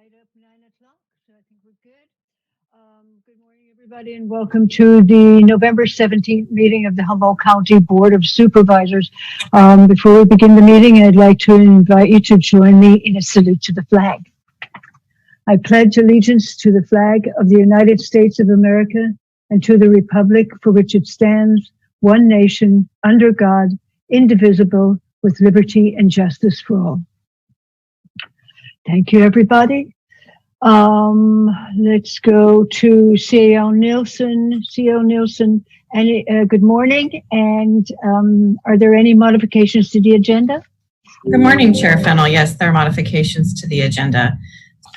right up 9 o'clock, so I think we're good. Good morning, everybody, and welcome to the November 17th meeting of the Humboldt County Board of Supervisors. Before we begin the meeting, I'd like to invite you to join me in a salute to the flag. I pledge allegiance to the flag of the United States of America and to the republic for which it stands, one nation, under God, indivisible, with liberty and justice for all. Thank you, everybody. Let's go to C.L. Nielsen. C.L. Nielsen, good morning. And are there any modifications to the agenda? Good morning, Chair Fennell. Yes, there are modifications to the agenda.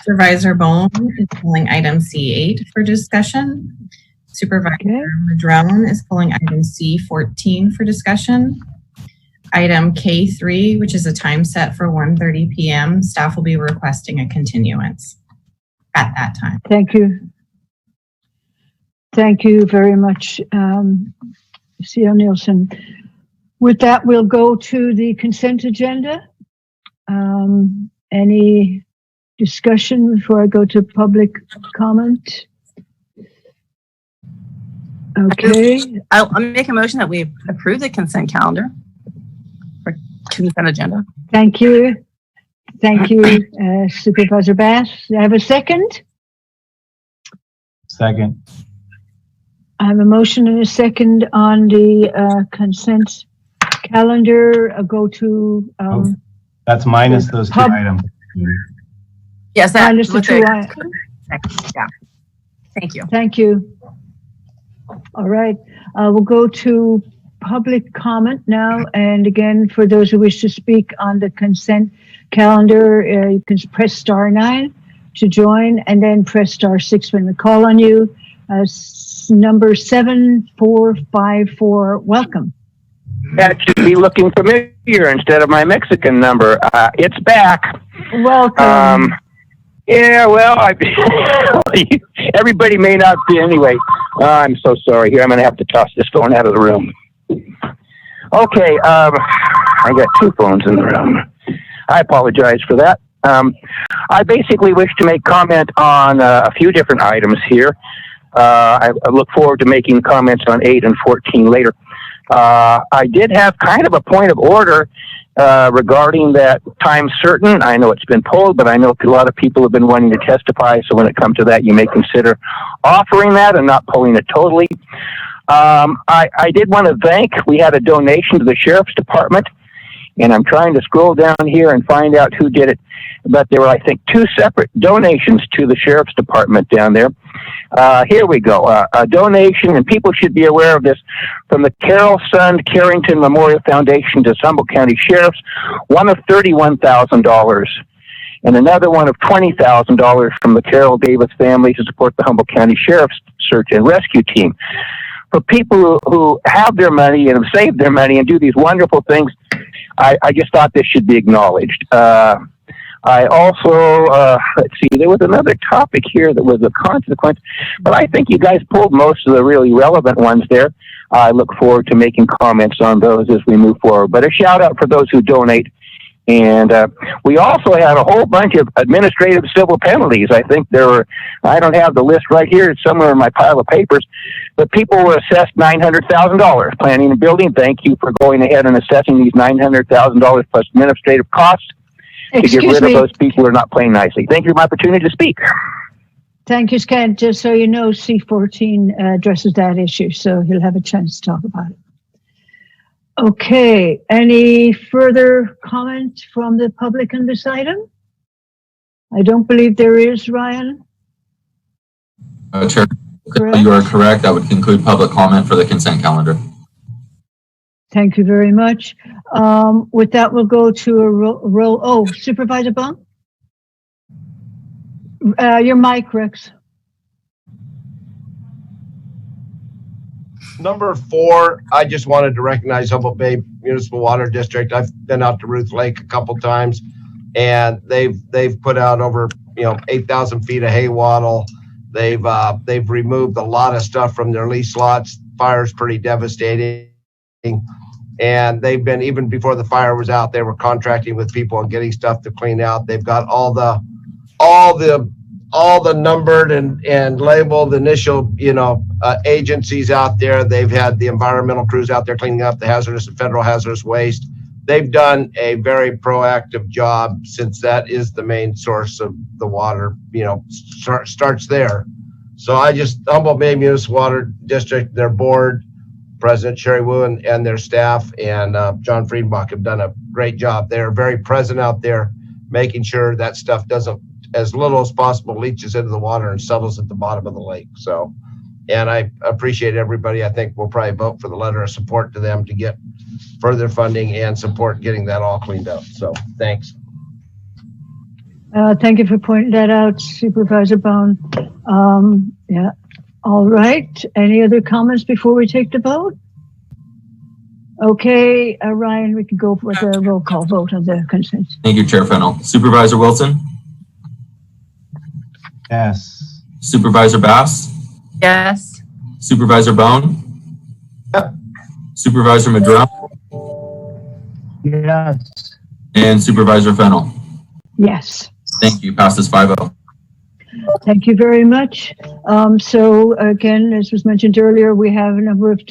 Supervisor Bohn is pulling item C8 for discussion. Supervisor Madrone is pulling item C14 for discussion. Item K3, which is a time set for 1:30 p.m., staff will be requesting a continuance at that time. Thank you. Thank you very much, C.L. Nielsen. With that, we'll go to the consent agenda. Any discussion before I go to public comment? Okay. I'll make a motion that we approve the consent calendar for consent agenda. Thank you. Thank you, Supervisor Bass. Do I have a second? Second. I have a motion and a second on the consent calendar. I'll go to... that's minus those two items. Yes, that minus the two items. Yeah. Thank you. Thank you. All right. We'll go to public comment now. And again, for those who wish to speak on the consent calendar, you can press *9 to join and then press *6 when we call on you. Number 7454, welcome. That should be looking familiar instead of my Mexican number. It's back. Welcome. Yeah, well, everybody may not be anyway. I'm so sorry. Here, I'm going to have to toss this phone out of the room. Okay, I got two phones in the room. I apologize for that. I basically wish to make comment on a few different items here. I look forward to making comments on 8 and 14 later. I did have kind of a point of order regarding that time certain. I know it's been pulled, but I know a lot of people have been wanting to testify, so when it comes to that, you may consider offering that and not pulling it totally. I did want to thank, we had a donation to the Sheriff's Department, and I'm trying to scroll down here and find out who did it, but there were, I think, 2 separate donations to the Sheriff's Department down there. Here we go, a donation, and people should be aware of this, from the Carol Sund Carrington Memorial Foundation to Humboldt County Sheriffs, one of $31,000, and another one of $20,000 from the Carol Davis family to support the Humboldt County Sheriff's Search and Rescue Team. For people who have their money and have saved their money and do these wonderful things, I just thought this should be acknowledged. I also, let's see, there was another topic here that was a consequence, but I think you guys pulled most of the really relevant ones there. I look forward to making comments on those as we move forward. But a shout out for those who donate. And we also had a whole bunch of administrative civil penalties. I think there were, I don't have the list right here, it's somewhere in my pile of papers, but people were assessed $900,000 planning and building. Thank you for going ahead and assessing these $900,000 plus administrative costs to get rid of those people who are not playing nicely. Thank you for my opportunity to speak. Thank you, Scott. Just so you know, C14 addresses that issue, so you'll have a chance to talk about it. Okay, any further comment from the public on this item? I don't believe there is, Ryan. Chair, you are correct. That would conclude public comment for the consent calendar. Thank you very much. With that, we'll go to a roll. Oh, Supervisor Bohn? Your mic, Rex. Number 4, I just wanted to recognize Humboldt Bay Municipal Water District. I've been out to Ruth Lake a couple times, and they've put out over 8,000 feet of hay wattle. They've removed a lot of stuff from their lease lots. Fire's pretty devastating, and they've been, even before the fire was out, they were contracting with people and getting stuff to clean out. They've got all the all the numbered and labeled initial, agencies out there. They've had the environmental crews out there cleaning up the hazardous and federal hazardous waste. They've done a very proactive job, since that is the main source of the water, starts there. So Humboldt Bay Municipal Water District, their board, President Sherry Wu and their staff, and John Friedenbach have done a great job. They're very present out there, making sure that stuff doesn't, as little as possible, leaches into the water and settles at the bottom of the lake. So, and I appreciate everybody. I think we'll probably vote for the letter of support to them to get further funding and support getting that all cleaned up. So thanks. Thank you for pointing that out, Supervisor Bohn. Yeah. All right. Any other comments before we take the vote? Okay, Ryan, we can go with a roll call vote on the consent. Thank you, Chair Fennell. Supervisor Wilson? Yes. Supervisor Bass? Yes. Supervisor Bohn? Supervisor Madrone? Yes. And Supervisor Fennell? Yes. Thank you. Passes 5-0. Thank you very much. So again, as was mentioned earlier, we have a number of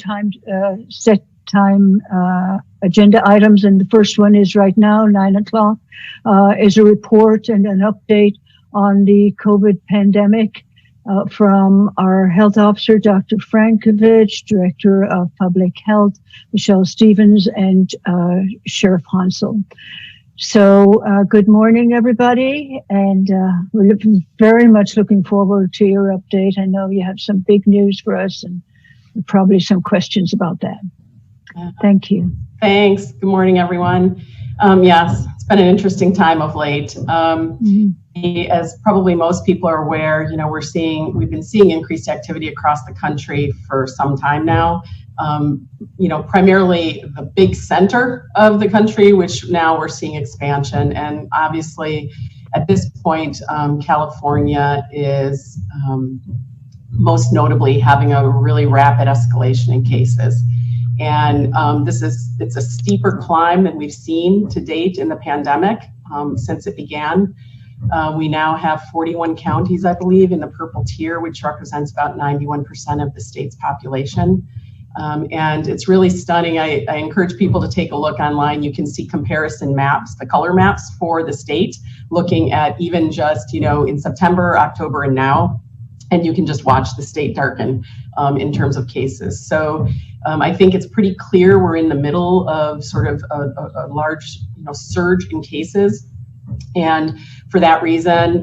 set time agenda items, and the first one is right now, 9 o'clock, is a report and an update on the COVID pandemic from our health officer, Dr. Frankovich, Director of Public Health, Michelle Stevens, and Sheriff Hansel. So good morning, everybody, and we're very much looking forward to your update. I know you have some big news for us and probably some questions about that. Thank you. Thanks. Good morning, everyone. Yes, it's been an interesting time of late. As probably most people are aware, we've been seeing increased activity across the country for some time now. Primarily the big center of the country, which now we're seeing expansion. And obviously at this point, California is most notably having a really rapid escalation in cases. And it's a steeper climb than we've seen to date in the pandemic since it began. We now have 41 counties, I believe, in the purple tier, which represents about 91% of the state's population. And it's really stunning. I encourage people to take a look online. You can see comparison maps, the color maps for the state, looking at even just, in September, October, and now. And you can just watch the state darken in terms of cases. So I think it's pretty clear we're in the middle of sort of a large surge in cases. And for that reason,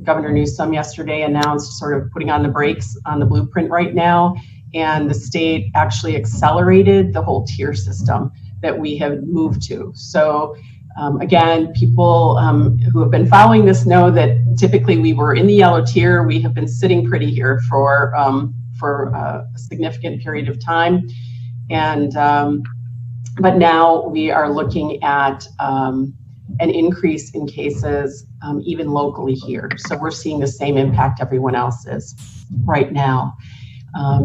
Governor Newsom yesterday announced sort of putting on the brakes on the blueprint right now. And the state actually accelerated the whole tier system that we have moved to. So again, people who have been following this know that typically we were in the yellow tier. We have been sitting pretty here for a significant period of time. And but now we are looking at an increase in cases even locally here. So we're seeing the same impact everyone else is right now.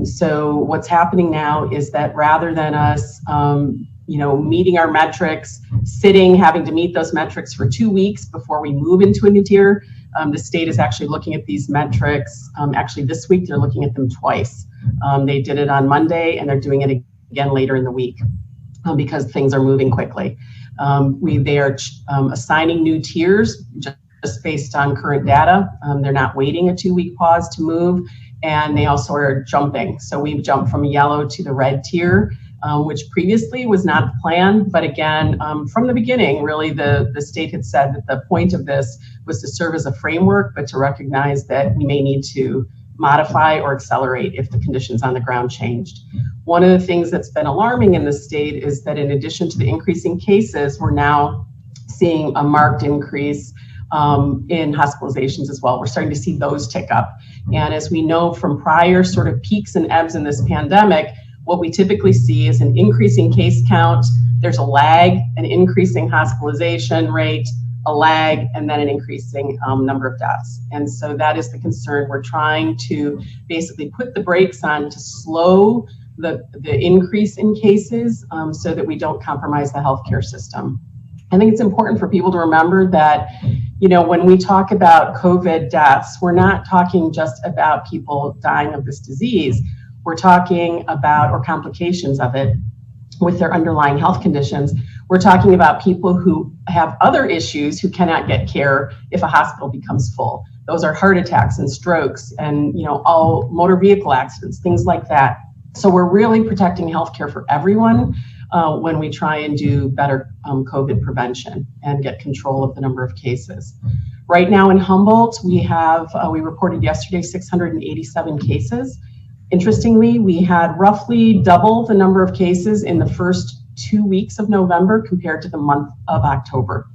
So what's happening now is that rather than us, meeting our metrics, having to meet those metrics for 2 weeks before we move into a new tier, the state is actually looking at these metrics. Actually, this week they're looking at them twice. They did it on Monday, and they're doing it again later in the week because things are moving quickly. They are assigning new tiers just based on current data. They're not waiting a 2-week pause to move. And they also are jumping. So we've jumped from yellow to the red tier, which previously was not the plan. But again, from the beginning, really the state had said that the point of this was to serve as a framework, but to recognize that we may need to modify or accelerate if the conditions on the ground changed. One of the things that's been alarming in the state is that in addition to the increasing cases, we're now seeing a marked increase in hospitalizations as well. We're starting to see those tick up. And as we know from prior sort of peaks and ebbs in this pandemic, what we typically see is an increasing case count, there's a lag, an increasing hospitalization rate, a lag, and then an increasing number of deaths. And so that is the concern. We're trying to basically put the brakes on to slow the increase in cases so that we don't compromise the healthcare system. I think it's important for people to remember that when we talk about COVID deaths, we're not talking just about people dying of this disease. We're talking about, or complications of it with their underlying health conditions. We're talking about people who have other issues who cannot get care if a hospital becomes full. Those are heart attacks and strokes and, all motor vehicle accidents, things like that. So we're really protecting healthcare for everyone when we try and do better COVID prevention and get control of the number of cases. Right now in Humboldt, we reported yesterday 687 cases. Interestingly, we had roughly double the number of cases in the first 2 weeks of November compared to the month of October.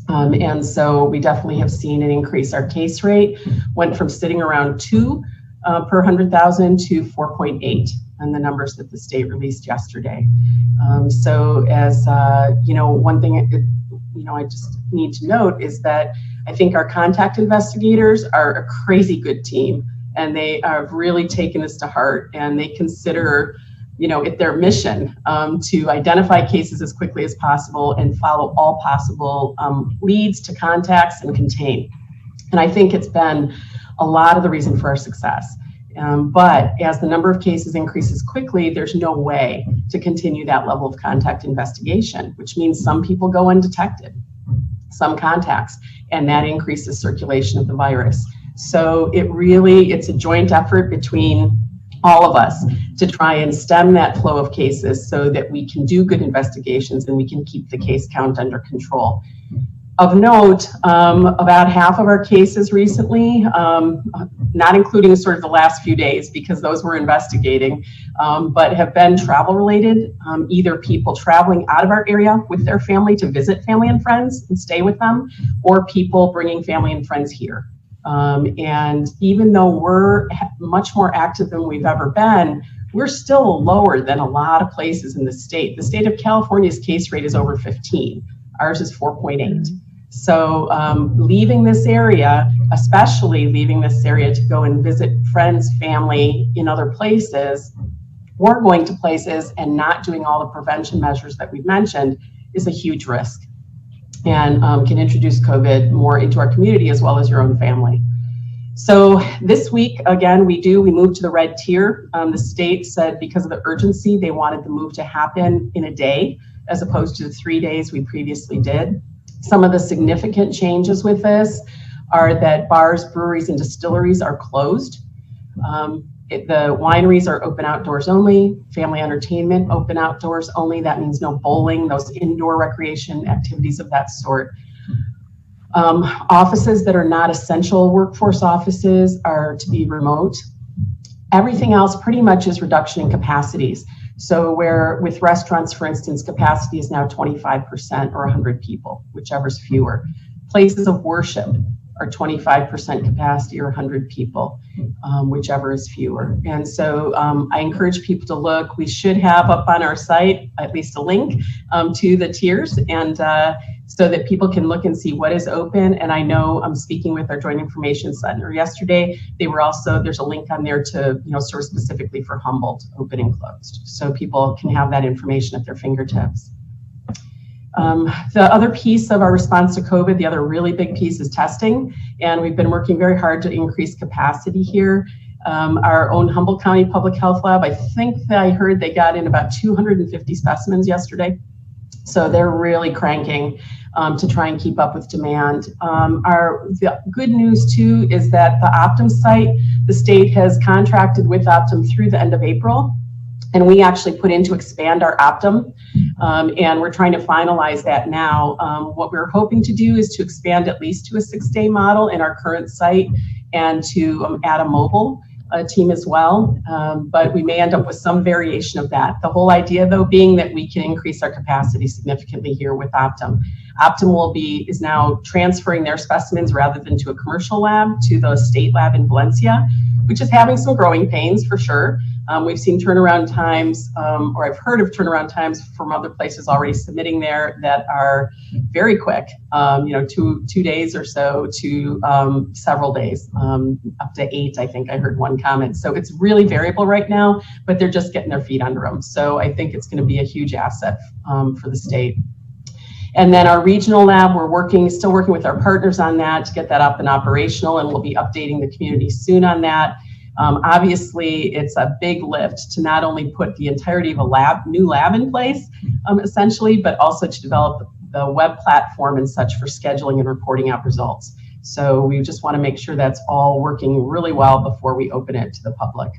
And so we definitely have seen an increase. Our case rate went from sitting around 2 per 100,000 to 4.8 on the numbers that the state released yesterday. So as, one thing, I just need to note is that I think our contact investigators are a crazy good team, and they have really taken this to heart, and they consider, it their mission to identify cases as quickly as possible and follow all possible leads to contacts and contain. And I think it's been a lot of the reason for our success. But as the number of cases increases quickly, there's no way to continue that level of contact investigation, which means some people go undetected, some contacts, and that increases circulation of the virus. So it's a joint effort between all of us to try and stem that flow of cases so that we can do good investigations and we can keep the case count under control. Of note, about half of our cases recently, not including sort of the last few days because those we're investigating, but have been travel related, either people traveling out of our area with their family to visit family and friends and stay with them, or people bringing family and friends here. And even though we're much more active than we've ever been, we're still lower than a lot of places in the state. The state of California's case rate is over 15. Ours is 4.8. So leaving this area, especially leaving this area to go and visit friends, family in other places, or going to places and not doing all the prevention measures that we've mentioned is a huge risk and can introduce COVID more into our community as well as your own family. So this week, again, we moved to the red tier. The state said because of the urgency, they wanted the move to happen in a day as opposed to the 3 days we previously did. Some of the significant changes with this are that bars, breweries, and distilleries are closed. The wineries are open outdoors only, family entertainment open outdoors only. That means no bowling, those indoor recreation activities of that sort. Offices that are not essential workforce offices are to be remote. Everything else pretty much is reduction in capacities. So where with restaurants, for instance, capacity is now 25% or 100 people, whichever's fewer. Places of worship are 25% capacity or 100 people, whichever is fewer. And so I encourage people to look. We should have up on our site at least a link to the tiers, and so that people can look and see what is open. And I know I'm speaking with our Joint Information Center yesterday. There's a link on there to sort of specifically for Humboldt, open and closed, so people can have that information at their fingertips. The other piece of our response to COVID, the other really big piece is testing. And we've been working very hard to increase capacity here. Our own Humboldt County Public Health Lab, I think that I heard they got in about 250 specimens yesterday. So they're really cranking to try and keep up with demand. The good news too is that the Optum site, the state has contracted with Optum through the end of April. And we actually put in to expand our Optum, and we're trying to finalize that now. What we're hoping to do is to expand at least to a 6-day model in our current site and to add a mobile team as well, but we may end up with some variation of that. The whole idea though being that we can increase our capacity significantly here with Optum. Optum is now transferring their specimens rather than to a commercial lab to the state lab in Valencia, which is having some growing pains for sure. We've seen turnaround times, or I've heard of turnaround times from other places already submitting there that are very quick, 2 days or so to several days, up to 8, I think I heard one comment. So it's really variable right now, but they're just getting their feet under them. So I think it's going to be a huge asset for the state. And then our regional lab, we're still working with our partners on that to get that up and operational, and we'll be updating the community soon on that. Obviously, it's a big lift to not only put the entirety of a new lab in place, essentially, but also to develop the web platform and such for scheduling and reporting out results. So we just want to make sure that's all working really well before we open it to the public.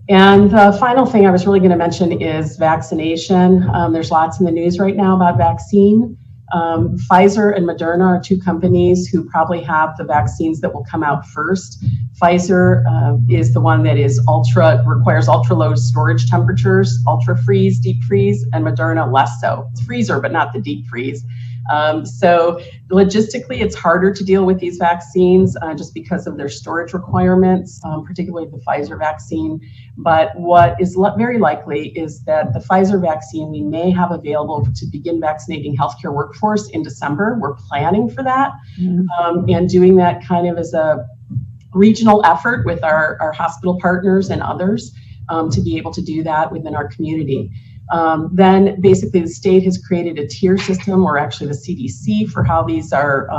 And the final thing I was really going to mention is vaccination. There's lots in the news right now about vaccine. Pfizer and Madrone are two companies who probably have the vaccines that will come out first. Pfizer is the one that is requires ultra low storage temperatures, ultra freeze, deep freeze, and Madrone less so. It's freezer, but not the deep freeze. So logistically, it's harder to deal with these vaccines just because of their storage requirements, particularly the Pfizer vaccine. But what is very likely is that the Pfizer vaccine we may have available to begin vaccinating healthcare workforce in December. We're planning for that and doing that kind of as a regional effort with our hospital partners and others to be able to do that within our community. Then basically the state has created a tier system, or actually the CDC, for how these are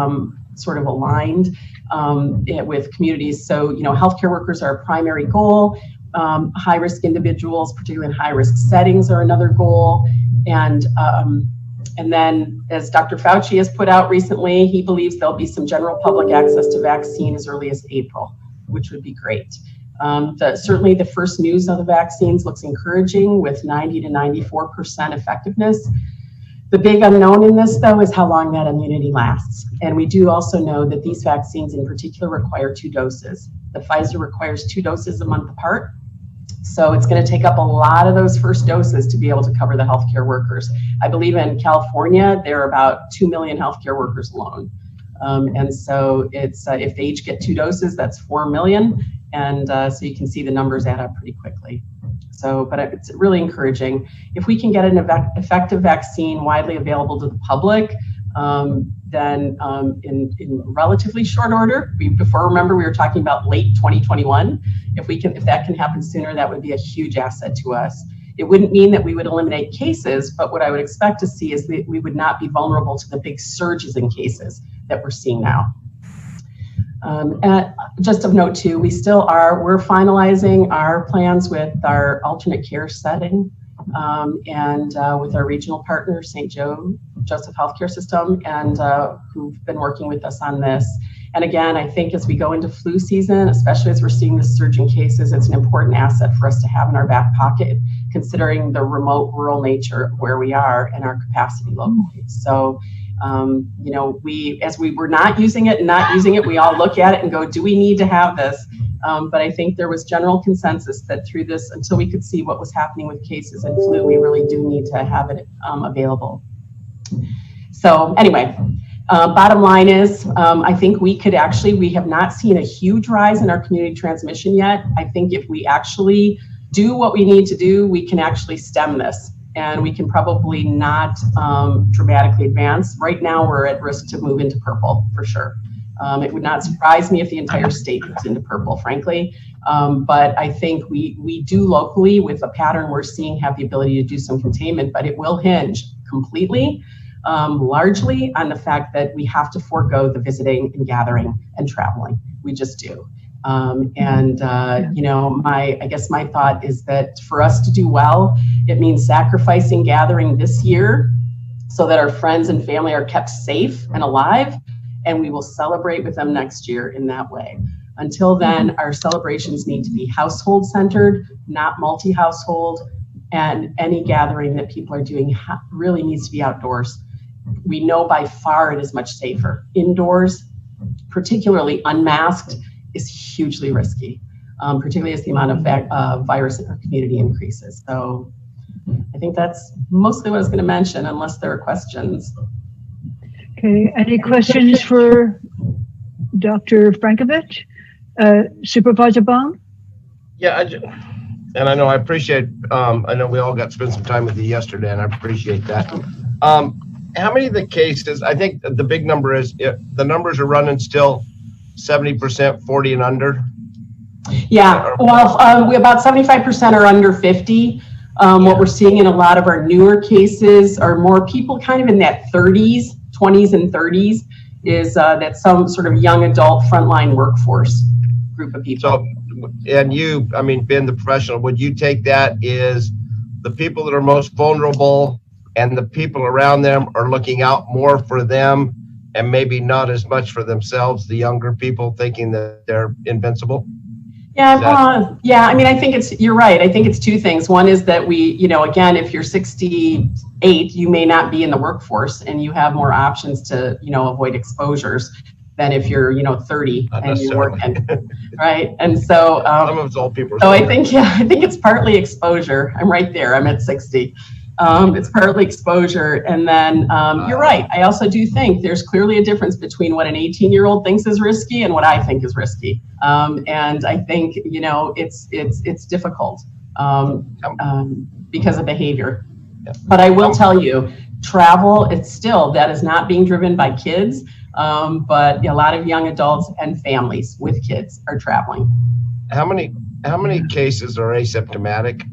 sort of aligned with communities. So, healthcare workers are a primary goal. High-risk individuals, particularly in high-risk settings, are another goal. And then, as Dr. Fauci has put out recently, he believes there'll be some general public access to vaccine as early as April, which would be great. Certainly the first news of the vaccines looks encouraging with 90 to 94% effectiveness. The big unknown in this, though, is how long that immunity lasts. And we do also know that these vaccines in particular require 2 doses. The Pfizer requires 2 doses a month apart. So it's going to take up a lot of those first doses to be able to cover the healthcare workers. I believe in California, there are about 2 million healthcare workers alone. And so it's if they each get 2 doses, that's 4 million. And so you can see the numbers add up pretty quickly. So, but it's really encouraging. If we can get an effective vaccine widely available to the public, then in relatively short order, remember we were talking about late 2021. If that can happen sooner, that would be a huge asset to us. It wouldn't mean that we would eliminate cases, but what I would expect to see is that we would not be vulnerable to the big surges in cases that we're seeing now. Just of note too, we're finalizing our plans with our alternate care setting and with our regional partner, St. Joseph Healthcare System, and who've been working with us on this. And again, I think as we go into flu season, especially as we're seeing this surge in cases, it's an important asset for us to have in our back pocket, considering the remote rural nature of where we are and our capacity locally. So, as we were not using it, we all look at it and go, do we need to have this? But I think there was general consensus that through this, until we could see what was happening with cases and flu, we really do need to have it available. So anyway, bottom line is, I think we have not seen a huge rise in our community transmission yet. I think if we actually do what we need to do, we can actually stem this. And we can probably not dramatically advance. Right now, we're at risk to move into purple, for sure. It would not surprise me if the entire state moves into purple, frankly. But I think we do locally, with a pattern we're seeing, have the ability to do some containment, but it will hinge completely, largely on the fact that we have to forego the visiting and gathering and traveling. We just do. I guess my thought is that for us to do well, it means sacrificing gathering this year so that our friends and family are kept safe and alive, and we will celebrate with them next year in that way. Until then, our celebrations need to be household centered, not multi-household, and any gathering that people are doing really needs to be outdoors. We know by far it is much safer. Indoors, particularly unmasked, is hugely risky, particularly as the amount of virus in our community increases. So I think that's mostly what I was going to mention, unless there are questions. Okay, any questions for Dr. Frankovich? Supervisor Bohn? Yeah, and I know I appreciate, I know we all got to spend some time with you yesterday, and I appreciate that. How many of the cases, I think the big number is, the numbers are running still 70%, 40 and under? Yeah, well, we about 75% are under 50. What we're seeing in a lot of our newer cases are more people kind of in that 30s, 20s and 30s, is that some sort of young adult frontline workforce group of people. So, and you, I mean, being the professional, would you take that is the people that are most vulnerable and the people around them are looking out more for them and maybe not as much for themselves, the younger people thinking that they're invincible? Yeah, I mean, I think you're right. I think it's two things. One is that we, again, if you're 68, you may not be in the workforce and you have more options to, avoid exposures than if you're, 30 and you're working, right? And so, some of it's old people. So I think it's partly exposure. I'm right there. I'm at 60. It's partly exposure. And then you're right. I also do think there's clearly a difference between what an 18-year-old thinks is risky and what I think is risky. And I think, it's difficult because of behavior. But I will tell you, travel, that is not being driven by kids, but a lot of young adults and families with kids are traveling. How many cases are asymptomatic?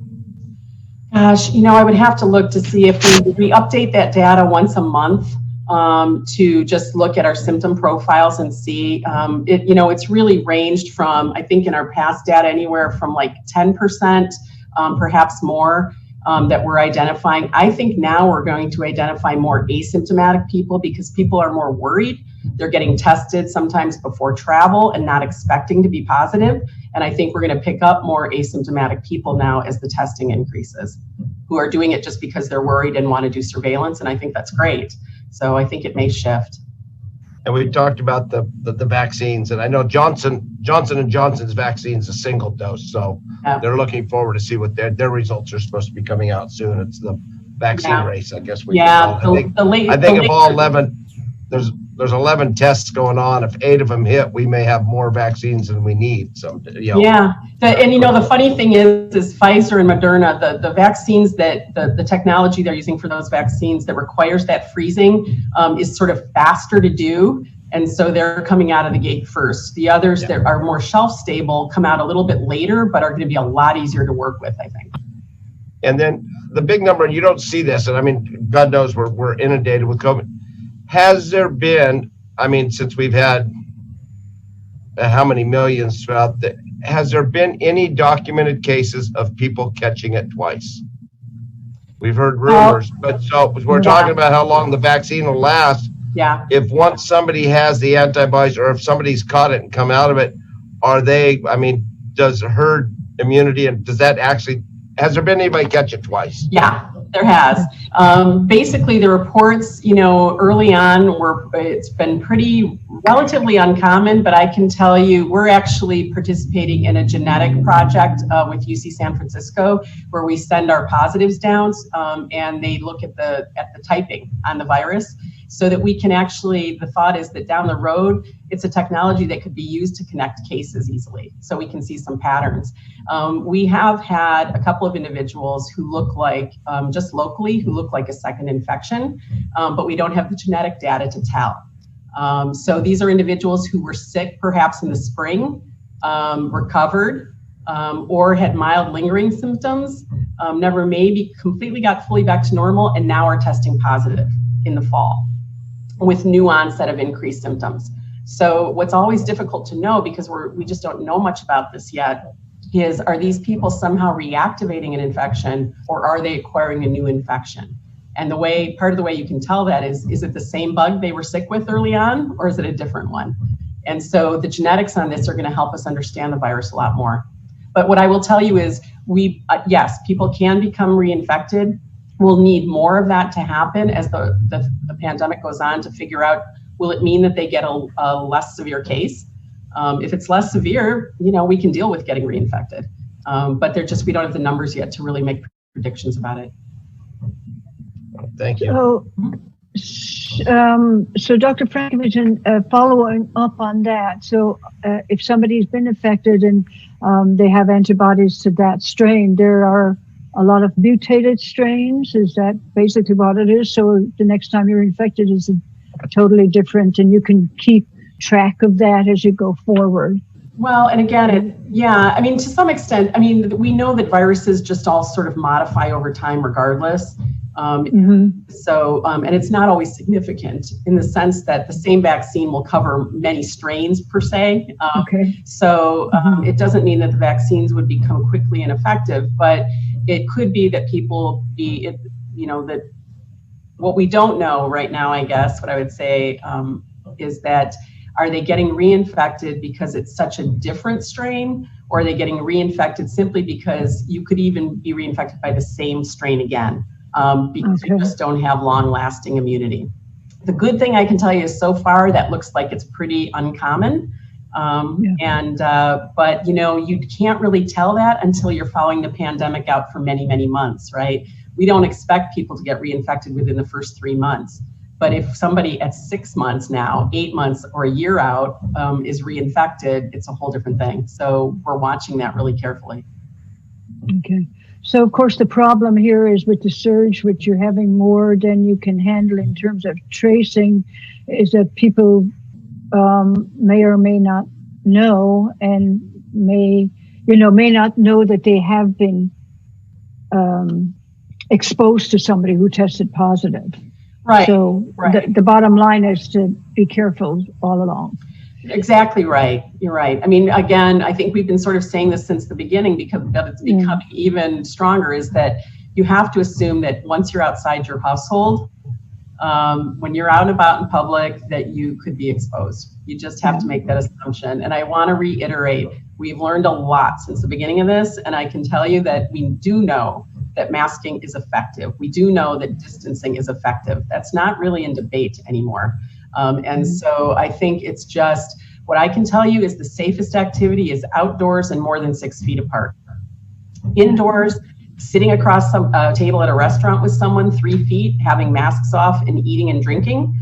Gosh, I would have to look to see if we update that data once a month to just look at our symptom profiles and see. It's really ranged from, I think in our past data, anywhere from like 10%, perhaps more, that we're identifying. I think now we're going to identify more asymptomatic people because people are more worried. They're getting tested sometimes before travel and not expecting to be positive. And I think we're going to pick up more asymptomatic people now as the testing increases, who are doing it just because they're worried and want to do surveillance. And I think that's great. So I think it may shift. And we talked about the vaccines, and I know Johnson & Johnson's vaccine is a single dose, so they're looking forward to see what their results are supposed to be coming out soon. It's the vaccine race, I guess we can call it. I think of all 11, there's 11 tests going on. If 8 of them hit, we may have more vaccines than we need. So the funny thing is Pfizer and Moderna, the vaccines that the technology they're using for those vaccines that requires that freezing is sort of faster to do, and so they're coming out of the gate first. The others that are more shelf stable come out a little bit later, but are going to be a lot easier to work with, I think. And then the big number, and you don't see this, and I mean, God knows we're inundated with COVID. Has there been, I mean, since we've had how many millions throughout has there been any documented cases of people catching it twice? We've heard rumors, but so we're talking about how long the vaccine will last. Yeah. If once somebody has the antibodies or if somebody's caught it and come out of it, does herd immunity and has there been anybody catch it twice? Yeah. There has. Basically, the reports, early on it's been pretty relatively uncommon, but I can tell you we're actually participating in a genetic project with UC San Francisco where we send our positives down and they look at the typing on the virus so that we can actually, the thought is that down the road, it's a technology that could be used to connect cases easily so we can see some patterns. We have had a couple of individuals who look like, just locally, who look like a second infection, but we don't have the genetic data to tell. So these are individuals who were sick perhaps in the spring, recovered, or had mild lingering symptoms, never maybe completely got fully back to normal, and now are testing positive in the fall with new onset of increased symptoms. So what's always difficult to know, because we just don't know much about this yet, is are these people somehow reactivating an infection or are they acquiring a new infection? And part of the way you can tell that is it the same bug they were sick with early on or is it a different one? And so the genetics on this are going to help us understand the virus a lot more. But what I will tell you is yes, people can become reinfected. We'll need more of that to happen as the pandemic goes on to figure out, will it mean that they get a less severe case? If it's less severe, we can deal with getting reinfected. But we don't have the numbers yet to really make predictions about it. Thank you. So Dr. Frankovich, following up on that, so if somebody's been affected and they have antibodies to that strain, there are a lot of mutated strains. Is that basically what it is? So the next time you're infected is totally different and you can keep track of that as you go forward. Well, and again, I mean, to some extent, I mean, we know that viruses just all sort of modify over time regardless. So, and it's not always significant in the sense that the same vaccine will cover many strains per se. So it doesn't mean that the vaccines would become quickly ineffective, but it could be that people that what we don't know right now, I guess, what I would say is that are they getting reinfected because it's such a different strain, or are they getting reinfected simply because you could even be reinfected by the same strain again because you just don't have long-lasting immunity? The good thing I can tell you is so far that looks like it's pretty uncommon. But you can't really tell that until you're following the pandemic out for many, many months, right? We don't expect people to get reinfected within the first 3 months. But if somebody at 6 months now, 8 months, or a year out is reinfected, it's a whole different thing. So we're watching that really carefully. Okay. So, of course, the problem here is with the surge, which you're having more than you can handle in terms of tracing, is that people may or may not know and may not know that they have been exposed to somebody who tested positive. Right. So the bottom line is to be careful all along. Exactly right. You're right. I mean, again, I think we've been sort of saying this since the beginning because it's becoming even stronger, is that you have to assume that once you're outside your household, when you're out and about in public, that you could be exposed. You just have to make that assumption. And I want to reiterate, we've learned a lot since the beginning of this, and I can tell you that we do know that masking is effective. We do know that distancing is effective. That's not really in debate anymore. And so I think it's just, what I can tell you is the safest activity is outdoors and more than 6 feet apart. Indoors, sitting across a table at a restaurant with someone 3 feet, having masks off and eating and drinking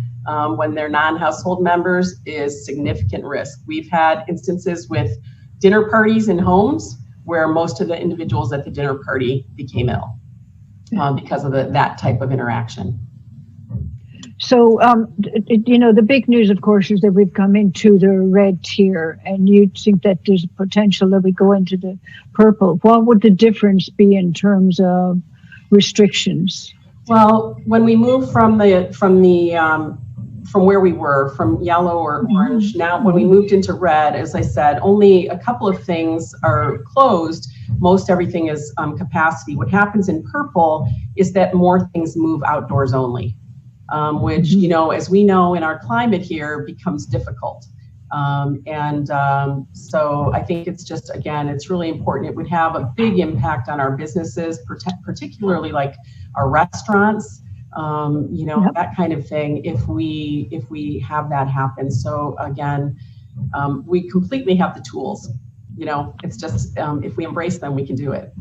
when they're non-household members is significant risk. We've had instances with dinner parties in homes where most of the individuals at the dinner party became ill because of that type of interaction. So, the big news, of course, is that we've come into the red tier, and you think that there's a potential that we go into the purple. What would the difference be in terms of restrictions? Well, when we move from where we were, from yellow or orange, now when we moved into red, as I said, only a couple of things are closed. Most everything is capacity. What happens in purple is that more things move outdoors only, which, as we know in our climate here, becomes difficult. So I think it's just, again, it's really important. It would have a big impact on our businesses, particularly like our restaurants. That kind of thing, if we have that happen. So again, we completely have the tools, it's just, if we embrace them, we can do it.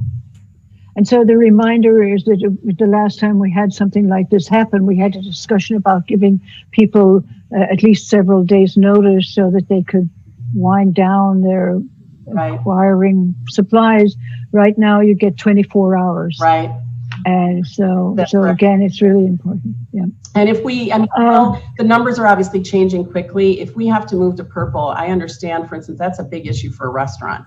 And so the reminder is that the last time we had something like this happen, we had a discussion about giving people at least several days notice so that they could wind down their acquiring supplies. Right now you get 24 hours. Right. And so again, it's really important. Yeah. And if the numbers are obviously changing quickly. If we have to move to purple, I understand, for instance, that's a big issue for a restaurant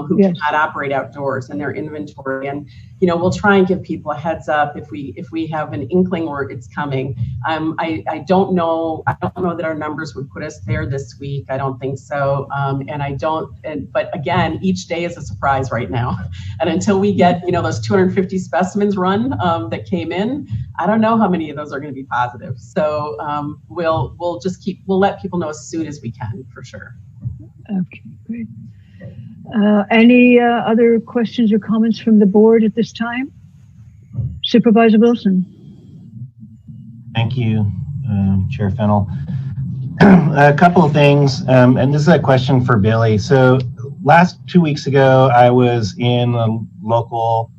who cannot operate outdoors in their inventory. And, we'll try and give people a heads up if we have an inkling where it's coming. I don't know that our numbers would put us there this week. I don't think so. But again, each day is a surprise right now. And until we get, those 250 specimens run that came in, I don't know how many of those are going to be positive. So we'll let people know as soon as we can, for sure. Okay, great. Any other questions or comments from the board at this time? Supervisor Wilson. Thank you, Chair Fennell. A couple of things, and this is a question for Billy. So last 2 weeks ago, I was in a local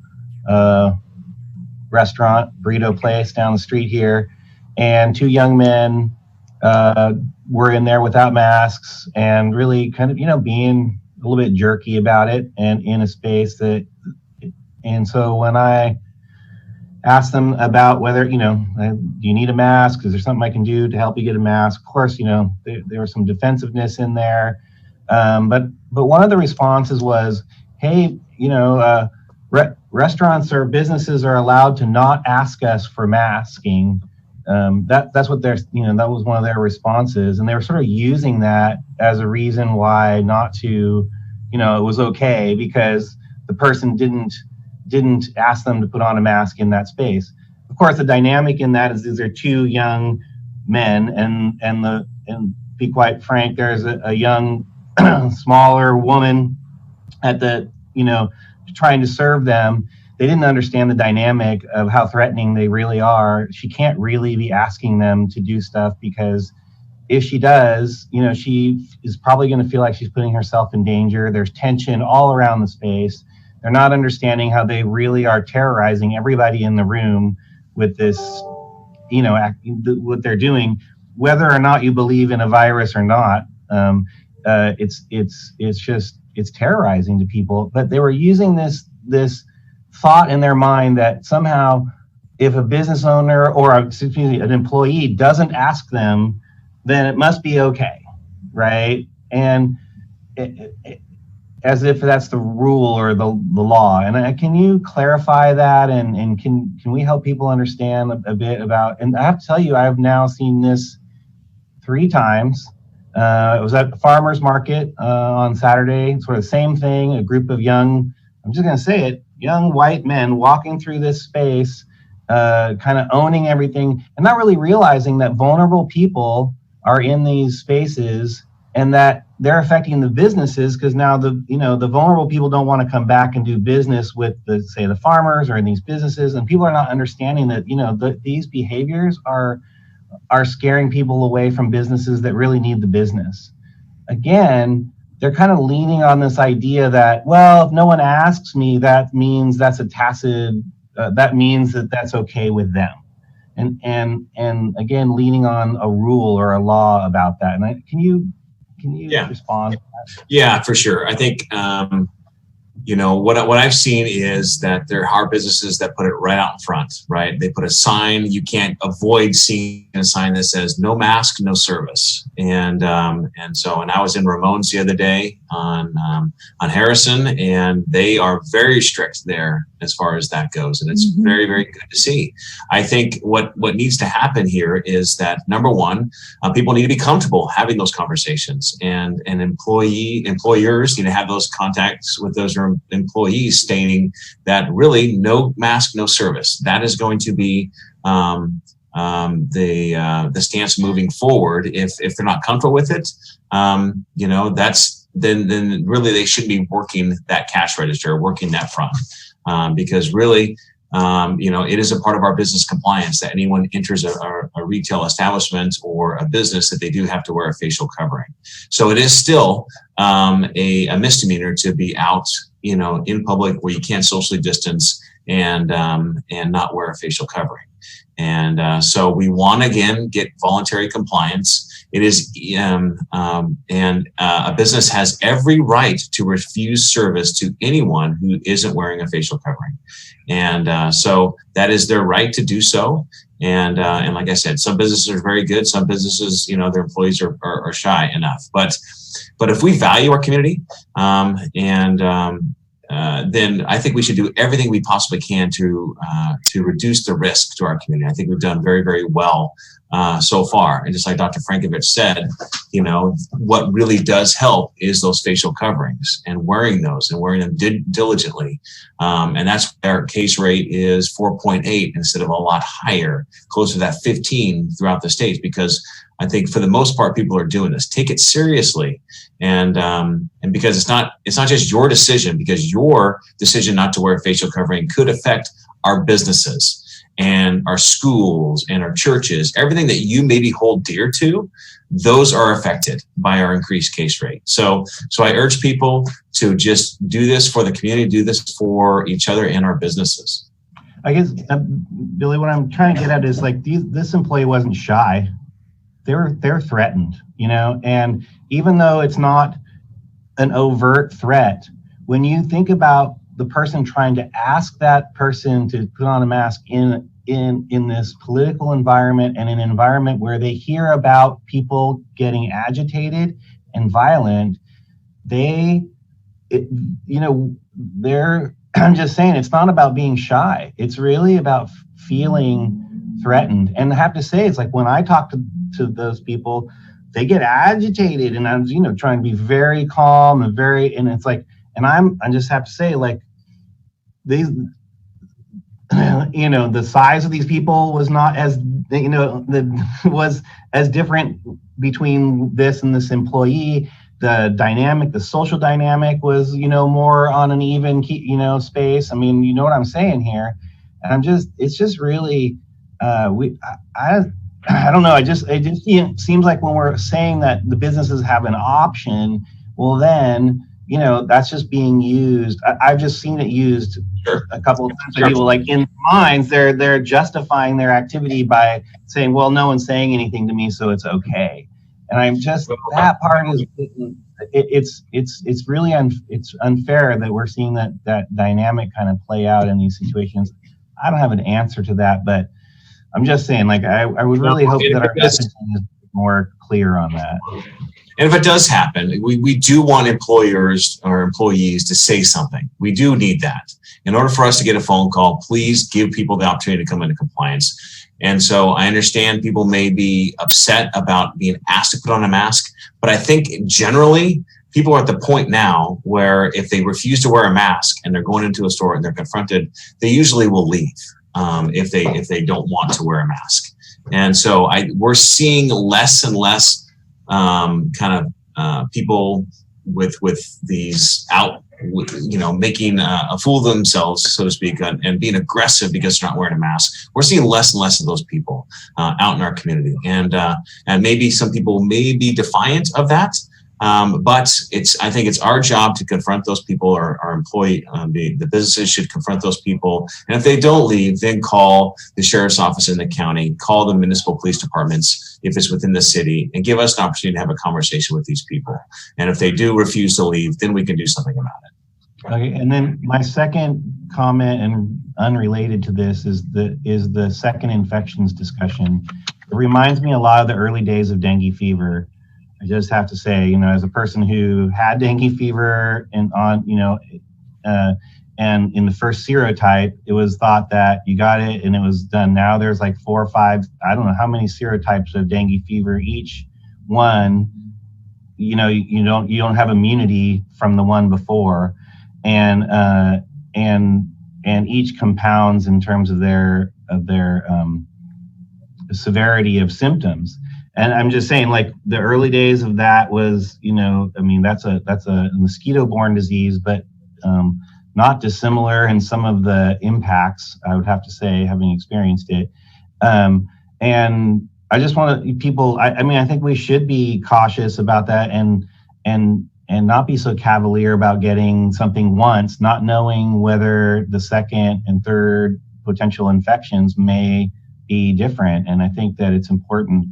restaurant, burrito place down the street here, and 2 young men were in there without masks and really kind of, being a little bit jerky about it, and in a space and so when I asked them about whether, do you need a mask? Is there something I can do to help you get a mask? Of course, there was some defensive in there. But one of the responses was, hey, restaurants or businesses are allowed to not ask us for masking. That's what that was one of their responses, and they were sort of using that as a reason why not to, it was okay because the person didn't ask them to put on a mask in that space. Of course, the dynamic in that is these are two young men, and be quite frank, there's a young, smaller woman at the, trying to serve them. They didn't understand the dynamic of how threatening they really are. She can't really be asking them to do stuff because if she does, she is probably going to feel like she's putting herself in danger. There's tension all around the space. They're not understanding how they really are terrorizing everybody in the room with this, what they're doing, whether or not you believe in a virus or not. It's terrorizing to people. But they were using this thought in their mind that somehow if a business owner or an employee doesn't ask them, then it must be okay, right? And as if that's the rule or the law. And can you clarify that? And can we help people understand a bit about? And I have to tell you, I have now seen this 3 times. It was at the farmer's market on Saturday. Sort of the same thing. A group of young, I'm just going to say it, young white men walking through this space, kind of owning everything and not really realizing that vulnerable people are in these spaces and that they're affecting the businesses because now the vulnerable people don't want to come back and do business with the farmers or in these businesses, and people are not understanding that these behaviors are scaring people away from businesses that really need the business. Again, they're kind of leaning on this idea that, well, if no one asks me, that means that's a tacit, that means that that's okay with them. And again, leaning on a rule or a law about that. And can you respond? Yeah, for sure. I think, what I've seen is that there are businesses that put it right out in front, right? They put a sign. You can't avoid seeing a sign that says no mask, no service. And I was in Ramones the other day on Harrison, and they are very strict there as far as that goes. And it's very, very good to see. I think what needs to happen here is that, number one, people need to be comfortable having those conversations, and employers need to have those contacts with those employees stating that really no mask, no service. That is going to be the stance moving forward. If they're not comfortable with it, then really they shouldn't be working that cash register, working that front, because really, it is a part of our business compliance that anyone enters a retail establishment or a business that they do have to wear a facial covering. So it is still a misdemeanor to be out, in public where you can't socially distance and not wear a facial covering. And so we want to, again, get voluntary compliance. It is, a business has every right to refuse service to anyone who isn't wearing a facial covering. And so that is their right to do so. And like I said, some businesses are very good. Some businesses, their employees are shy enough. But if we value our community, then I think we should do everything we possibly can to reduce the risk to our community. I think we've done very, very well so far. And just like Dr. Frankovich said, what really does help is those facial coverings and wearing them diligently. And that's why our case rate is 4.8 instead of a lot higher, closer to that 15 throughout the states, because I think for the most part, people are doing this. Take it seriously. And because it's not just your decision, because your decision not to wear a facial covering could affect our businesses and our schools and our churches. Everything that you maybe hold dear to, those are affected by our increased case rate. So I urge people to just do this for the community, do this for each other and our businesses. I guess, Billy, what I'm trying to get at is this employee wasn't shy. They're threatened, and even though it's not an overt threat, when you think about the person trying to ask that person to put on a mask in this political environment and an environment where they hear about people getting agitated and violent, I'm just saying, it's not about being shy. It's really about feeling threatened. And I have to say, it's like when I talk to those people, they get agitated, and I'm, trying to be very calm and it's like, and I just have to say, like, these, the size of these people was not as, was as different between this and this employee. The dynamic, the social dynamic was, more on an even, space. I mean, you know what I'm saying here. And it's just really, I don't know. It just seems like when we're saying that the businesses have an option, well then, that's just being used. I've just seen it used a couple of times. People, like, in minds, they're justifying their activity by saying, well, no one's saying anything to me, so it's okay. And I'm just, that part is, it's really it's unfair that we're seeing that dynamic kind of play out in these situations. I don't have an answer to that, but I'm just saying, like, I would really hope that our messaging is more clear on that. And if it does happen, we do want employers or employees to say something. We do need that. In order for us to get a phone call, please give people the opportunity to come into compliance. And so I understand people may be upset about being asked to put on a mask, but I think generally people are at the point now where if they refuse to wear a mask and they're going into a store and they're confronted, they usually will leave if they don't want to wear a mask. And so we're seeing less and less people with these out, making a fool of themselves, so to speak, and being aggressive because they're not wearing a mask. We're seeing less and less of those people out in our community, and maybe some people may be defiant of that. But I think it's our job to confront those people. Our employee, the businesses should confront those people. And if they don't leave, then call the sheriff's office in the county, call the municipal police departments if it's within the city, and give us an opportunity to have a conversation with these people. And if they do refuse to leave, then we can do something about it. Okay, and then my second comment, and unrelated to this, is the second infections discussion. It reminds me a lot of the early days of dengue fever. I just have to say, as a person who had dengue fever and in the first serotype, it was thought that you got it and it was done. Now there's like 4 or 5, I don't know how many serotypes of dengue fever. Each one, you don't have immunity from the one before, and each compounds in terms of their severity of symptoms. And I'm just saying, like, the early days of that was, that's a mosquito-borne disease, but not dissimilar in some of the impacts, I would have to say, having experienced it. And I just want people, I think we should be cautious about that and not be so cavalier about getting something once, not knowing whether the second and third potential infections may be different. And I think that it's important,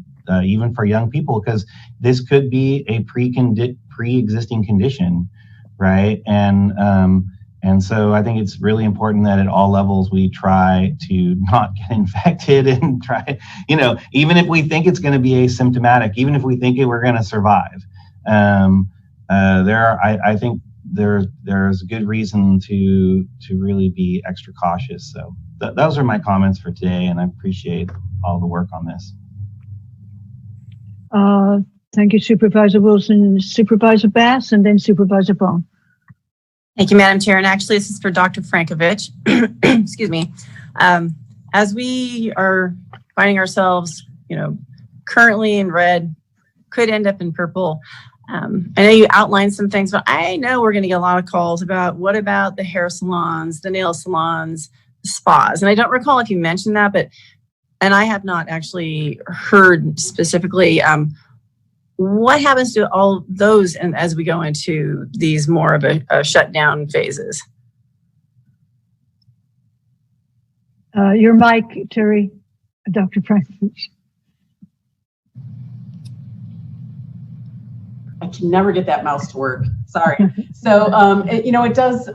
even for young people, because this could be a pre-existing condition, right? And so I think it's really important that at all levels we try to not get infected and try, even if we think it's going to be asymptomatic, even if we think we're going to survive. I think there's a good reason to really be extra cautious. So those are my comments for today, and I appreciate all the work on this. Thank you, Supervisor Wilson, Supervisor Bass, and then Supervisor Bohn. Thank you, Madam Chair. And actually, this is for Dr. Frankovich. Excuse me. As we are finding ourselves, currently in red, could end up in purple. I know you outlined some things, but I know we're going to get a lot of calls about what about the hair salons, the nail salons, the spas. And I don't recall if you mentioned that, and I have not actually heard specifically what happens to all those and as we go into these more of a shutdown phases. Your mic, Terry, Dr. Frankovich. I can never get that mouse to work. Sorry. So, it does,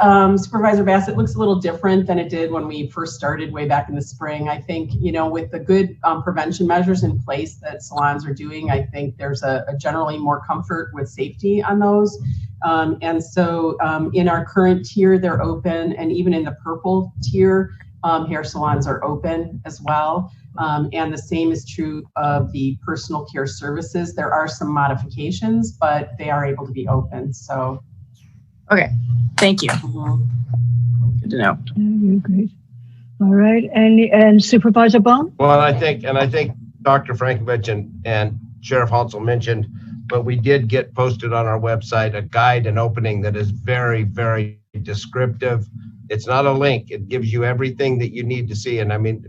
Supervisor Bassett, looks a little different than it did when we first started way back in the spring. I think, with the good prevention measures in place that salons are doing, I think there's a generally more comfort with safety on those. And so in our current tier, they're open, and even in the purple tier, hair salons are open as well. And the same is true of the personal care services. There are some modifications, but they are able to be open. So, Okay, thank you. Good to know. Great. All right, and Supervisor Bohn? Well, I think Dr. Frankovich and Sheriff Hansel mentioned, but we did get posted on our website a guide and opening that is very, very descriptive. It's not a link. It gives you everything that you need to see. And I mean,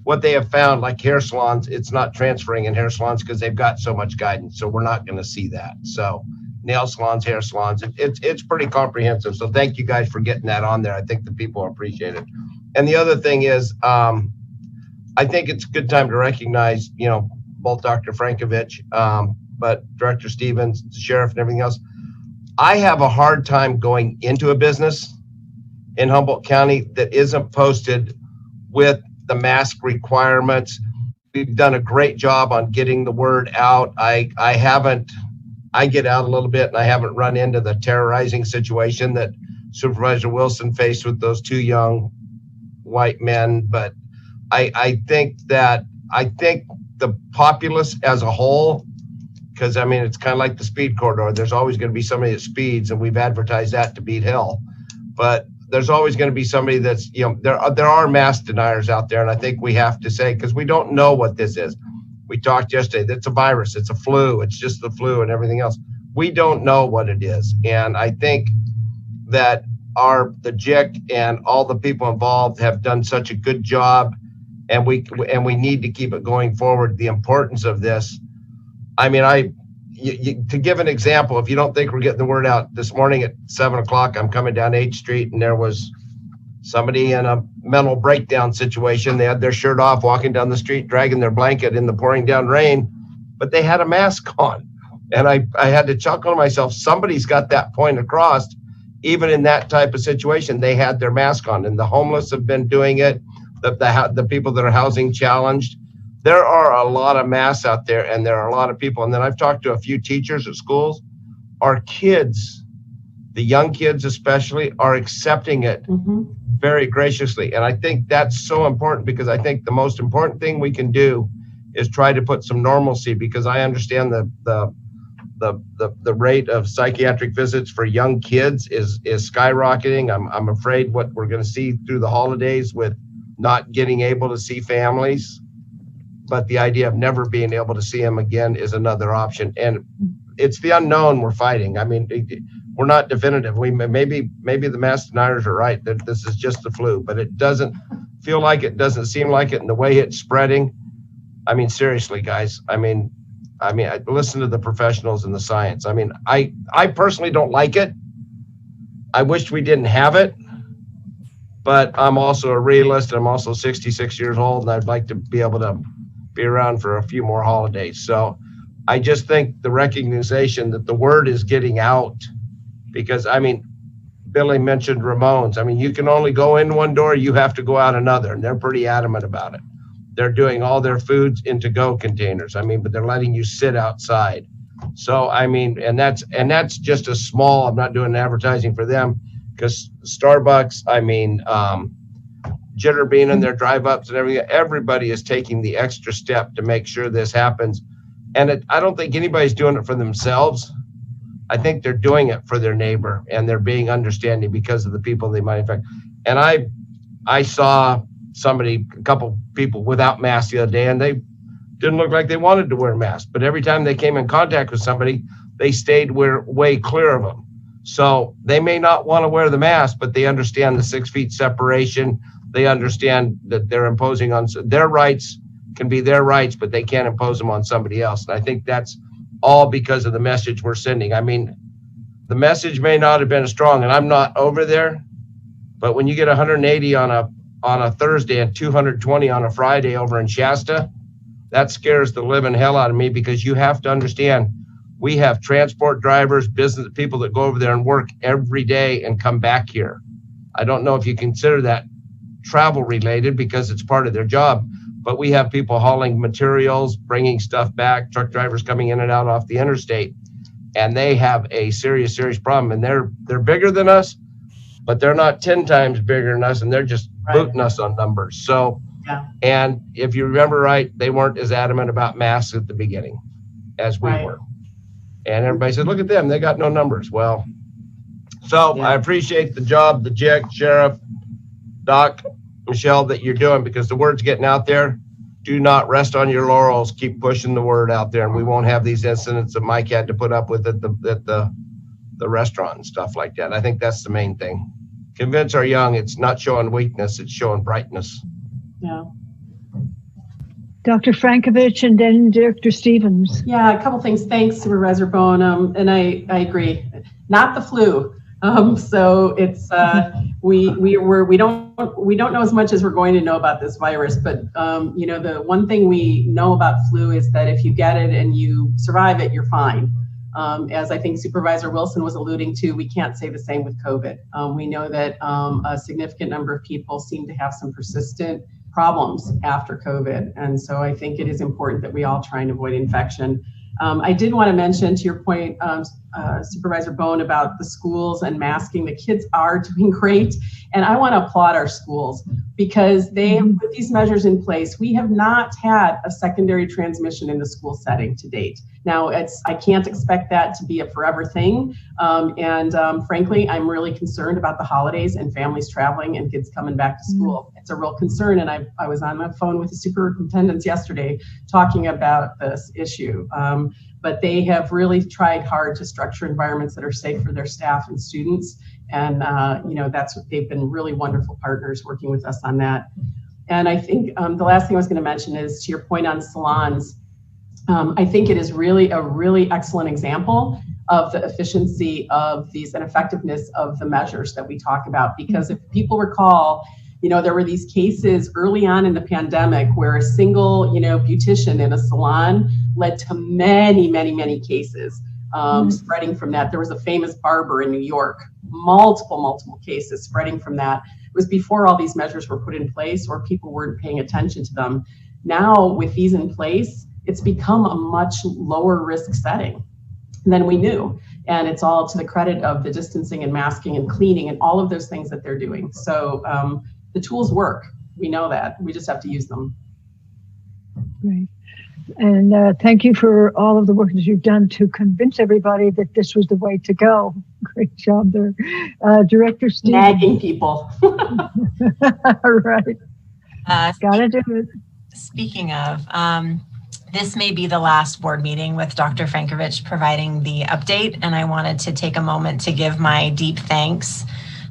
what they have found, like hair salons, it's not transferring in hair salons because they've got so much guidance. So we're not going to see that. So nail salons, hair salons, it's pretty comprehensive. So thank you guys for getting that on there. I think the people appreciate it. And the other thing is, I think it's a good time to recognize, both Dr. Frankovich, but Director Stevens, the sheriff, and everything else. I have a hard time going into a business in Humboldt County that isn't posted with the mask requirements. We've done a great job on getting the word out. I get out a little bit, and I haven't run into the terrorizing situation that Supervisor Wilson faced with those two young white men. But I think the populace as a whole, because I mean, it's kind of like the speed corridor. There's always going to be somebody that speeds, and we've advertised that to beat hell. But there's always going to be somebody that's, there are mask deniers out there. And I think we have to say, because we don't know what this is. We talked yesterday, that's a virus, it's a flu, it's just the flu and everything else. We don't know what it is. And I think that the JIC and all the people involved have done such a good job, and we need to keep it going forward. The importance of this. I mean, to give an example, if you don't think we're getting the word out, this morning at 7 o'clock, I'm coming down 8th Street, and there was somebody in a mental breakdown situation. They had their shirt off, walking down the street, dragging their blanket in the pouring down rain, but they had a mask on. And I had to chuckle to myself, somebody's got that point across. Even in that type of situation, they had their mask on, and the homeless have been doing it, the people that are housing challenged. There are a lot of masks out there, and there are a lot of people. And then I've talked to a few teachers at schools. Our kids, the young kids especially, are accepting it very graciously. And I think that's so important, because I think the most important thing we can do is try to put some normalcy, because I understand the rate of psychiatric visits for young kids is skyrocketing. I'm afraid what we're going to see through the holidays with not getting able to see families. But the idea of never being able to see him again is another option. And it's the unknown we're fighting. I mean, we're not definitive. Maybe the mask deniers are right that this is just the flu, but it doesn't feel like it, doesn't seem like it, and the way it's spreading. I mean, seriously, guys. I mean, I listen to the professionals and the science. I mean, I personally don't like it. I wish we didn't have it. But I'm also a realist. I'm also 66 years old, and I'd like to be able to be around for a few more holidays. So I just think the recognition that the word is getting out, because I mean, Billy mentioned Ramones. I mean, you can only go in one door, you have to go out another, and they're pretty adamant about it. They're doing all their foods in to-go containers. I mean, but they're letting you sit outside. So, I mean, and that's just a small, I'm not doing advertising for them, because Starbucks, I mean, Jitter Bean and their drive-ups and everything, everybody is taking the extra step to make sure this happens. And I don't think anybody's doing it for themselves. I think they're doing it for their neighbor, and they're being understanding because of the people they might affect. And I saw a couple people without masks the other day, and they didn't look like they wanted to wear masks. But every time they came in contact with somebody, they stayed way clear of them. So they may not want to wear the mask, but they understand the 6 feet separation. They understand that they're imposing on their rights can be their rights, but they can't impose them on somebody else. And I think that's all because of the message we're sending. I mean, the message may not have been as strong, and I'm not over there, but when you get 180 on a Thursday and 220 on a Friday over in Shasta, that scares the living hell out of me, because you have to understand, We have transport drivers, business people that go over there and work every day and come back here. I don't know if you consider that travel related because it's part of their job, but we have people hauling materials, bringing stuff back, truck drivers coming in and out off the interstate, and they have a serious problem. And they're bigger than us, but they're not 10 times bigger than us, and they're just booting us on numbers. So, Yeah. and if you remember right, they weren't as adamant about masks at the beginning as we Right. were. And everybody said, look at them, they got no numbers. Well, so Yeah. I appreciate the job, the JIC, Sheriff, Doc, Michelle, that you're doing, because the word's getting out there. Do not rest on your laurels. Keep pushing the word out there, and we won't have these incidents that Mike had to put up with at the restaurant and stuff like that. I think that's the main thing. Convince our young it's not showing weakness, it's showing brightness. Yeah. Dr. Frankovich and then Director Stevens. Yeah, a couple things. Thanks, Supervisor Bohn. And I agree. Not the flu. So it's we don't know as much as we're going to know about this virus. But you know, the one thing we know about flu is that if you get it and you survive it, you're fine. As I think Supervisor Wilson was alluding to, we can't say the same with COVID. We know that a significant number of people seem to have some persistent problems after COVID. And so I think it is important that we all try and avoid infection. I did want to mention, to your point, Supervisor Bohn, about the schools and masking. The kids are doing great. And I want to applaud our schools because they have put these measures in place. We have not had a secondary transmission in the school setting to date. Now, I can't expect that to be a forever thing. Frankly, I'm really concerned about the holidays and families traveling and kids coming back to school. It's a real concern. And I was on the phone with the superintendents yesterday talking about this issue. But they have really tried hard to structure environments that are safe for their staff and students. And, you know, they've been really wonderful partners working with us on that. And I think the last thing I was going to mention is, to your point on salons, I think it is really a really excellent example of the efficiency of these and effectiveness of the measures that we talk about. Because if people recall, you know, there were these cases early on in the pandemic where a single, you know, beautician in a salon led to many cases spreading from that. There was a famous barber in New York, multiple cases spreading from that. It was before all these measures were put in place or people weren't paying attention to them. Now, with these in place, it's become a much lower risk setting than we knew. And it's all to the credit of the distancing and masking and cleaning and all of those things that they're doing. So the tools work. We know that. We just have to use them. Great. And thank you for all of the work that you've done to convince everybody that this was the way to go. Great job there. Director Stevens. Nagging people. Right. Gotta do it. Speaking of, this may be the last board meeting with Dr. Frankovich providing the update, and I wanted to take a moment to give my deep thanks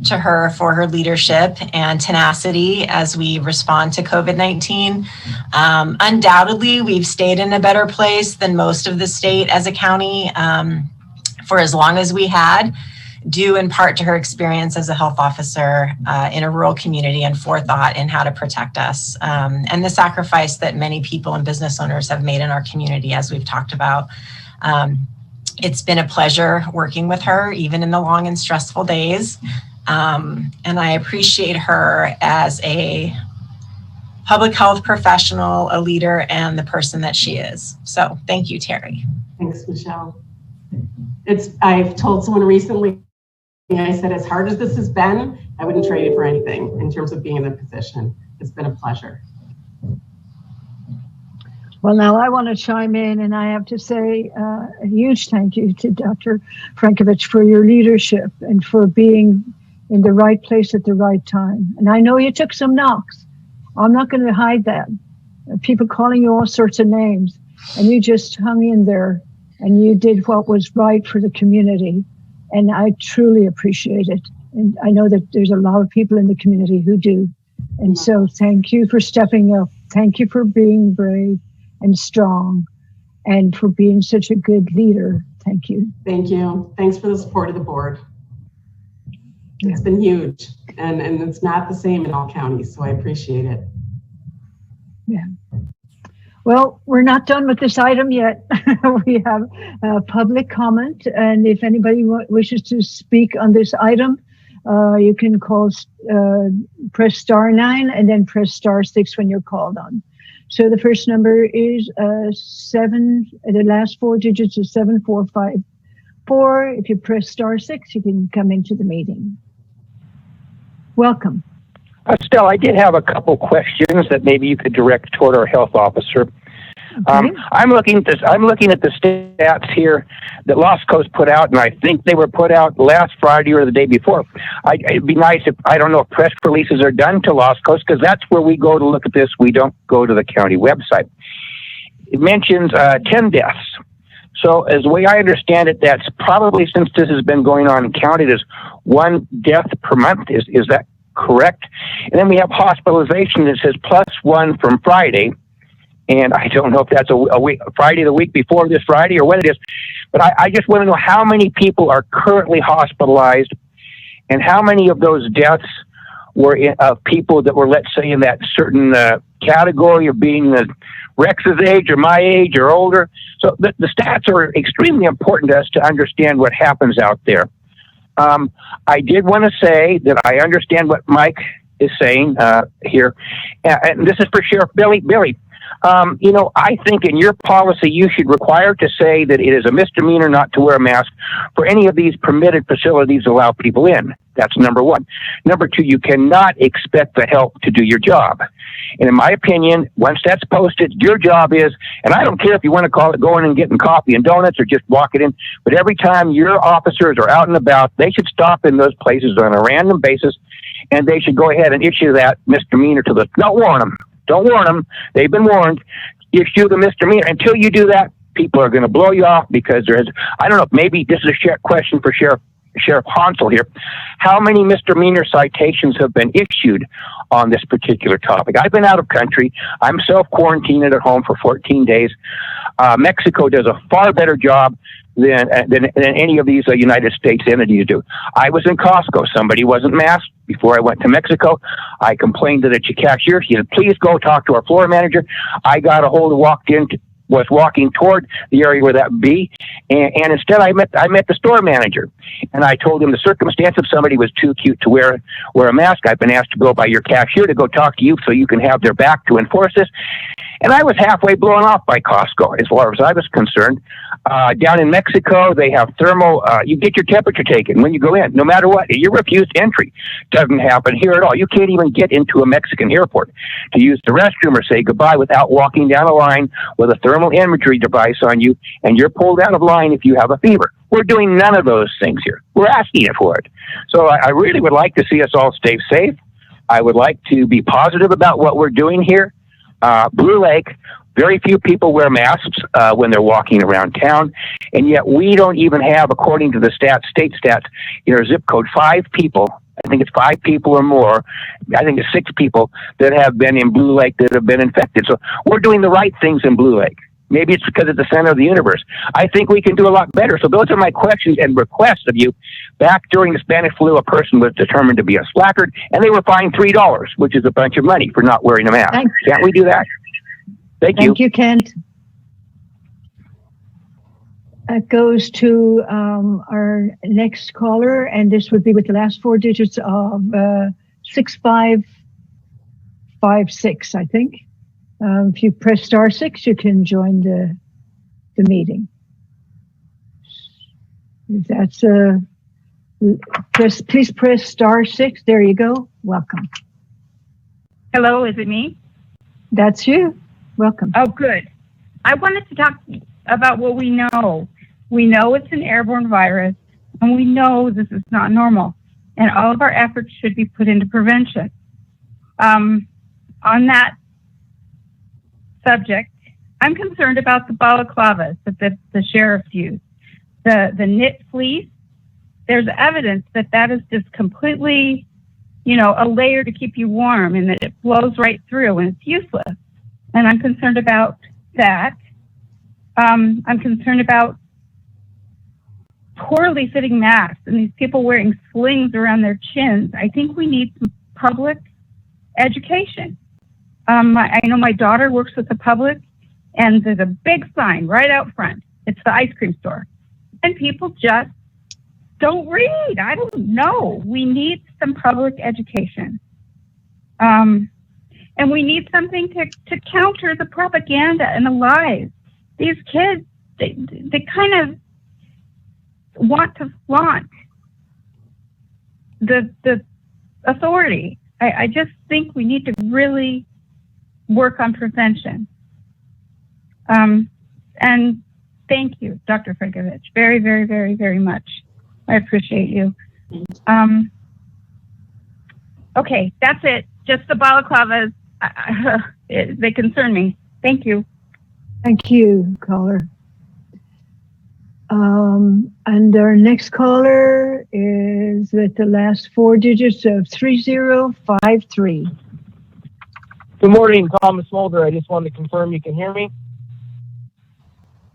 to her for her leadership and tenacity as we respond to COVID-19. Undoubtedly, we've stayed in a better place than most of the state as a county for as long as we had, due in part to her experience as a health officer in a rural community and forethought in how to protect us, and the sacrifice that many people and business owners have made in our community, as we've talked about. It's been a pleasure working with her, even in the long and stressful days. And I appreciate her as a public health professional, a leader, and the person that she is. So thank you, Terry. Thanks, Michelle. I've told someone recently, I said, as hard as this has been, I wouldn't trade it for anything in terms of being in the position. It's been a pleasure. Well, now I want to chime in, and I have to say a huge thank you to Dr. Frankovich for your leadership and for being in the right place at the right time. And I know you took some knocks. I'm not going to hide that. People calling you all sorts of names, and you just hung in there and you did what was right for the community. And I truly appreciate it. And I know that there's a lot of people in the community who do. And so thank you for stepping up. Thank you for being brave and strong and for being such a good leader. Thank you. Thank you. Thanks for the support of the board. It's been huge, and it's not the same in all counties, so I appreciate it. Yeah. Well, we're not done with this item yet. We have public comment, and if anybody wishes to speak on this item, you can press *9 and then press *6 when you're called on. So the first number is 7. The last 4 digits is 7454. If you press *6, you can come into the meeting. Welcome. Estelle, I did have a couple questions that maybe you could direct toward our health officer. Okay. I'm looking at the stats here that Lost Coast put out, and I think they were put out last Friday or the day before. It'd be nice if, I don't know if press releases are done to Lost Coast, because that's where we go to look at this. We don't go to the county website. It mentions 10 deaths. So as the way I understand it, that's probably, since this has been going on and counted as 1 death per month. Is that correct? And then we have hospitalization that says +1 from Friday. And I don't know if that's a week, Friday the week before this Friday or when it is. But I just want to know how many people are currently hospitalized and how many of those deaths were of people that were, let's say, in that certain category of being Rex's age or my age or older. So the stats are extremely important to us to understand what happens out there. I did want to say that I understand what Mike is saying here. And this is for Sheriff Billy. Billy, I think in your policy, you should require to say that it is a misdemeanor not to wear a mask for any of these permitted facilities to allow people in. That's number 1. Number 2, you cannot expect the help to do your job. And in my opinion, once that's posted, your job is, and I don't care if you want to call it going and getting coffee and donuts or just walking in, but every time your officers are out and about, they should stop in those places on a random basis, and they should go ahead and issue that misdemeanor to the, don't warn them. Don't warn them. They've been warned. Issue the misdemeanor. Until you do that, people are going to blow you off because there is, I don't know, maybe this is a question for Sheriff Hansel here. How many misdemeanor citations have been issued on this particular topic? I've been out of country. I'm self-quarantined at home for 14 days. Mexico does a far better job than any of these United States entities do. I was in Costco. Somebody wasn't masked before I went to Mexico. I complained to the cashier. She said, please go talk to our floor manager. I got a hold of, was walking toward the area where that would be. And instead I met the store manager, and I told him the circumstance if somebody was too cute to wear a mask. I've been asked to go by your cashier to go talk to you so you can have their back to enforce this. And I was halfway blown off by Costco as far as I was concerned. Down in Mexico, they have thermal, you get your temperature taken when you go in, no matter what. You're refused entry. Doesn't happen here at all. You can't even get into a Mexican airport to use the restroom or say goodbye without walking down a line with a thermal imagery device on you, and you're pulled out of line if you have a fever. We're doing none of those things here. We're asking it for it. So I really would like to see us all stay safe. I would like to be positive about what we're doing here. Blue Lake, very few people wear masks when they're walking around town, and yet we don't even have, according to the state stats, in our zip code, 5 people. I think it's 5 people or more. I think it's 6 people that have been in Blue Lake that have been infected. So we're doing the right things in Blue Lake. Maybe it's because it's the center of the universe. I think we can do a lot better. So those are my questions and requests of you. Back during the Spanish flu, a person was determined to be a slackard, and they were fined $3, which is a bunch of money for not wearing a mask. Thanks. Can't we do that? Thank you. Thank you, Kent. That goes to our next caller, and this would be with the last 4 digits of 6556, I think. If you press *6, you can join the meeting. If that's please press *6. There you go. Welcome. Hello, is it me? That's you. Welcome. Oh, good. I wanted to talk about what we know. We know it's an airborne virus, and we know this is not normal, and all of our efforts should be put into prevention. On that subject, I'm concerned about the balaclavas that the sheriffs use. The knit fleece, there's evidence that is just completely, a layer to keep you warm, and that it blows right through, and it's useless. And I'm concerned about that. I'm concerned about poorly fitting masks and these people wearing slings around their chins. I think we need some public education. I know my daughter works with the public, And there's a big sign right out front. It's the ice cream store. And people just don't read. I don't know. We need some public education. And we need something to counter the propaganda and the lies. These kids, they kind of want to flaunt the authority. I just think we need to really work on prevention. And thank you, Dr. Frankovich, very, very, very, very much. I appreciate you. Okay, that's it. Just the balaclavas, they concern me. Thank you. Thank you, caller. And our next caller is with the last four digits of 3053. Good morning, Thomas Mulder. I just wanted to confirm you can hear me.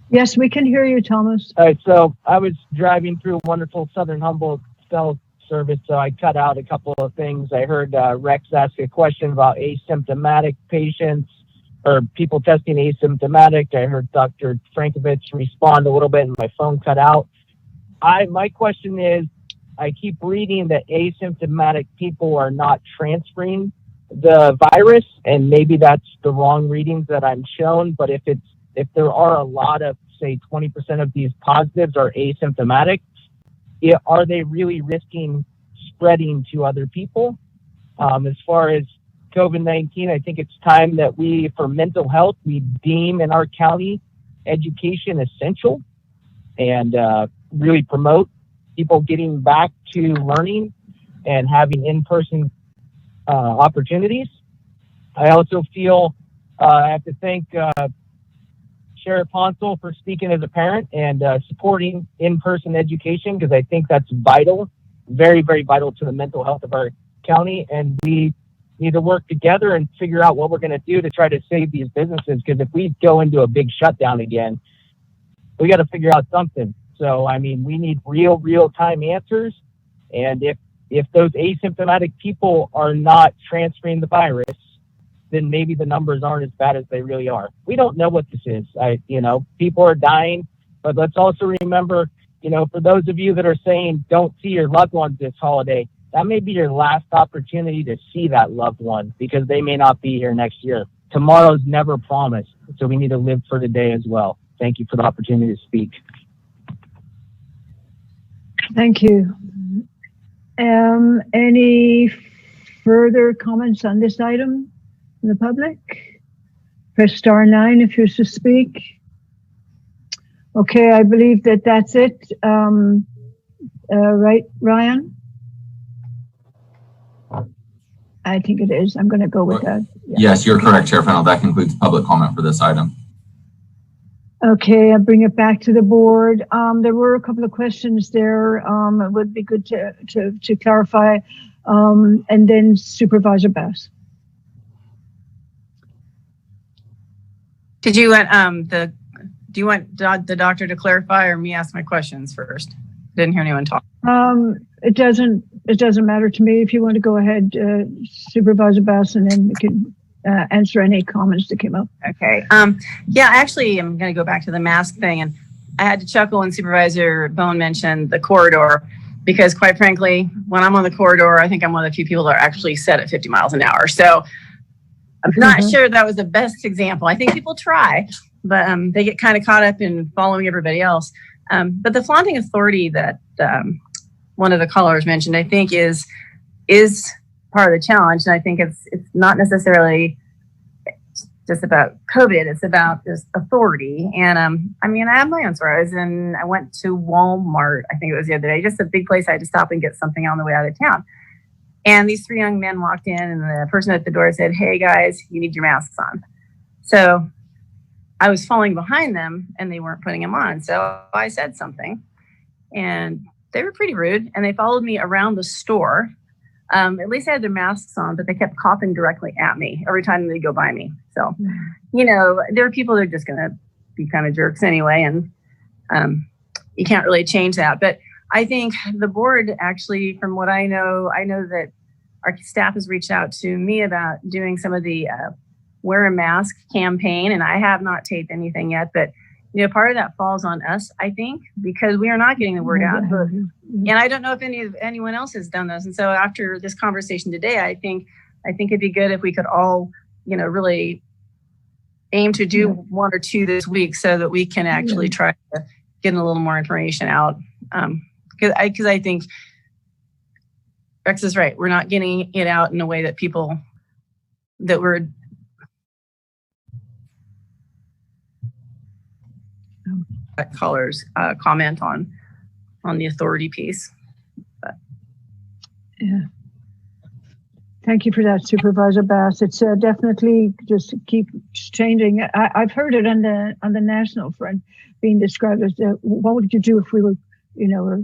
Yes, we can hear you, Thomas. All right, so I was driving through wonderful Southern Humboldt cell service, so I cut out a couple of things. I heard Rex ask a question about asymptomatic patients or people testing asymptomatic. I heard Dr. Frankovich respond a little bit and my phone cut out. My question is, I keep reading that asymptomatic people are not transferring the virus, and maybe that's the wrong readings that I'm shown, but if there are a lot of, say, 20% of these positives are asymptomatic, are they really risking spreading to other people? As far as COVID-19, I think it's time that we, for mental health, we deem in our county education essential and really promote people getting back to learning and having in-person opportunities. I also feel I have to thank Sheriff Hansel for speaking as a parent and supporting in-person education, because I think that's vital, very, very vital to the mental health of our county. And we need to work together and figure out what we're going to do to try to save these businesses, because if we go into a big shutdown again, we got to figure out something. So, I mean, we need real-time answers. And if those asymptomatic people are not transferring the virus, then maybe the numbers aren't as bad as they really are. We don't know what this is. People are dying, but let's also remember, for those of you that are saying don't see your loved ones this holiday, that may be your last opportunity to see that loved one, because they may not be here next year. Tomorrow's never promised, so we need to live for today as well. Thank you for the opportunity to speak. Thank you. Any further comments on this item from the public? Press star 9 if you wish to speak. Okay, I believe that's it. Right, Ryan? I think it is. I'm going to go with that. Yeah. Yes, you're correct, Chair Fennell. That concludes public comment for this item. Okay, I'll bring it back to the board. There were a couple of questions there. It would be good to clarify. And then Supervisor Bass. Do you want the doctor to clarify, or me ask my questions first? Didn't hear anyone talk. It doesn't matter to me. If you want to go ahead, Supervisor Bass, and then we can answer any comments that came up. Okay. Yeah, actually, I'm going to go back to the mask thing, and I had to chuckle when Supervisor Bohn mentioned the corridor, because quite frankly, when I'm on the corridor, I think I'm one of the few people that are actually set at 50 miles an hour. So I'm not sure that was the best example. I think people try, but they get kind of caught up in following everybody else. But the flaunting authority that one of the callers mentioned, I think is part of the challenge. And I think it's not necessarily just about COVID. It's about this authority. And I have my own stories. And I went to Walmart, I think it was the other day, just a big place. I had to stop and get something on the way out of town. And these 3 young men walked in, and the person at the door said, "Hey guys, you need your masks on." So I was falling behind them and they weren't putting them on. So I said something, and they were pretty rude, and they followed me around the store. At least they had their masks on, but they kept coughing directly at me every time they go by me. So, there are people that are just going to be kind of jerks anyway, and you can't really change that. But I think the board, actually, from what I know that our staff has reached out to me about doing some of the wear a mask campaign, and I have not taped anything yet, but part of that falls on us, I think, because we are not getting the word out. And I don't know if anyone else has done those. And so after this conversation today, I think it'd be good if we could all, really aim to do one or two this week so that we can actually try to get a little more information out. Because I think Rex is right. We're not getting it out in a way that people that we're callers comment on the authority piece. But. Yeah. Thank you for that, Supervisor Bass. It's definitely just keep changing. I've heard it on the national front being described as what would you do if we were, were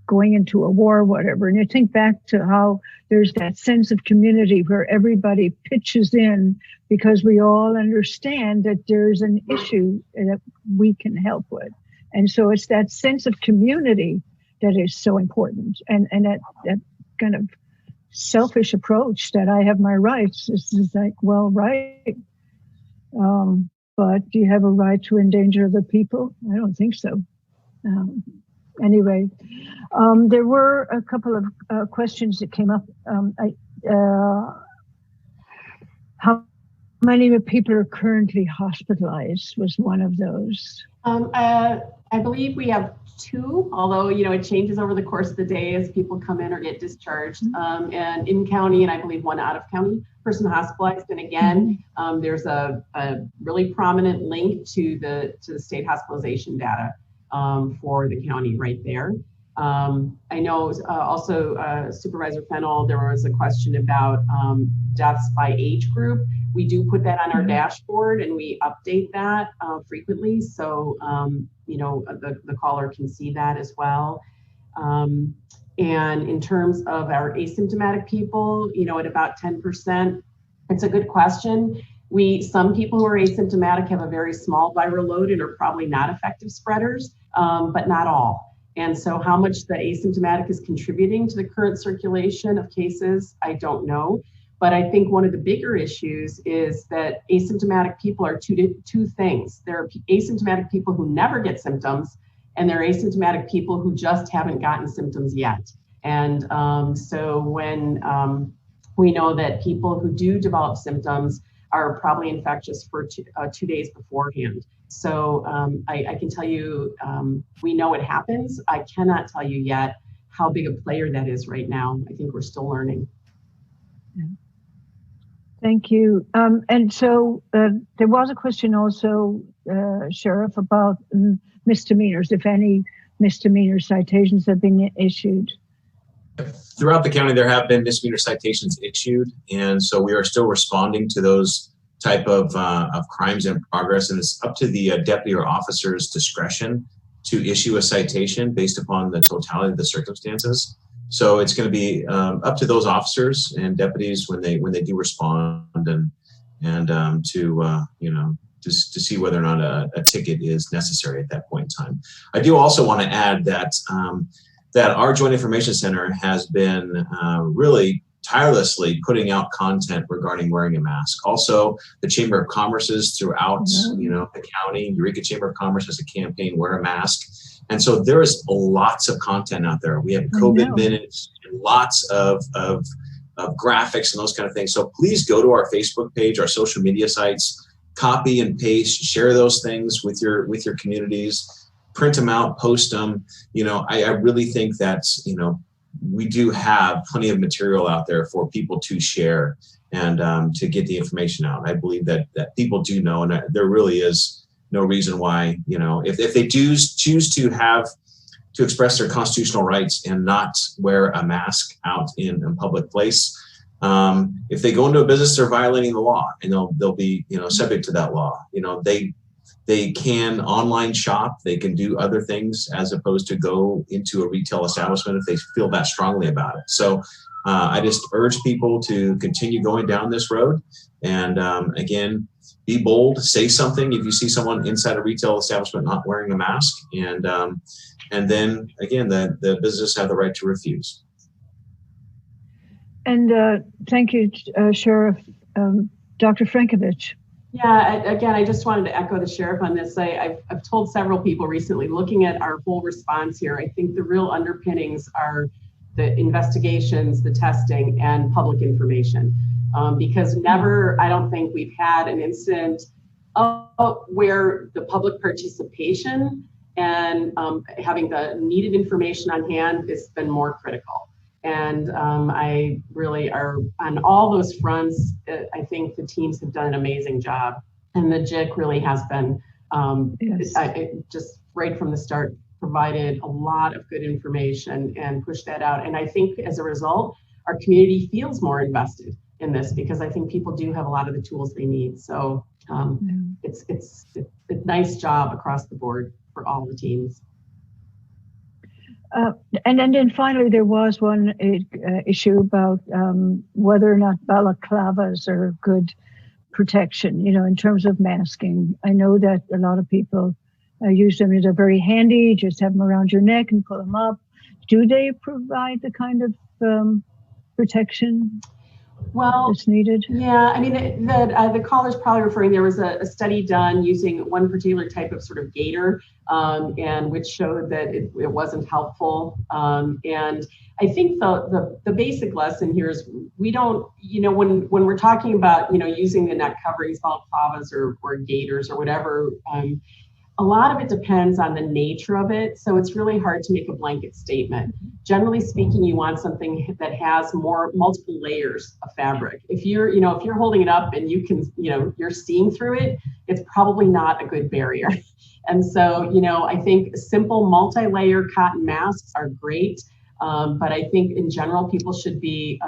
going into a war or whatever. And you think back to how there's that sense of community where everybody pitches in because we all understand that there's an issue that we can help with. And so it's that sense of community that is so important. And that kind of selfish approach that I have my rights. This is like, well, right. But do you have a right to endanger other people? I don't think so. Anyway, there were a couple of questions that came up. How many people are currently hospitalized was one of those. I believe we have 2, although, it changes over the course of the day as people come in or get discharged. And in county, and I believe 1 out of county person hospitalized. And again, there's a really prominent link to the state hospitalization data for the county right there. I know also Supervisor Fennell, there was a question about deaths by age group. We do put that on our dashboard and we update that frequently. So, the caller can see that as well. And in terms of our asymptomatic people, at about 10%, it's a good question. Some people who are asymptomatic have a very small viral load and are probably not effective spreaders, but not all. And so how much the asymptomatic is contributing to the current circulation of cases, I don't know. But I think one of the bigger issues is that asymptomatic people are two things. There are asymptomatic people who never get symptoms, and there are asymptomatic people who just haven't gotten symptoms yet. And so when we know that people who do develop symptoms are probably infectious for 2 days beforehand. So I can tell you, we know it happens. I cannot tell you yet how big a player that is right now. I think we're still learning. Yeah. Thank you. And so there was a question also, Sheriff, about misdemeanors, if any misdemeanor citations have been issued. Throughout the county, there have been misdemeanor citations issued, and so we are still responding to those type of crimes in progress, and it's up to the deputy or officer's discretion to issue a citation based upon the totality of the circumstances. So it's going to be up to those officers and deputies when they do respond and to see whether or not a ticket is necessary at that point in time. I do also want to add that that our Joint Information Center has been really tirelessly putting out content regarding wearing a mask. Also, the Chamber of Commerce's throughout, the county, Eureka Chamber of Commerce has a campaign, wear a mask. And so there is lots of content out there. We have COVID minutes, and lots of graphics and those kind of things. So please go to our Facebook page, our social media sites, copy and paste, share those things with your communities, print them out, post them. I really think that's, we do have plenty of material out there for people to share and to get the information out. I believe that people do know, and there really is no reason why, if they choose to express their constitutional rights and not wear a mask out in a public place, if they go into a business, they're violating the law, and they'll be subject to that law. They can online shop, they can do other things as opposed to go into a retail establishment if they feel that strongly about it. So I just urge people to continue going down this road. And again, be bold, say something if you see someone inside a retail establishment not wearing a mask. And then again, the business have the right to refuse. And thank you, Sheriff. Dr. Frankovich, Yeah, again, I just wanted to echo the sheriff on this. I've told several people recently, looking at our whole response here, I think the real underpinnings are the investigations, the testing, and public information. Because never, I don't think we've had an incident where the public participation and having the needed information on hand has been more critical. And I really are on all those fronts. I think the teams have done an amazing job, and the JIC really has been just right from the start provided a lot of good information and pushed that out. And I think as a result, our community feels more invested in this because I think people do have a lot of the tools they need. So it's a nice job across the board for all the teams. And then finally, there was one issue about whether or not balaclavas are good protection, in terms of masking. I know that a lot of people use them. They're very handy, just have them around your neck and pull them up. Do they provide the kind of protection that's needed? Yeah, I mean, the caller's probably referring, there was a study done using one particular type of sort of gator, and which showed that it wasn't helpful. And I think the basic lesson here is we don't, when we're talking about, using the neck coverings, balaclavas or gaiters or whatever, a lot of it depends on the nature of it. So it's really hard to make a blanket statement. Generally speaking, you want something that has multiple layers of fabric. If you're holding it up and you can, you're seeing through it, it's probably not a good barrier. And so, I think simple multi-layer cotton masks are great. But I think in general, people should be,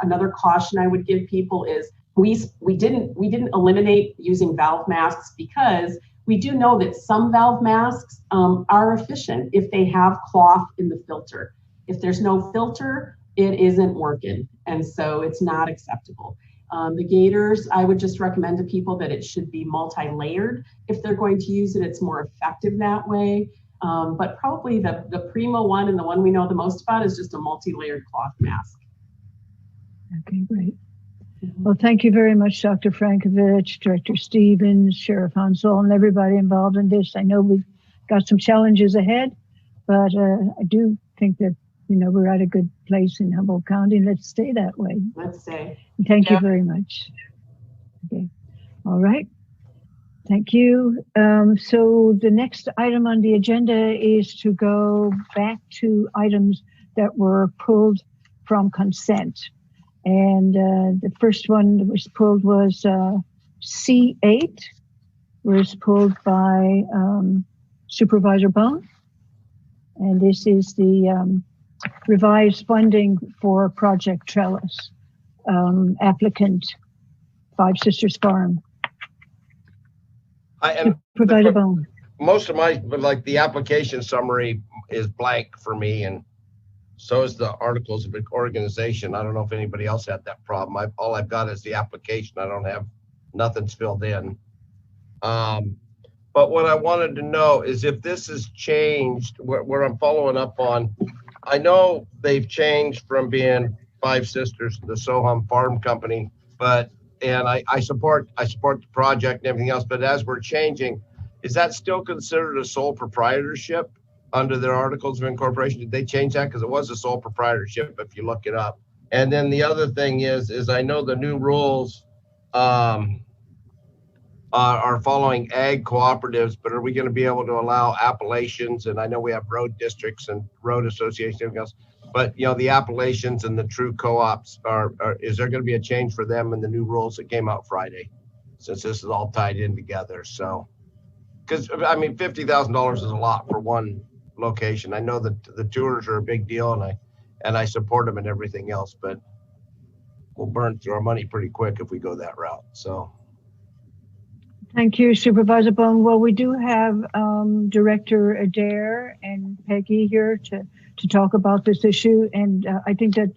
another caution I would give people is we didn't eliminate using valve masks because we do know that some valve masks are efficient if they have cloth in the filter. If there's no filter, it isn't working. And so it's not acceptable. The gaiters, I would just recommend to people that it should be multi-layered. If they're going to use it, it's more effective that way. But probably the primo one and the one we know the most about is just a multi-layered cloth mask. Okay, great. Well, thank you very much, Dr. Frankovich, Director Stevens, Sheriff Hansel, and everybody involved in this. I know we've got some challenges ahead, but I do think that, we're at a good place in Humboldt County. Let's stay that way. Let's stay. Thank you very much. Okay. All right. Thank you. So the next item on the agenda is to go back to items that were pulled from consent. And the first one that was pulled was C8, was pulled by Supervisor Bohn. And this is the revised funding for Project Trellis, applicant Five Sisters Farm. Supervisor Bohn. Most of the application summary is blank for me, and so is the articles of organization. I don't know if anybody else had that problem. All I've got is the application. I don't have, nothing's filled in. But what I wanted to know is if this has changed, where I'm following up on, I know they've changed from being Five Sisters to the Soham Farm Company, and I support the project and everything else, but as we're changing, is that still considered a sole proprietorship under their articles of incorporation? Did they change that? Because it was a sole proprietorship if you look it up. And then the other thing is I know the new rules are following ag cooperatives, but are we going to be able to allow appellations? And I know we have road districts and road associations and everything else, but the appellations and the true co-ops is there going to be a change for them in the new rules that came out Friday, since this is all tied in together? So, because I mean, $50,000 is a lot for one location. I know that the tours are a big deal, and I support them and everything else, but we'll burn through our money pretty quick if we go that route. So. Thank you, Supervisor Bohn. Well, we do have Director Adair and Peggy here to talk about this issue, and I think that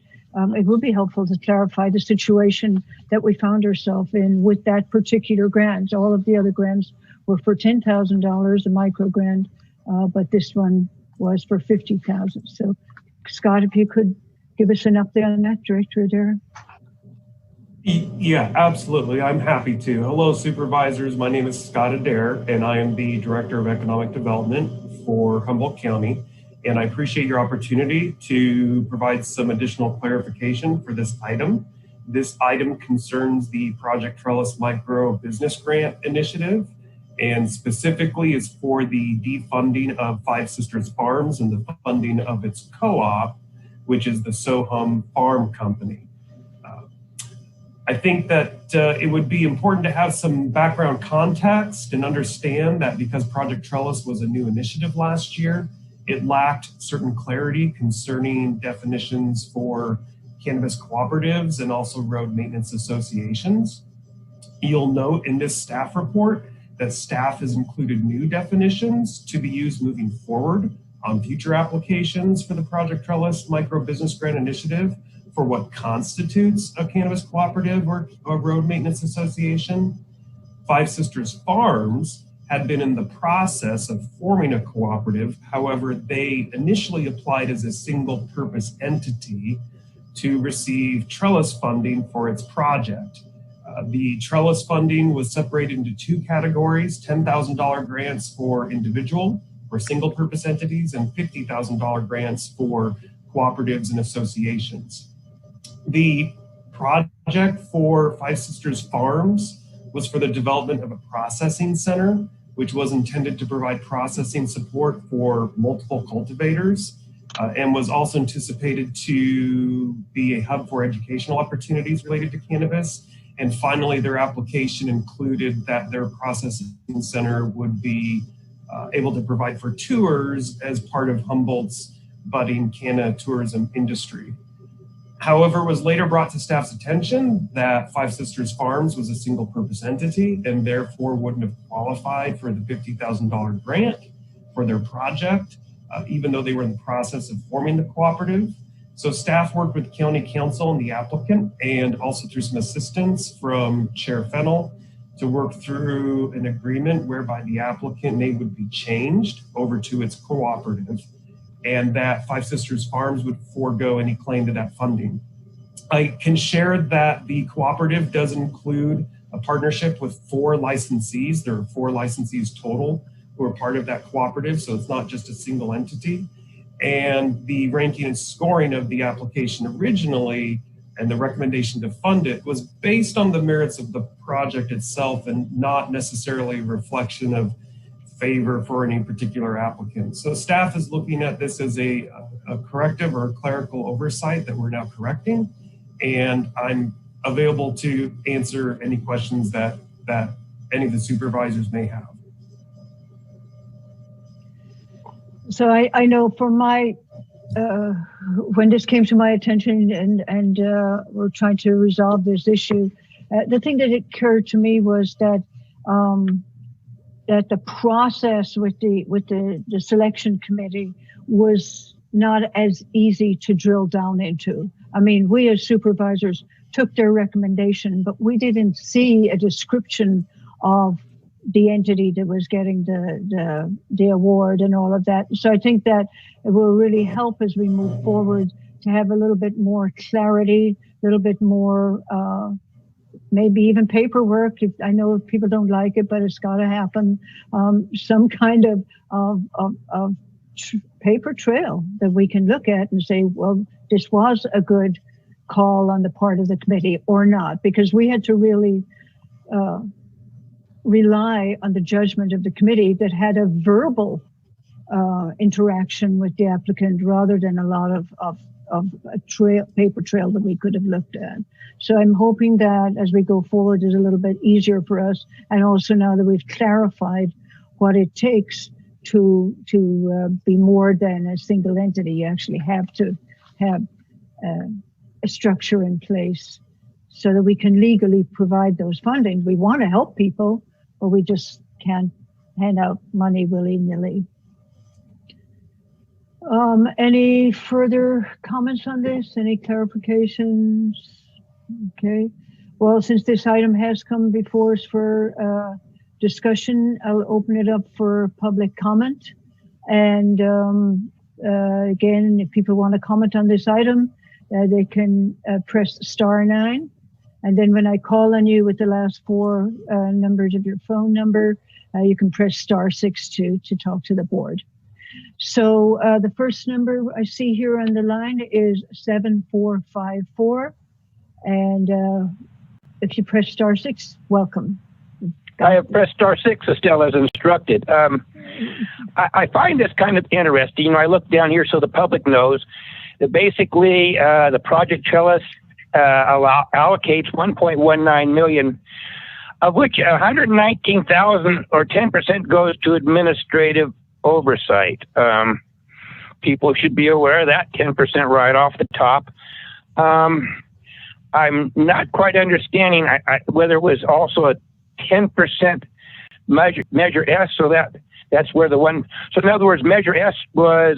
it would be helpful to clarify the situation that we found ourselves in with that particular grant. All of the other grants were for $10,000, a micro grant, but this one was for $50,000. So, Scott, if you could give us an update on that, Director Adair. Yeah, absolutely. I'm happy to. Hello, supervisors. My name is Scott Adair, and I am the Director of Economic Development for Humboldt County. And I appreciate your opportunity to provide some additional clarification for this item. This item concerns the Project Trellis Micro Business Grant Initiative, and specifically is for the defunding of Five Sisters Farms and the funding of its co-op, which is the Sohum Farm Company. I think that it would be important to have some background context and understand that because Project Trellis was a new initiative last year, it lacked certain clarity concerning definitions for cannabis cooperatives and also road maintenance associations. You'll note in this staff report that staff has included new definitions to be used moving forward on future applications for the Project Trellis Micro Business Grant Initiative for what constitutes a cannabis cooperative or a road maintenance association. Five Sisters Farms had been in the process of forming a cooperative. However, they initially applied as a single purpose entity to receive Trellis funding for its project. The Trellis funding was separated into two categories: $10,000 grants for individual or single purpose entities and $50,000 grants for cooperatives and associations. The project for Five Sisters Farms was for the development of a processing center, which was intended to provide processing support for multiple cultivators, and was also anticipated to be a hub for educational opportunities related to cannabis. And finally, their application included that their processing center would be able to provide for tours as part of Humboldt's budding canna tourism industry. However, it was later brought to staff's attention that Five Sisters Farms was a single purpose entity and therefore wouldn't have qualified for the $50,000 grant for their project, even though they were in the process of forming the cooperative. So staff worked with county council and the applicant, and also through some assistance from Chair Fennell, to work through an agreement whereby the applicant name would be changed over to its cooperative, and that Five Sisters Farms would forego any claim to that funding. I can share that the cooperative does include a partnership with 4 licensees. There are 4 licensees total who are part of that cooperative, so it's not just a single entity. And the ranking and scoring of the application originally and the recommendation to fund it was based on the merits of the project itself and not necessarily a reflection of favor for any particular applicant. So staff is looking at this as a corrective or a clerical oversight that we're now correcting. And I'm available to answer any questions that any of the supervisors may have. So I know from my, when this came to my attention and we're trying to resolve this issue, the thing that occurred to me was that that the process with the selection committee was not as easy to drill down into. I mean, we as supervisors took their recommendation, but we didn't see a description of the entity that was getting the award and all of that. So I think that it will really help as we move forward to have a little bit more clarity, a little bit more maybe even paperwork. I know people don't like it, but it's got to happen. Some kind of paper trail that we can look at and say, well, this was a good call on the part of the committee or not, because we had to really rely on the judgment of the committee that had a verbal interaction with the applicant rather than a lot of a paper trail that we could have looked at. So I'm hoping that as we go forward, it's a little bit easier for us. And also now that we've clarified what it takes to be more than a single entity, you actually have to have a structure in place so that we can legally provide those fundings. We want to help people, but we just can't hand out money willy-nilly. Any further comments on this? Any clarifications? Okay. Well, since this item has come before us for discussion, I'll open it up for public comment. And again, if people want to comment on this item, they can press *9. And then when I call on you with the last four numbers of your phone number, you can press *6 to talk to the board. So the first number I see here on the line is 7454. And if you press *6, welcome. I have pressed *6, Estelle, as instructed. I find this kind of interesting. You know, I look down here so the public knows that basically the project Trellis allocates 1.19 million, of which 119,000 or 10% goes to administrative oversight. People should be aware of that 10% right off the top. I'm not quite understanding whether it was also a 10% measure S, so that's where the one. So in other words, measure S was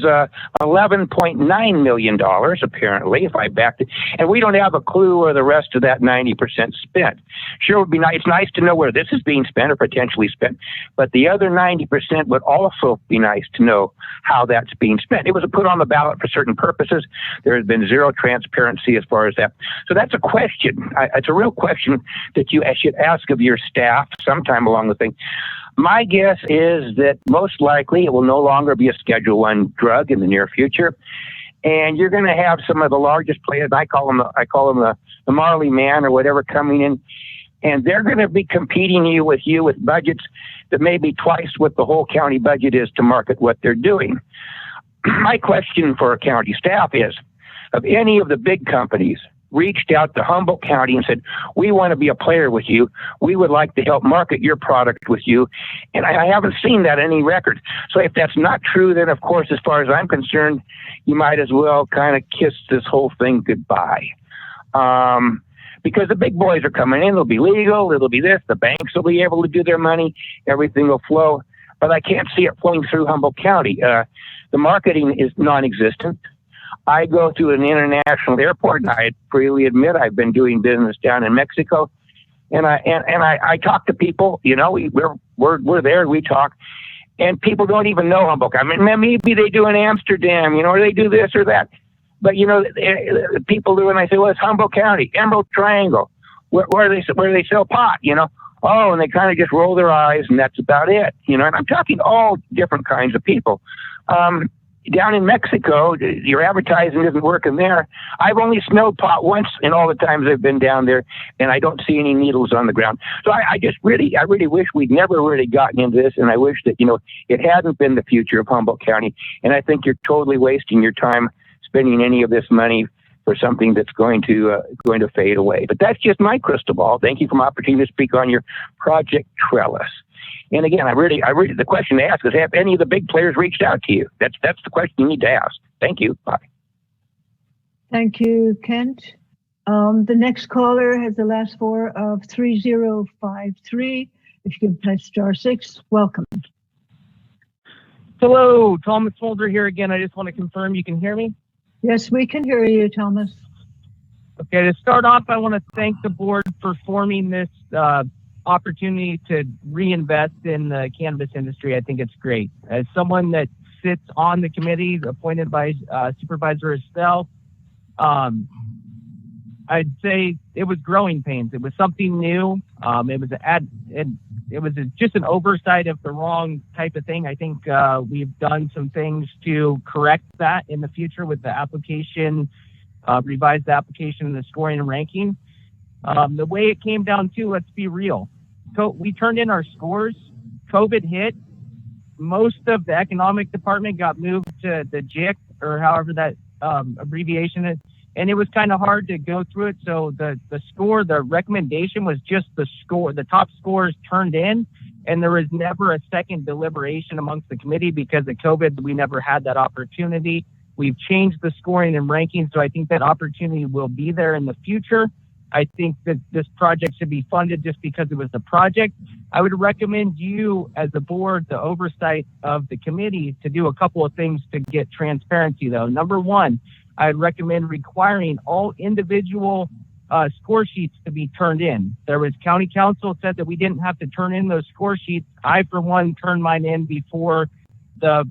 $11.9 million apparently, if I backed it, and we don't have a clue where the rest of that 90% spent. Sure, it would be nice. It's nice to know where this is being spent or potentially spent, but the other 90% would also be nice to know how that's being spent. It was put on the ballot for certain purposes. There has been zero transparency as far as that. So that's a question. It's a real question that you should ask of your staff sometime along the thing. My guess is that most likely it will no longer be a Schedule I drug in the near future, and you're going to have some of the largest players. I call them the Marley Man or whatever coming in, and they're going to be competing with budgets that may be twice what the whole county budget is to market what they're doing. My question for county staff is, of any of the big companies reached out to Humboldt County and said, we want to be a player with you. We would like to help market your product with you. And I haven't seen that in any record. So if that's not true, then of course, as far as I'm concerned, you might as well kind of kiss this whole thing goodbye. Because the big boys are coming in. It'll be legal. It'll be this. The banks will be able to do their money. Everything will flow. But I can't see it flowing through Humboldt County. The marketing is non-existent. I go through an international airport, and I freely admit I've been doing business down in Mexico, and I talk to people. You know, we're there, we talk, and people don't even know Humboldt. I mean, maybe they do in Amsterdam, you know, or they do this or that, but you know, people do, and I say, well, it's Humboldt County, Emerald Triangle, where they sell pot, you know. Oh, and they kind of just roll their eyes, and that's about it, you know. And I'm talking all different kinds of people. Down in Mexico, your advertising isn't working there. I've only smelled pot once in all the times I've been down there, and I don't see any needles on the ground. So I really wish we'd never really gotten into this, and I wish that, you know, it hadn't been the future of Humboldt County. And I think you're totally wasting your time spending any of this money for something that's going to fade away. But that's just my crystal ball. Thank you for my opportunity to speak on your project Trellis. And again, I really, the question to ask is, have any of the big players reached out to you? That's the question you need to ask. Thank you. Bye. Thank you, Kent. The next caller has the last four of 3053. If you can press *6, welcome. Hello, Thomas Mulder here again. I just want to confirm you can hear me. Yes, we can hear you, Thomas. Okay, to start off, I want to thank the board for forming this opportunity to reinvest in the cannabis industry. I think it's great. As someone that sits on the committee appointed by Supervisor Estelle, I'd say it was growing pains. It was something new. It was just an oversight of the wrong type of thing. I think we've done some things to correct that in the future with the application, revised application, and the scoring and ranking. The way it came down to, let's be real. We turned in our scores. COVID hit. Most of the economic department got moved to the JIC, or however that abbreviation is. And it was kind of hard to go through it. So the recommendation was just the score, the top scores turned in, and there was never a second deliberation amongst the committee because of COVID. We never had that opportunity. We've changed the scoring and ranking, so I think that opportunity will be there in the future. I think that this project should be funded just because it was a project. I would recommend you, as the board, the oversight of the committee, to do a couple of things to get transparency, though. Number one, I'd recommend requiring all individual score sheets to be turned in. There was county council said that we didn't have to turn in those score sheets. I, for one, turned mine in before the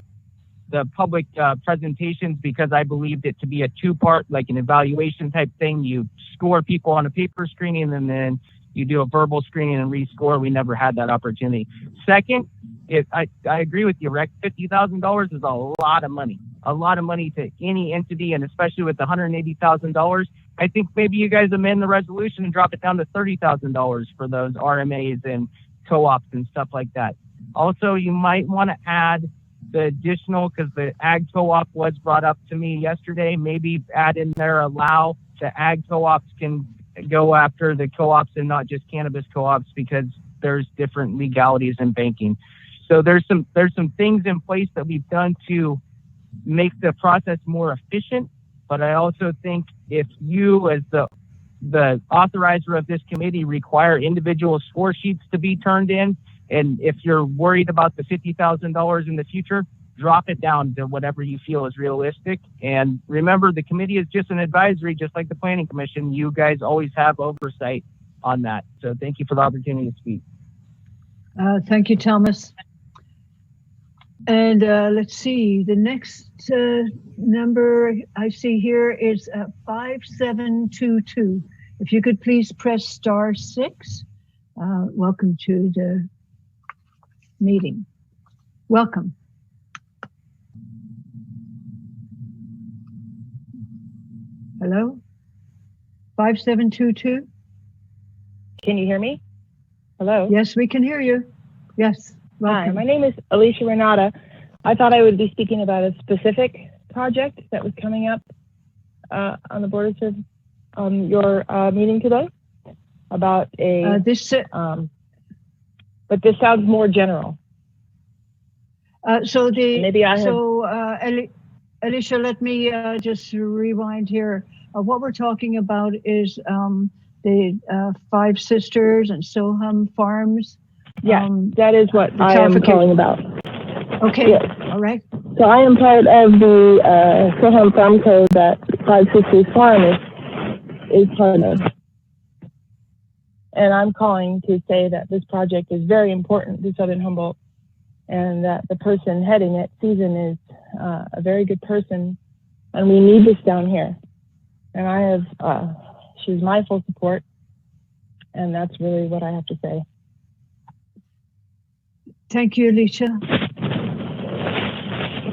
the public presentations because I believed it to be a two-part, like an evaluation type thing. You score people on a paper screening and then you do a verbal screening and rescore. We never had that opportunity. Second, I agree with you, Rex. $50,000 is a lot of money to any entity, and especially with the $180,000. I think maybe you guys amend the resolution and drop it down to $30,000 for those RMAs and co-ops and stuff like that. Also, you might want to add the additional, because the ag co-op was brought up to me yesterday, maybe add in there, allow the ag co-ops can go after the co-ops and not just cannabis co-ops, because there's different legalities in banking. So there's some things in place that we've done to make the process more efficient. But I also think if you, as the authorizer of this committee, require individual score sheets to be turned in, and if you're worried about the $50,000 in the future, drop it down to whatever you feel is realistic. And remember, the committee is just an advisory, just like the Planning Commission. You guys always have oversight on that. So thank you for the opportunity to speak. Thank you, Thomas. And let's see, the next number I see here is 5722. If you could please press *6. Welcome to the meeting. Welcome. Hello? 5722? Can you hear me? Hello? Yes, we can hear you. Yes. Welcome. Hi, my name is Alicia Renata. I thought I would be speaking about a specific project that was coming up on the Board of your meeting today about a, but this sounds more general. Alicia, let me just rewind here. What we're talking about is the Five Sisters and Soham Farms. Yeah, that is what I am calling about. Okay, yes. All right. So I am part of the Soham Farm Code that Five Sisters Farm is part of. And I'm calling to say that this project is very important to Southern Humboldt, and that the person heading it, Susan, is a very good person, and we need this down here. And I have, she's my full support, and that's really what I have to say. Thank you, Alicia.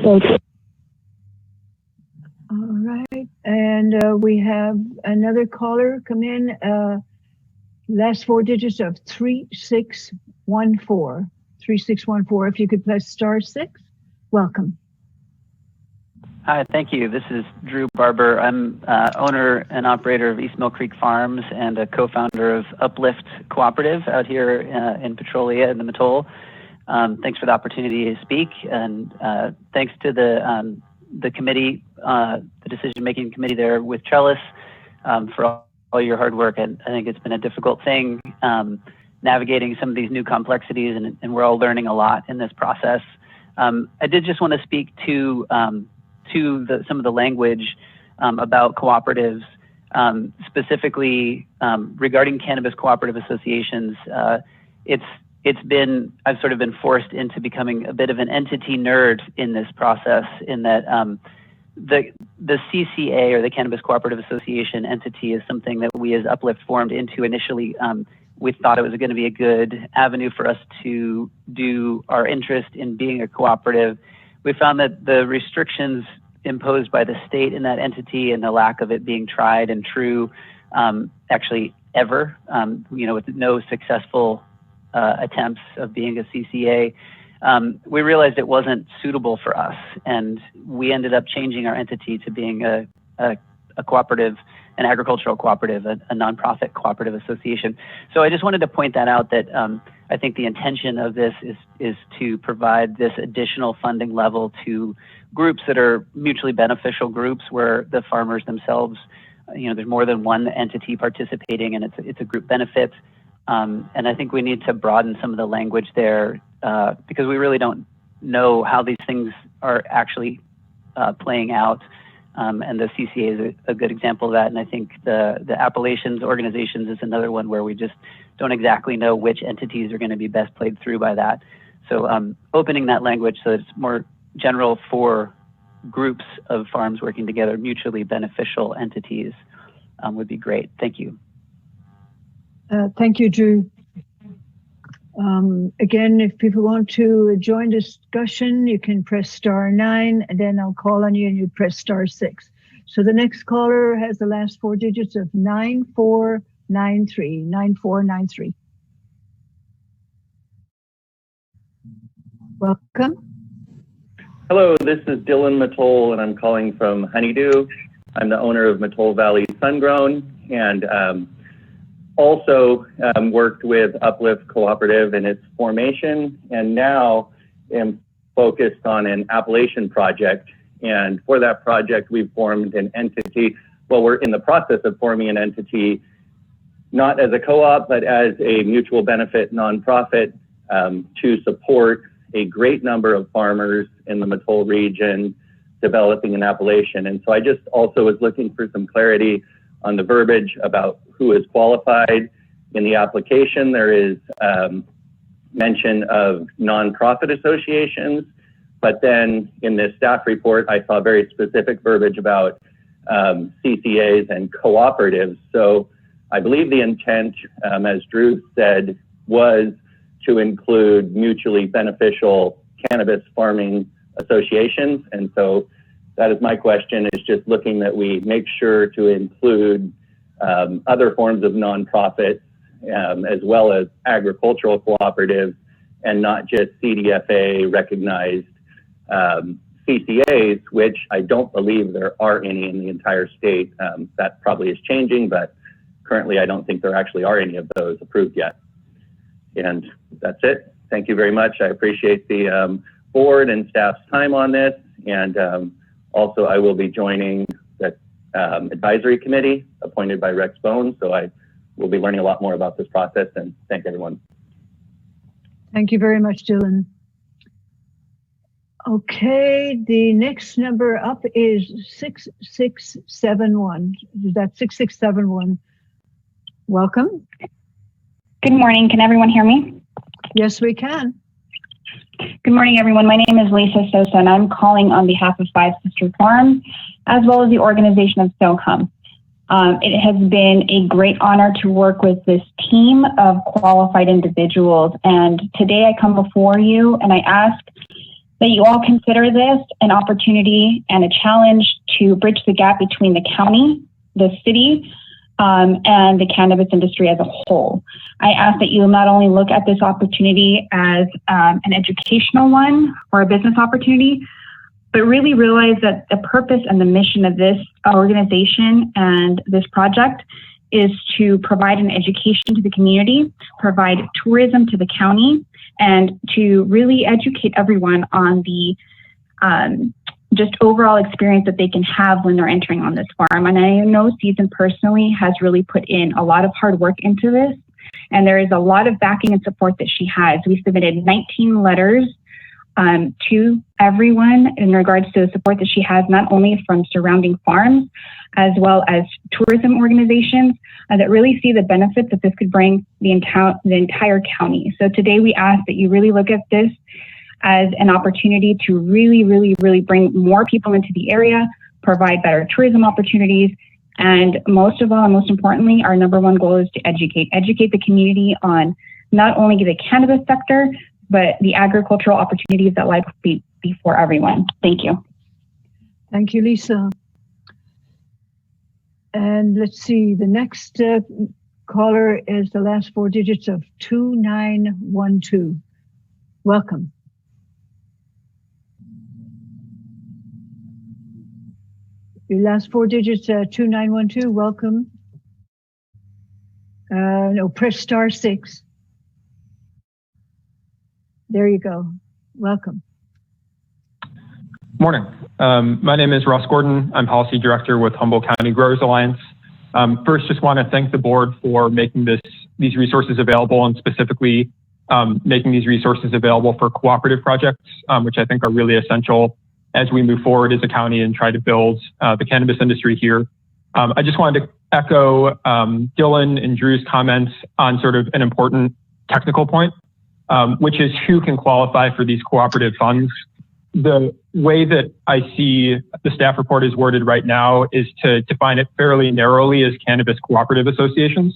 Thank you. All right, and we have another caller come in. Last four digits of 3614. 3614. If you could press *6. Welcome. Hi, thank you. This is Drew Barber. I'm owner and operator of East Mill Creek Farms and a co-founder of Uplift Cooperative out here in Petrolia in the Mattole. Thanks for the opportunity to speak, and thanks to the committee, the decision-making committee there with Trellis, for all your hard work. And I think it's been a difficult thing navigating some of these new complexities, and we're all learning a lot in this process. I did just want to speak to some of the language about cooperatives, specifically regarding cannabis cooperative associations. I've sort of been forced into becoming a bit of an entity nerd in this process, in that the CCA, or the Cannabis Cooperative Association entity, is something that we as Uplift formed into initially. We thought it was going to be a good avenue for us to do our interest in being a cooperative. We found that the restrictions imposed by the state in that entity, and the lack of it being tried and true, actually ever, with no successful attempts of being a CCA, we realized it wasn't suitable for us, and we ended up changing our entity to being a cooperative, an agricultural cooperative, a nonprofit cooperative association. So I just wanted to point that out, that I think the intention of this is to provide this additional funding level to groups that are mutually beneficial groups, where the farmers themselves, there's more than one entity participating, and it's a group benefit. And I think we need to broaden some of the language there, because we really don't know how these things are actually playing out. And the CCA is a good example of that. And I think the Appalachians organizations is another one where we just don't exactly know which entities are going to be best played through by that. So opening that language so it's more general for groups of farms working together, mutually beneficial entities, would be great. Thank you. Thank you, Drew. Again, if people want to join discussion, you can press *9, and then I'll call on you and you press *6. So the next caller has the last 4 digits of 9493. 9493. Welcome. Hello, this is Dylan Mattole, and I'm calling from Honeydew. I'm the owner of Mattole Valley Sungrown, and also worked with Uplift Cooperative in its formation, and now am focused on an appellation project. And for that project, we've formed an entity. Well, we're in the process of forming an entity, not as a co-op, but as a mutual benefit nonprofit to support a great number of farmers in the Mattole region developing an appellation. And so I just also was looking for some clarity on the verbiage about who is qualified. In the application, there is mention of nonprofit associations, but then in this staff report, I saw very specific verbiage about CCAs and cooperatives. So I believe the intent, as Drew said, was to include mutually beneficial cannabis farming associations. And so that is my question, is just looking that we make sure to include other forms of nonprofits as well as agricultural cooperatives, and not just CDFA recognized CCAs, which I don't believe there are any in the entire state. That probably is changing, but currently I don't think there actually are any of those approved yet. And that's it. Thank you very much. I appreciate the board and staff's time on this. And also I will be joining the advisory committee appointed by Rex Bohn. So I will be learning a lot more about this process, and thank everyone. Thank you very much, Dylan. Okay, the next number up is 6671. Is that 6671? Welcome. Good morning. Can everyone hear me? Yes, we can. Good morning, everyone. My name is Lisa Sosa, and I'm calling on behalf of Five Sister Farms, as well as the organization of SoCum. It has been a great honor to work with this team of qualified individuals. And today I come before you and I ask that you all consider this an opportunity and a challenge to bridge the gap between the county, the city, and the cannabis industry as a whole. I ask that you not only look at this opportunity as an educational one or a business opportunity, but really realize that the purpose and the mission of this organization and this project is to provide an education to the community, provide tourism to the county, and to really educate everyone on the just overall experience that they can have when they're entering on this farm. And I know Susan personally has really put in a lot of hard work into this, and there is a lot of backing and support that she has. We submitted 19 letters to everyone in regards to the support that she has, not only from surrounding farms, as well as tourism organizations that really see the benefits that this could bring the entire county. So today we ask that you really look at this as an opportunity to really bring more people into the area, provide better tourism opportunities, and most of all, and most importantly, our number one goal is to educate the community on not only the cannabis sector, but the agricultural opportunities that lie before everyone. Thank you. Thank you, Lisa. And let's see, the next caller is the last 4 digits of 2912. Welcome. Your last 4 digits, 2912, welcome. No, press *6. There you go. Welcome. Morning. My name is Ross Gordon. I'm Policy Director with Humboldt County Growers Alliance. First, just want to thank the board for making these resources available, and specifically making these resources available for cooperative projects, which I think are really essential as we move forward as a county and try to build the cannabis industry here. I just wanted to echo Dylan and Drew's comments on sort of an important technical point, which is who can qualify for these cooperative funds. the way that I see the staff report is worded right now is to define it fairly narrowly as cannabis cooperative associations.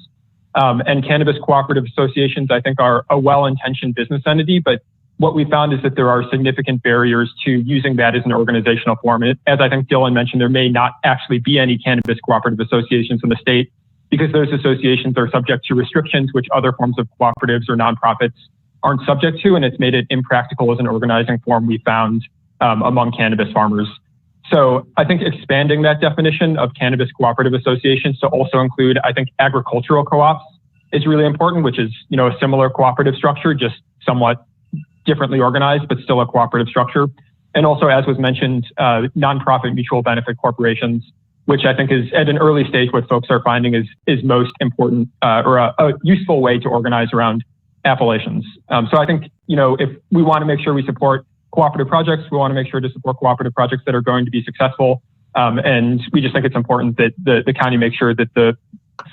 And cannabis cooperative associations, I think, are a well-intentioned business entity, but what we found is that there are significant barriers to using that as an organizational form. And as I think Dylan mentioned, there may not actually be any cannabis cooperative associations in the state because those associations are subject to restrictions which other forms of cooperatives or nonprofits aren't subject to, and it's made it impractical as an organizing form we found among cannabis farmers. So I think expanding that definition of cannabis cooperative associations to also include, I think, agricultural co-ops is really important, which is, a similar cooperative structure, just somewhat differently organized, but still a cooperative structure. And also, as was mentioned, nonprofit mutual benefit corporations, which I think is at an early stage what folks are finding is most important or a useful way to organize around appellations. So I think, if we want to make sure we support cooperative projects, we want to make sure to support cooperative projects that are going to be successful. And we just think it's important that the county make sure that the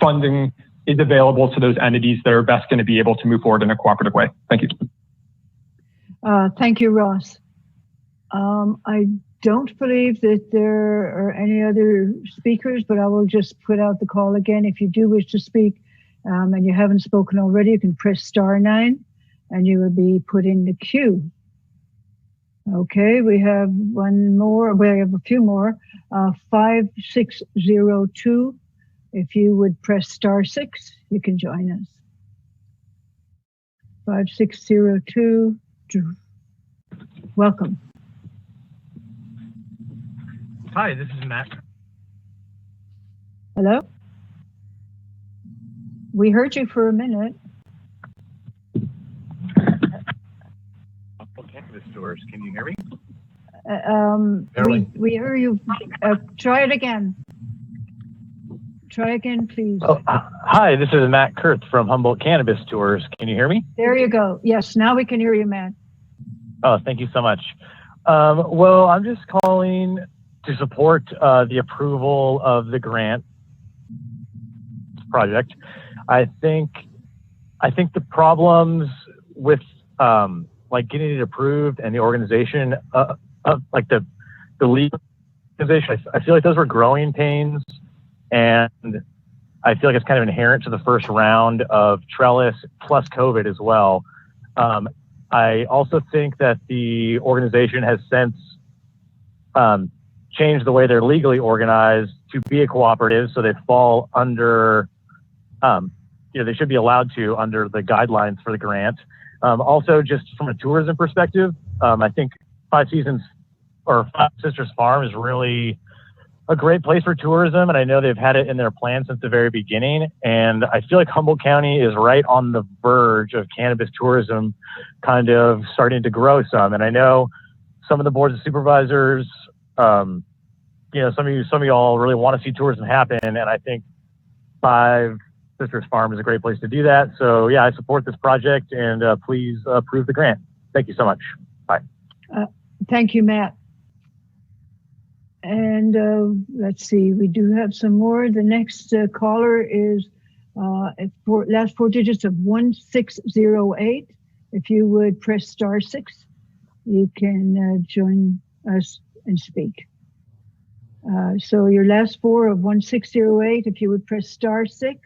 funding is available to those entities that are best going to be able to move forward in a cooperative way. Thank you. Thank you, Ross. I don't believe that there are any other speakers, but I will just put out the call again. If you do wish to speak and you haven't spoken already, you can press *9 and you will be put in the queue. Okay, we have one more. We have a few more. 5602. If you would press *6, you can join us. 5602. Welcome. Hi, this is Matt. Hello? We heard you for a minute. Cannabis stores, can you hear me? We hear you. Try it again. Try again, please. Oh, hi, this is Matt Kurtz from Humboldt Cannabis Stores. Can you hear me? There you go. Yes, now we can hear you, Matt. Oh, thank you so much. Well, I'm just calling to support the approval of the grant project. I think the problems with like getting it approved and the organization of like the legal organization, I feel like those were growing pains, and I feel like it's kind of inherent to the first round of Trellis plus COVID as well. I also think that the organization has since changed the way they're legally organized to be a cooperative, so they fall under, they should be allowed to under the guidelines for the grant. Also, just from a tourism perspective, I think Five Sisters Farm is really a great place for tourism, and I know they've had it in their plan since the very beginning. And I feel like Humboldt County is right on the verge of cannabis tourism kind of starting to grow some. And I know some of the boards of supervisors, some of y'all really want to see tourism happen, and I think Five Sisters Farm is a great place to do that. So yeah, I support this project, and please approve the grant. Thank you so much. Bye. Thank you, Matt. And let's see, we do have some more. The next caller is last four digits of 1608. If you would press *6, you can join us and speak. So your last four of 1608, if you would press *6,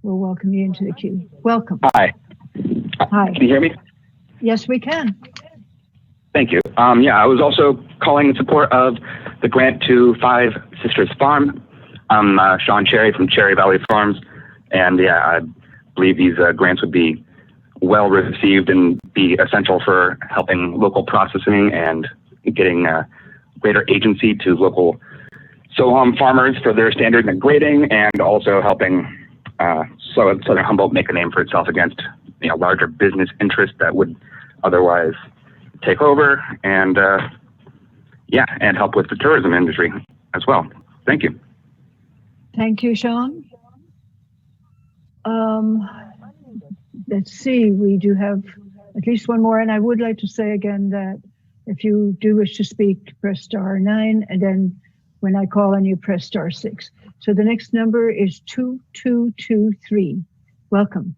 we'll welcome you into the queue. Welcome. Hi. Hi. Can you hear me? Yes, we can. Thank you. I was also calling in support of the grant to Five Sisters Farm. I'm Sean Cherry from Cherry Valley Farms, and I believe these grants would be well received and be essential for helping local processing and getting greater agency to local farmers for their standards and grading, and also helping Southern Humboldt make a name for itself against larger business interests that would otherwise take over, and and help with the tourism industry as well. Thank you. Thank you, Sean. Let's see, we do have at least one more, and I would like to say again that if you do wish to speak, press *9, and then when I call on you, press *6. So the next number is 2223. Welcome.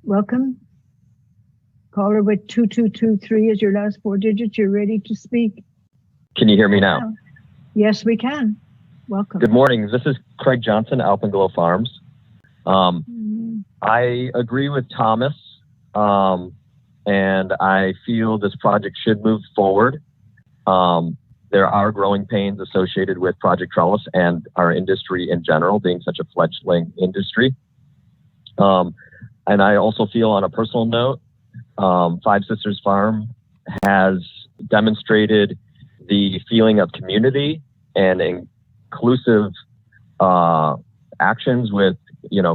Welcome. Caller with 2223 as your last four digits. You're ready to speak. Can you hear me now? Yes, we can. Welcome. Good morning. This is Craig Johnson, Alpenglow Farms. I agree with Thomas, and I feel this project should move forward. There are growing pains associated with Project Trellis and our industry in general, being such a fledgling industry. And I also feel, on a personal note, Five Sisters Farm has demonstrated the feeling of community and inclusive actions with,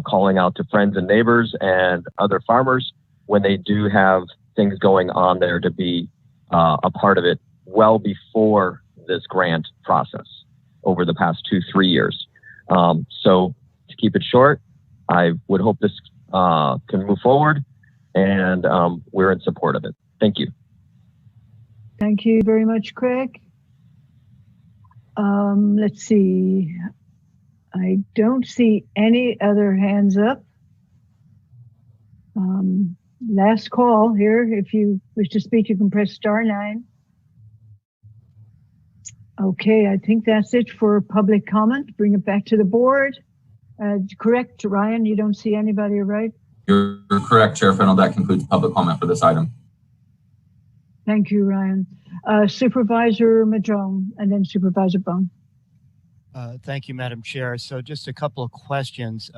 calling out to friends and neighbors and other farmers when they do have things going on there, to be a part of it well before this grant process over the past 2-3 years. So to keep it short, I would hope this can move forward, and we're in support of it. Thank you. Thank you very much, Craig. Let's see. I don't see any other hands up. Last call here. If you wish to speak, you can press *9. Okay, I think that's it for public comment. Bring it back to the board. Correct, Ryan? You don't see anybody, right? You're correct, Chair Fennell. That concludes public comment for this item. Thank you, Ryan. Supervisor Madrone, and then Supervisor Bohn. Thank you, Madam Chair. So just a couple of questions.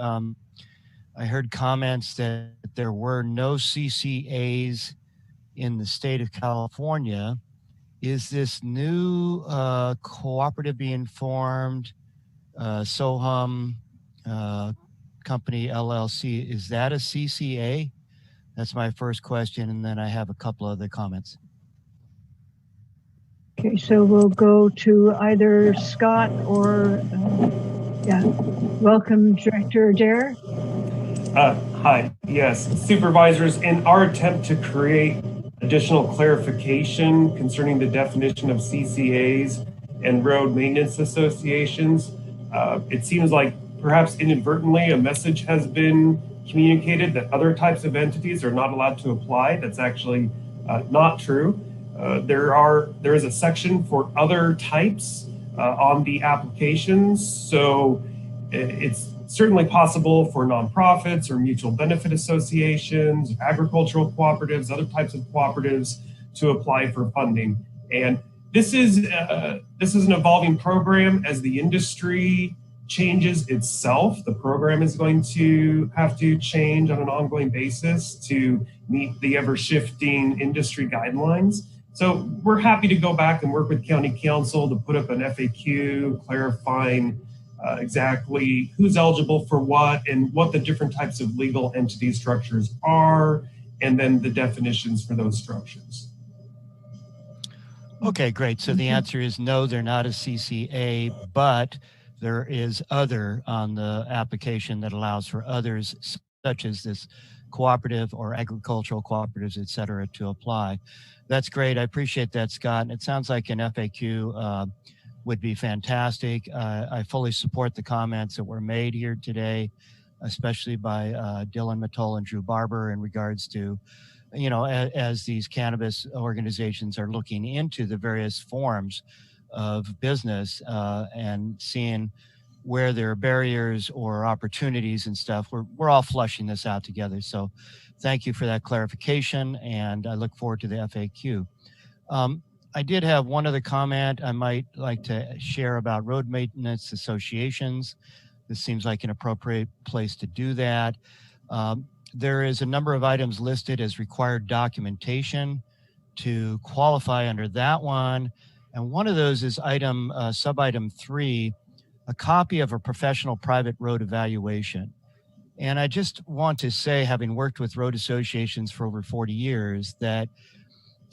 I heard comments that there were no CCAs in the state of California. Is this new cooperative being formed, Sohum Company LLC, is that a CCA? That's my first question, and then I have a couple other comments. Okay, so we'll go to either Scott or, welcome, Director Adair. Hi, yes. Supervisors, in our attempt to create additional clarification concerning the definition of CCAs and road maintenance associations, it seems like perhaps inadvertently a message has been communicated that other types of entities are not allowed to apply. That's actually not true. There is a section for other types on the applications, so it's certainly possible for nonprofits or mutual benefit associations, agricultural cooperatives, other types of cooperatives to apply for funding. And this is an evolving program. As the industry changes itself, the program is going to have to change on an ongoing basis to meet the ever-shifting industry guidelines. So we're happy to go back and work with County Council to put up an FAQ clarifying exactly who's eligible for what and what the different types of legal entity structures are, and then the definitions for those structures. Okay, great. So the answer is no, they're not a CCA, but there is other on the application that allows for others, such as this cooperative or agricultural cooperatives, et cetera, to apply. That's great. I appreciate that, Scott. And it sounds like an FAQ would be fantastic. I fully support the comments that were made here today, especially by Dylan Mattoll and Drew Barber in regards to, as these cannabis organizations are looking into the various forms of business and seeing where there are barriers or opportunities and stuff. We're all flushing this out together. So thank you for that clarification, and I look forward to the FAQ. I did have one other comment I might like to share about road maintenance associations. This seems like an appropriate place to do that. There is a number of items listed as required documentation to qualify under that one. And one of those is sub-item 3, a copy of a professional private road evaluation. And I just want to say, having worked with road associations for over 40 years, that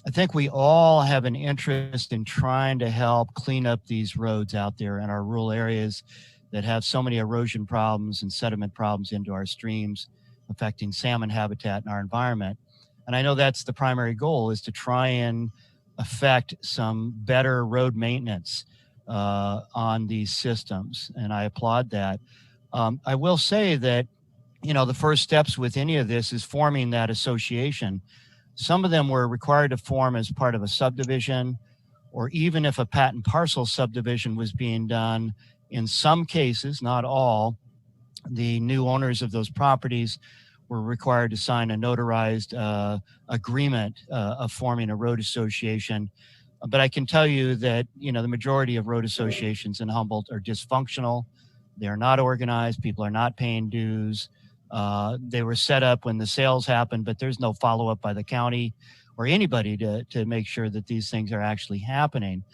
I think we all have an interest in trying to help clean up these roads out there in our rural areas that have so many erosion problems and sediment problems into our streams, affecting salmon habitat and our environment. And I know that's the primary goal, is to try and affect some better road maintenance on these systems. And I applaud that. I will say that, the first steps with any of this is forming that association. Some of them were required to form as part of a subdivision, or even if a patent parcel subdivision was being done. In some cases, not all, the new owners of those properties were required to sign a notarized agreement of forming a road association. But I can tell you that, you know, the majority of road associations in Humboldt are dysfunctional. They're not organized. People are not paying dues. They were set up when the sales happened, but there's no follow-up by the county or anybody to make sure that these things are actually happening.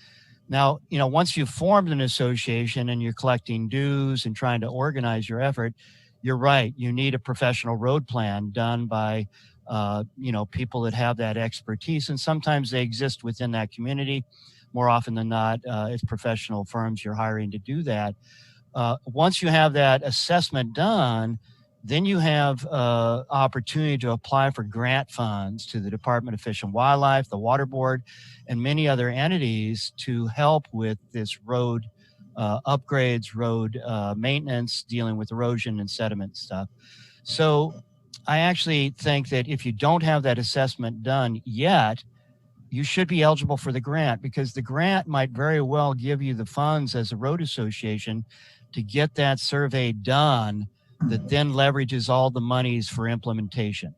Now, you know, once you've formed an association and you're collecting dues and trying to organize your effort, you're right. You need a professional road plan done by, you know, people that have that expertise. And sometimes they exist within that community. More often than not, it's professional firms you're hiring to do that. Once you have that assessment done, then you have opportunity to apply for grant funds to the Department of Fish and Wildlife, the Water Board, and many other entities to help with this road upgrades, road maintenance, dealing with erosion and sediment stuff. So I actually think that if you don't have that assessment done yet, you should be eligible for the grant, because the grant might very well give you the funds as a road association to get that survey done that then leverages all the monies for implementation.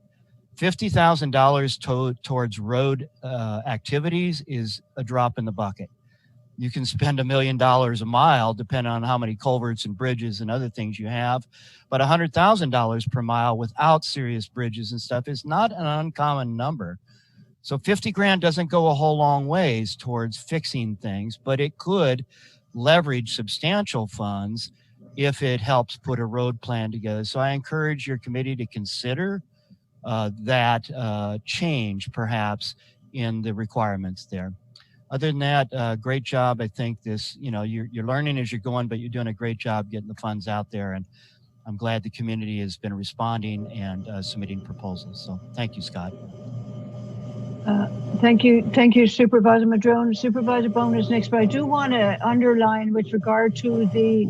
$50,000 towards road activities is a drop in the bucket. You can spend $1 million a mile, depending on how many culverts and bridges and other things you have. But $100,000 per mile without serious bridges and stuff is not an uncommon number. So 50 grand doesn't go a whole long ways towards fixing things, but it could leverage substantial funds if it helps put a road plan together. So I encourage your committee to consider that change perhaps in the requirements there. Other than that, great job. I think this, you know, you're learning as you're going, but you're doing a great job getting the funds out there. And I'm glad the community has been responding and submitting proposals. So thank you, Scott. Thank you, Supervisor Madrone. Supervisor Bohn is next, but I do want to underline with regard to the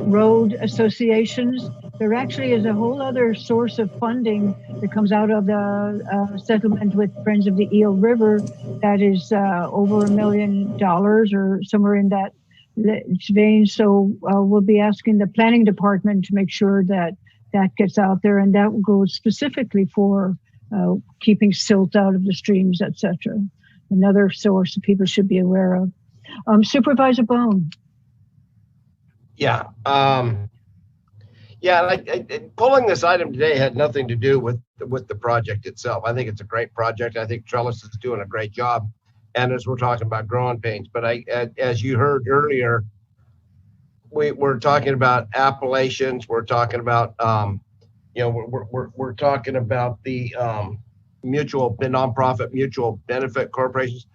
road associations, there actually is a whole other source of funding that comes out of the settlement with Friends of the Eel River that is over $1 million or somewhere in that vein. So we'll be asking the planning department to make sure that that gets out there, and that goes specifically for keeping silt out of the streams, etc. Another source that people should be aware of. Supervisor Bohn. Yeah. Pulling this item today had nothing to do with the project itself. I think it's a great project. I think Trellis is doing a great job. And as we're talking about growing pains, but as you heard earlier, we're talking about appellations. We're talking about, we're talking about the nonprofit mutual benefit corporations.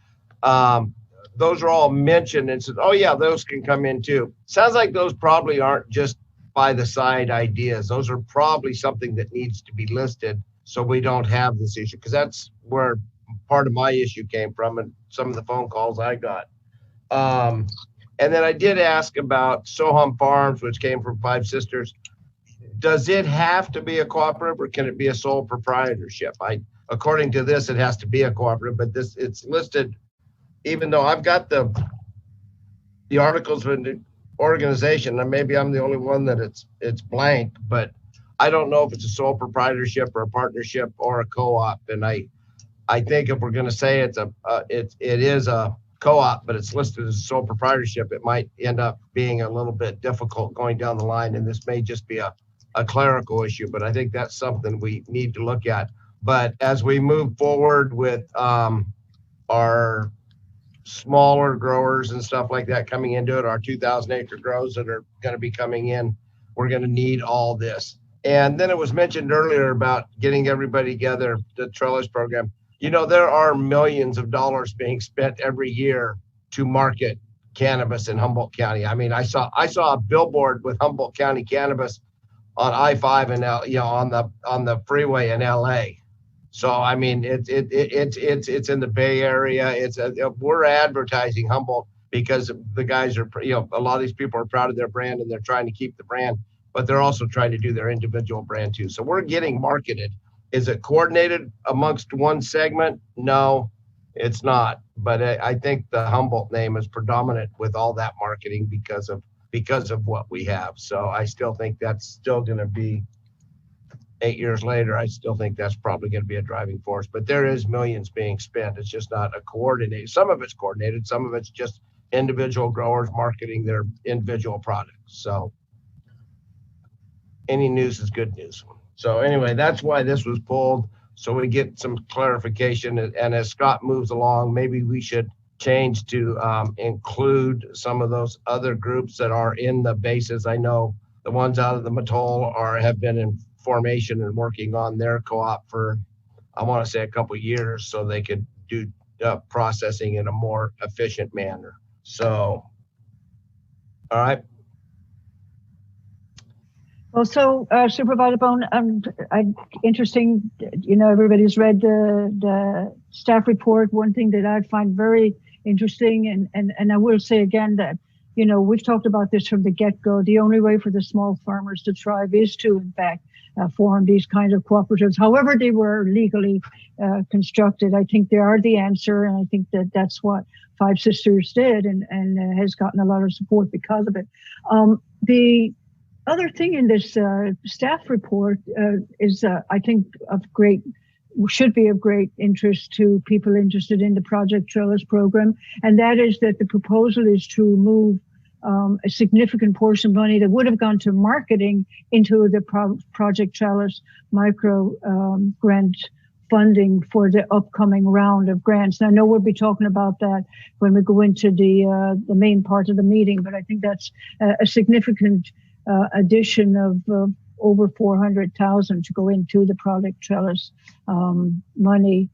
Those are all mentioned and said, oh yeah, those can come in too. Sounds like those probably aren't just by the side ideas. Those are probably something that needs to be listed so we don't have this issue, because that's where part of my issue came from and some of the phone calls I got. And then I did ask about Soham Farms, which came from Five Sisters. Does it have to be a cooperative, or can it be a sole proprietorship? According to this, it has to be a cooperative, but it's listed, even though I've got the articles of the organization, and maybe I'm the only one that it's blank, but I don't know if it's a sole proprietorship or a partnership or a co-op. And I think if we're going to say it is a co-op, but it's listed as a sole proprietorship, it might end up being a little bit difficult going down the line, and this may just be a clerical issue, but I think that's something we need to look at. But as we move forward with our smaller growers and stuff like that coming into it, our 2,000 acre grows that are going to be coming in, we're going to need all this. And then it was mentioned earlier about getting everybody together, the Trellis program. You know, there are millions of dollars being spent every year to market cannabis in Humboldt County. I mean, I saw a billboard with Humboldt County cannabis on I-5 and on the freeway in LA. So I mean, it's in the Bay Area. We're advertising Humboldt because the guys are, a lot of these people are proud of their brand and they're trying to keep the brand, but they're also trying to do their individual brand too. So we're getting marketed, Is it coordinated amongst one segment? No, it's not. But I think the Humboldt name is predominant with all that marketing because of what we have. So I still think that's still going to be 8 years later. I still think that's probably going to be a driving force. But there is millions being spent. It's just not a coordinated. Some of it's coordinated. Some of it's just individual growers marketing their individual products. So any news is good news. So anyway, that's why this was pulled, so we get some clarification. And as Scott moves along, maybe we should change to include some of those other groups that are in the bases. I know the ones out of the Mattole have been in formation and working on their co-op for, I want to say, a couple of years, so they could do processing in a more efficient manner. So, all right. Well, so Supervisor Bohn, interesting, everybody's read the staff report. One thing that I find very interesting, and I will say again that, we've talked about this from the get-go. The only way for the small farmers to thrive is to, in fact, form these kinds of cooperatives, however they were legally constructed. I think they are the answer, and I think that that's what Five Sisters did and has gotten a lot of support because of it. The other thing in this staff report is, I think, should be of great interest to people interested in the Project Trellis program, and that is that the proposal is to move a significant portion of money that would have gone to marketing into the Project Trellis micro grant funding for the upcoming round of grants. And I know we'll be talking about that when we go into the main part of the meeting, but I think that's a significant addition of over 400,000 to go into the Project Trellis money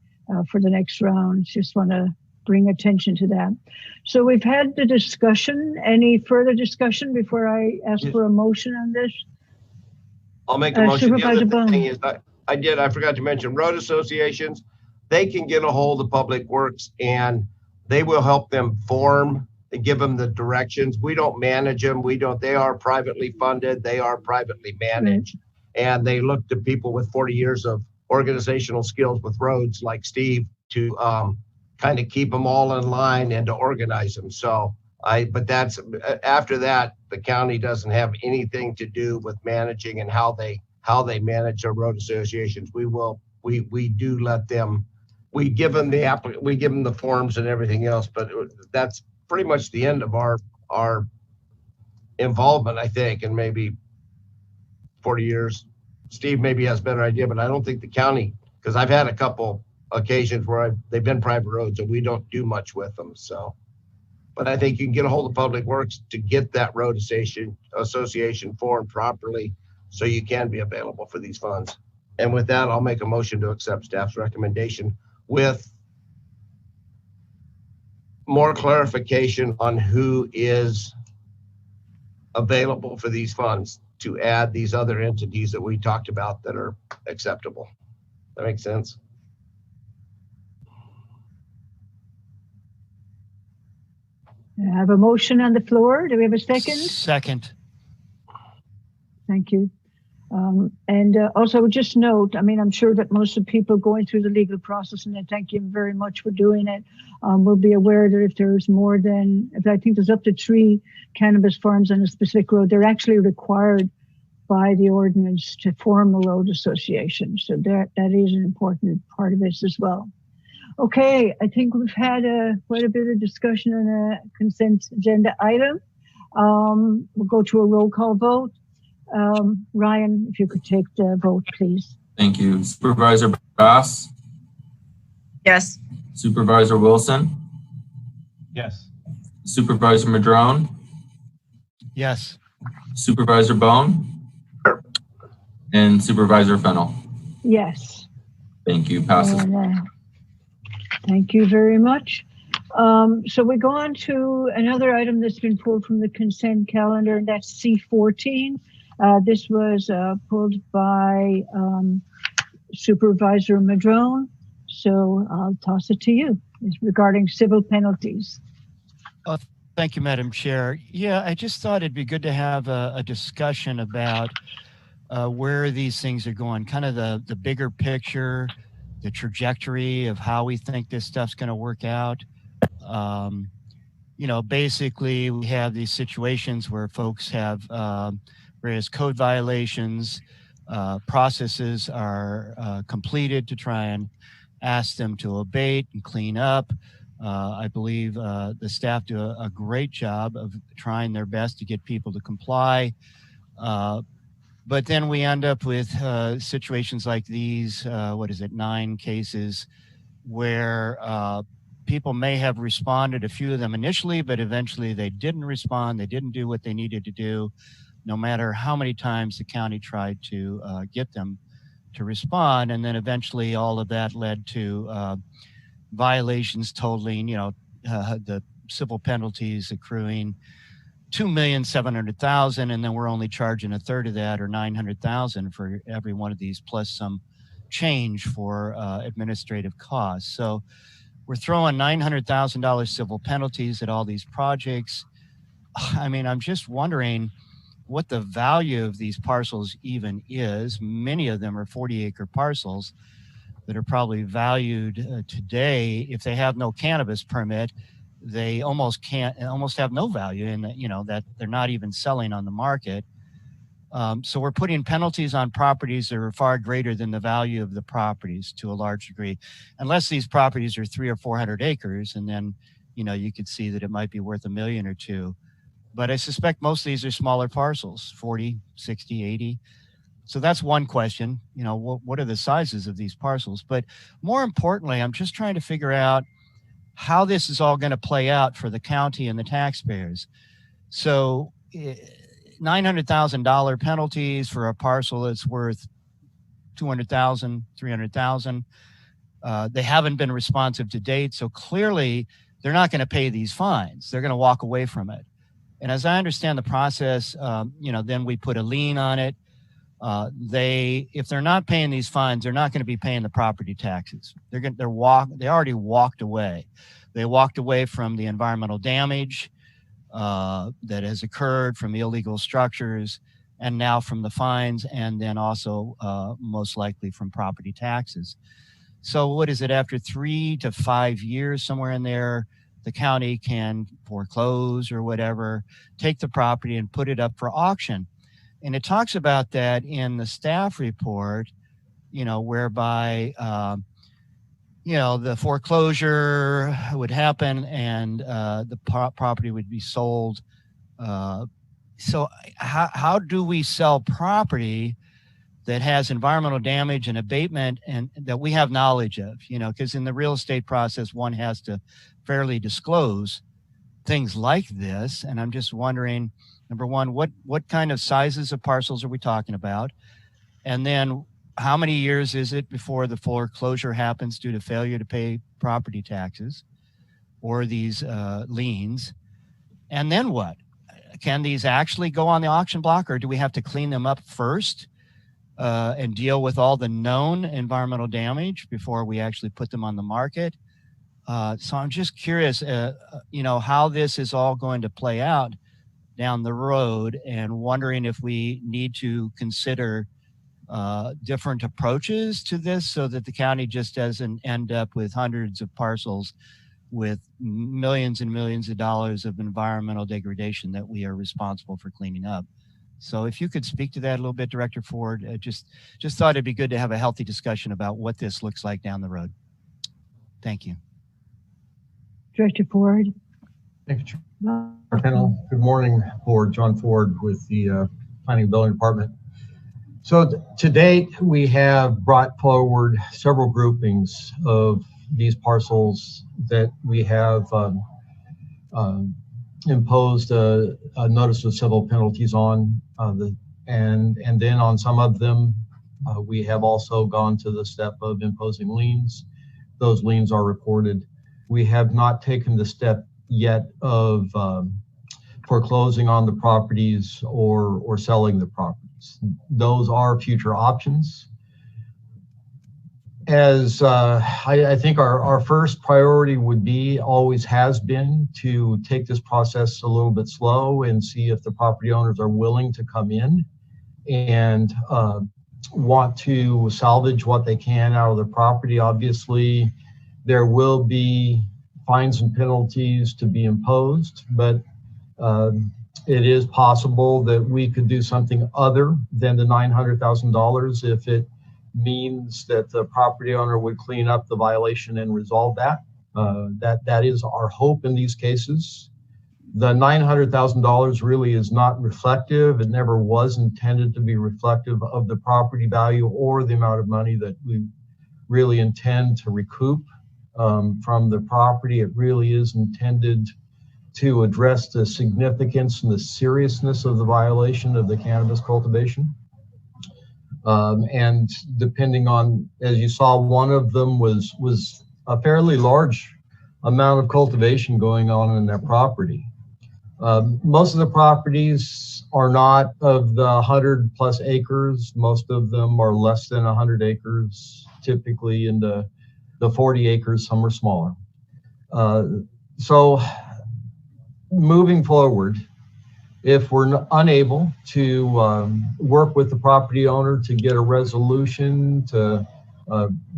for the next round. Just want to bring attention to that. So we've had the discussion. Any further discussion before I ask for a motion on this? I'll make a motion. Supervisor The other Bohn. thing is, I forgot to mention, road associations, they can get a hold of Public Works and they will help them form and give them the directions. We don't manage them. They are privately funded. They are privately managed. And they look to people with 40 years of organizational skills with roads like Steve to kind of keep them all in line and to organize them. So but that's, after that, the county doesn't have anything to do with managing and how they manage their road associations. We do let them, we give them the forms and everything else, but that's pretty much the end of our involvement, I think, in maybe 40 years. Steve maybe has a better idea, but I don't think the county, because I've had a couple occasions where they've been private roads and we don't do much with them. So, but I think you can get a hold of Public Works to get that road association formed properly so you can be available for these funds. And with that, I'll make a motion to accept staff's recommendation with more clarification on who is available for these funds to add these other entities that we talked about that are acceptable. That makes sense? I have a motion on the floor. Do we have a second? Second. Thank you. And also just note, I'm sure that most of the people going through the legal process, and I thank you very much for doing it, will be aware that if there's more than, I think there's up to 3 cannabis farms on a specific road, they're actually required by the ordinance to form a road association. So that is an important part of this as well. Okay, I think we've had quite a bit of discussion on a consent agenda item. We'll go to a roll call vote. Ryan, if you could take the vote, please. Thank you. Supervisor Bass? Yes. Supervisor Wilson? Yes. Supervisor Madrone? Yes. Supervisor Bohn? And Supervisor Fennell? Yes. Thank you. Passes. Thank you very much. So we go on to another item that's been pulled from the consent calendar, and that's C14. This was pulled by Supervisor Madrone. So I'll toss it to you. It's regarding civil penalties. Thank you, Madam Chair. Yeah, I just thought it'd be good to have a discussion about where these things are going, kind of the bigger picture, the trajectory of how we think this stuff's going to work out. Basically we have these situations where folks have various code violations, processes are completed to try and ask them to abate and clean up. I believe the staff do a great job of trying their best to get people to comply. But then we end up with situations like these, 9 cases where people may have responded, a few of them initially, but eventually they didn't respond. They didn't do what they needed to do, no matter how many times the county tried to get them to respond. And then eventually all of that led to violations totaling, the civil penalties accruing $2,700,000, and then we're only charging a third of that, or $900,000 for every one of these, plus some change for administrative costs. So we're throwing $900,000 civil penalties at all these projects. I mean, I'm just wondering what the value of these parcels even is. Many of them are 40-acre parcels that are probably valued today. If they have no cannabis permit, they almost have no value in that, that they're not even selling on the market. So we're putting penalties on properties that are far greater than the value of the properties to a large degree, unless these properties are 300 or 400 acres, and then, you could see that it might be worth $1 million or $2 million. But I suspect most of these are smaller parcels, 40, 60, 80. So that's one question, what are the sizes of these parcels? But more importantly, I'm just trying to figure out how this is all going to play out for the county and the taxpayers. So $900,000 penalties for a parcel that's worth $200,000, $300,000. They haven't been responsive to date, so clearly they're not going to pay these fines. They're going to walk away from it. And as I understand the process, then we put a lien on it. If they're not paying these fines, they're not going to be paying the property taxes. They already walked away. They walked away from the environmental damage that has occurred from illegal structures, and now from the fines, and then also most likely from property taxes. So what is it, after 3 to 5 years, somewhere in there, the county can foreclose or whatever, take the property and put it up for auction. And it talks about that in the staff report, whereby, the foreclosure would happen and the property would be sold. So how do we sell property that has environmental damage and abatement and that we have knowledge of, because in the real estate process, one has to fairly disclose things like this. And I'm just wondering, number one, what kind of sizes of parcels are we talking about? And then how many years is it before the foreclosure happens due to failure to pay property taxes or these liens? And then what? Can these actually go on the auction block, or do we have to clean them up first and deal with all the known environmental damage before we actually put them on the market? So I'm just curious, how this is all going to play out down the road, and wondering if we need to consider different approaches to this so that the county just doesn't end up with hundreds of parcels with millions and millions of dollars of environmental degradation that we are responsible for cleaning up. So if you could speak to that a little bit, Director Ford, just thought it'd be good to have a healthy discussion about what this looks like down the road. Thank you. Director Ford. Thank you, Fennell. Good morning, Board. John Ford with the Planning and Building Department. So to date, we have brought forward several groupings of these parcels that we have imposed a notice of civil penalties on, and then on some of them, we have also gone to the step of imposing liens. Those liens are recorded. We have not taken the step yet of foreclosing on the properties or selling the properties. Those are future options. As I think our first priority would be, always has been, to take this process a little bit slow and see if the property owners are willing to come in and want to salvage what they can out of the property. Obviously, there will be fines and penalties to be imposed, but it is possible that we could do something other than the $900,000 if it means that the property owner would clean up the violation and resolve that. That is our hope in these cases. The $900,000 really is not reflective. It never was intended to be reflective of the property value or the amount of money that we really intend to recoup from the property. It really is intended to address the significance and the seriousness of the violation of the cannabis cultivation. And depending on, as you saw, one of them was a fairly large amount of cultivation going on in that property. Most of the properties are not of the 100 plus acres. Most of them are less than 100 acres, typically in the 40 acres, some are smaller. So moving forward, if we're unable to work with the property owner to get a resolution, to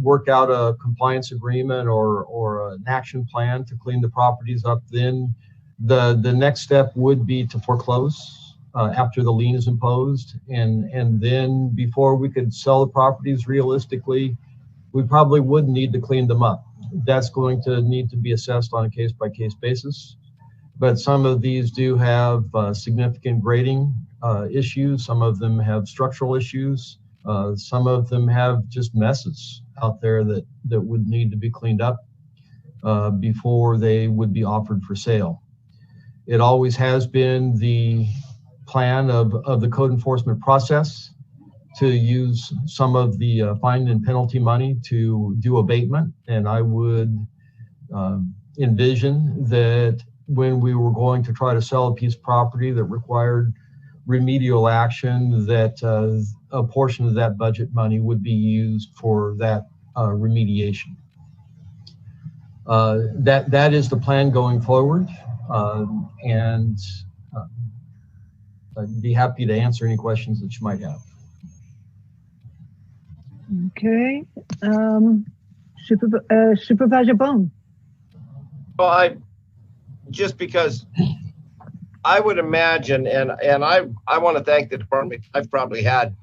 work out a compliance agreement or an action plan to clean the properties up, then the next step would be to foreclose after the lien is imposed. And then before we could sell the properties realistically, we probably would need to clean them up. That's going to need to be assessed on a case-by-case basis. But some of these do have significant grading issues. Some of them have structural issues. Some of them have just messes out there that would need to be cleaned up before they would be offered for sale. It always has been the plan of the code enforcement process to use some of the fine and penalty money to do abatement. And I would envision that when we were going to try to sell a piece of property that required remedial action, that a portion of that budget money would be used for that remediation. That is the plan going forward. And I'd be happy to answer any questions that you might have. Okay. Supervisor Bohn. Well, just because I would imagine, and I want to thank the department. I've probably had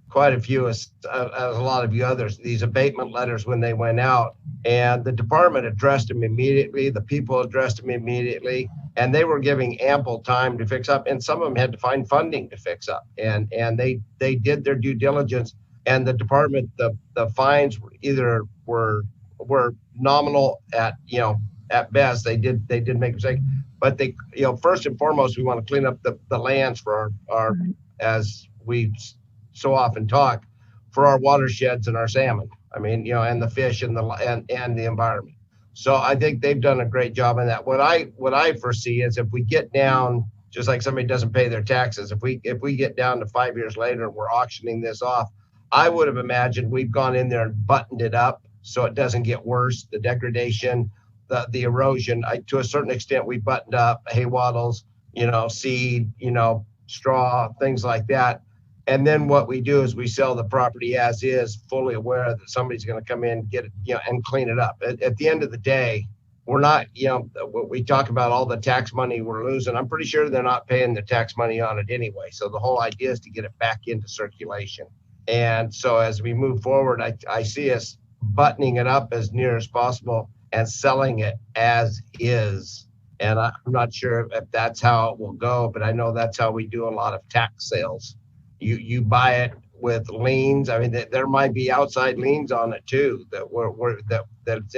quite a few, as a lot of you others, these abatement letters when they went out, and the department addressed them immediately. The people addressed them immediately, and they were giving ample time to fix up. And some of them had to find funding to fix up, and they did their due diligence. And the department, the fines either were nominal at best. They did make a mistake, but they, first and foremost, we want to clean up the lands for our as we so often talk, for our watersheds and our salmon. I mean, and the fish and the environment. So I think they've done a great job in that. What I foresee is if we get down, just like somebody doesn't pay their taxes, if we get down to 5 years later and we're auctioning this off, I would have imagined we've gone in there and buttoned it up so it doesn't get worse. The degradation, the erosion, to a certain extent, we buttoned up hay wattles, seed, straw, things like that. And then what we do is we sell the property as is, fully aware that somebody's going to come in, get it, and clean it up. At the end of the day, we're not, we talk about all the tax money we're losing. I'm pretty sure they're not paying the tax money on it anyway. So the whole idea is to get it back into circulation. And so as we move forward, I see us buttoning it up as near as possible and selling it as is. And I'm not sure if that's how it will go, but I know that's how we do a lot of tax sales. You buy it with liens. I mean, there might be outside liens on it too that's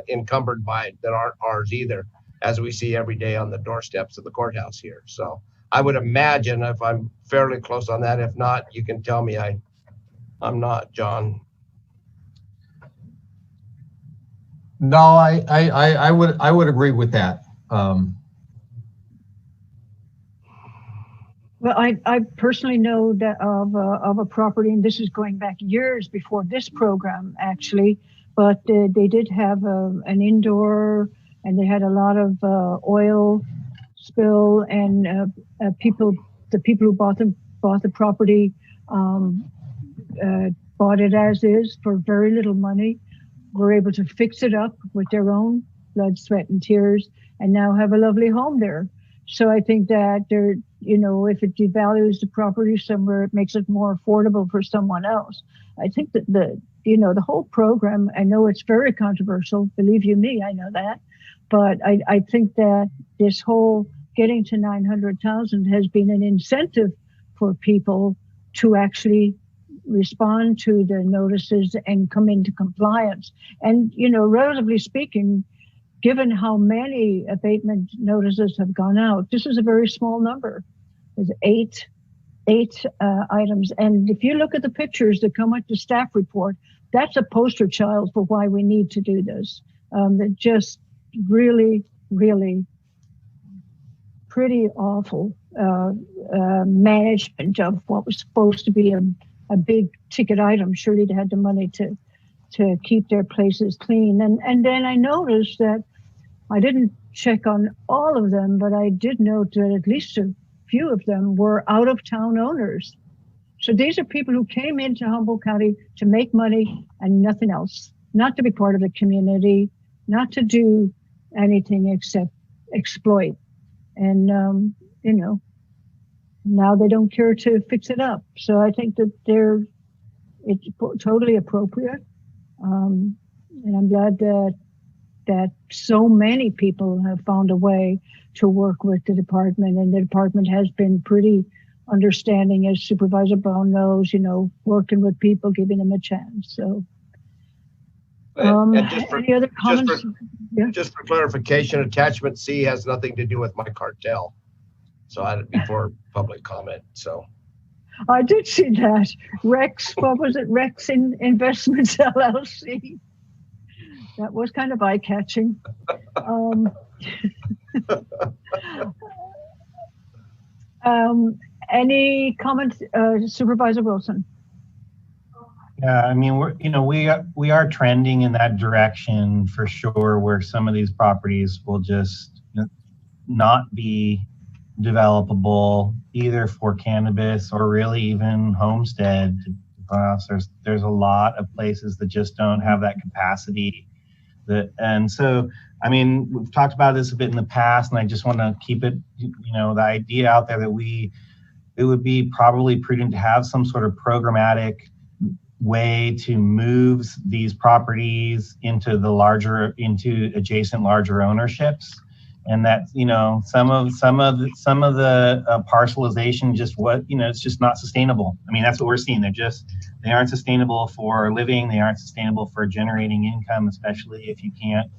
encumbered by, that aren't ours either, as we see every day on the doorsteps of the courthouse here. So I would imagine, if I'm fairly close on that, if not, you can tell me I'm not, John. No, I would agree with that. Well, I personally know that of a property, and this is going back years before this program actually, but they did have an indoor, and they had a lot of oil spill, and the people who bought the bought the property, bought it as is for very little money, were able to fix it up with their own blood, sweat, and tears, and now have a lovely home there. So I think that there, if it devalues the property somewhere, it makes it more affordable for someone else. I think that the whole program, I know it's very controversial, believe you me, I know that, but I think that this whole getting to 900,000 has been an incentive for people to actually respond to the notices and come into compliance. And, relatively speaking, given how many abatement notices have gone out, this is a very small number. There's eight items. And if you look at the pictures that come with the staff report, that's a poster child for why we need to do this. They're just really, really pretty awful management of what was supposed to be a big ticket item. Surely they had the money to keep their places clean. And then I noticed that I didn't check on all of them, but I did note that at least a few of them were out-of-town owners. So these are people who came into Humboldt County to make money and nothing else, not to be part of the community, not to do anything except exploit. And, now they don't care to fix it up. So I think that it's totally appropriate. And I'm glad that so many people have found a way to work with the department, and the department has been pretty understanding, as Supervisor Bohn knows, working with people, giving them a chance. So, and any other comments? Just for clarification, attachment C has nothing to do with my cartel. So I had before public comment. So I did see that. Rex, what was it? Rex Investments LLC. That was kind of eye-catching. Any comments, Supervisor Wilson? Yeah, I mean, we are trending in that direction for sure, where some of these properties will just not be developable either for cannabis or really even homestead. There's a lot of places that just don't have that capacity. And so, I mean, we've talked about this a bit in the past, and I just want to keep it, the idea out there that it would be probably prudent to have some sort of programmatic way to move these properties into adjacent larger ownerships. And that, some of the parcelization, it's just not sustainable. I mean, that's what we're seeing. They aren't sustainable for living. They aren't sustainable for generating income, especially if you can't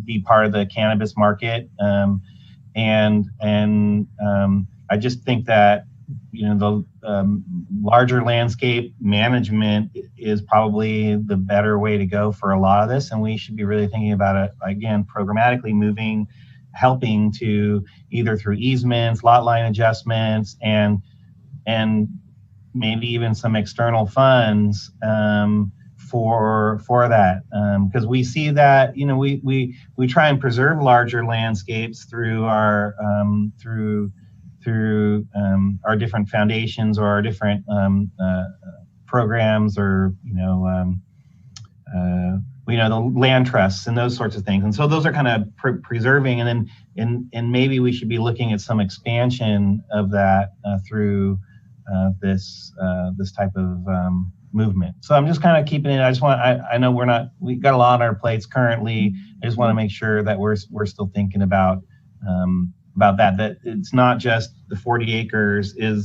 be part of the cannabis market. I just think that, the larger landscape management is probably the better way to go for a lot of this. And we should be really thinking about it, again, programmatically helping to either through easements, lot line adjustments, and maybe even some external funds for that. Because we see that, we try and preserve larger landscapes through our our different foundations or our different programs, or the land trusts and those sorts of things. And so those are kind of preserving, and then maybe we should be looking at some expansion of that through this type of movement. So I'm just kind of keeping it. I know we've got a lot on our plates currently. I just want to make sure that we're still thinking about that it's not just the 40 acres can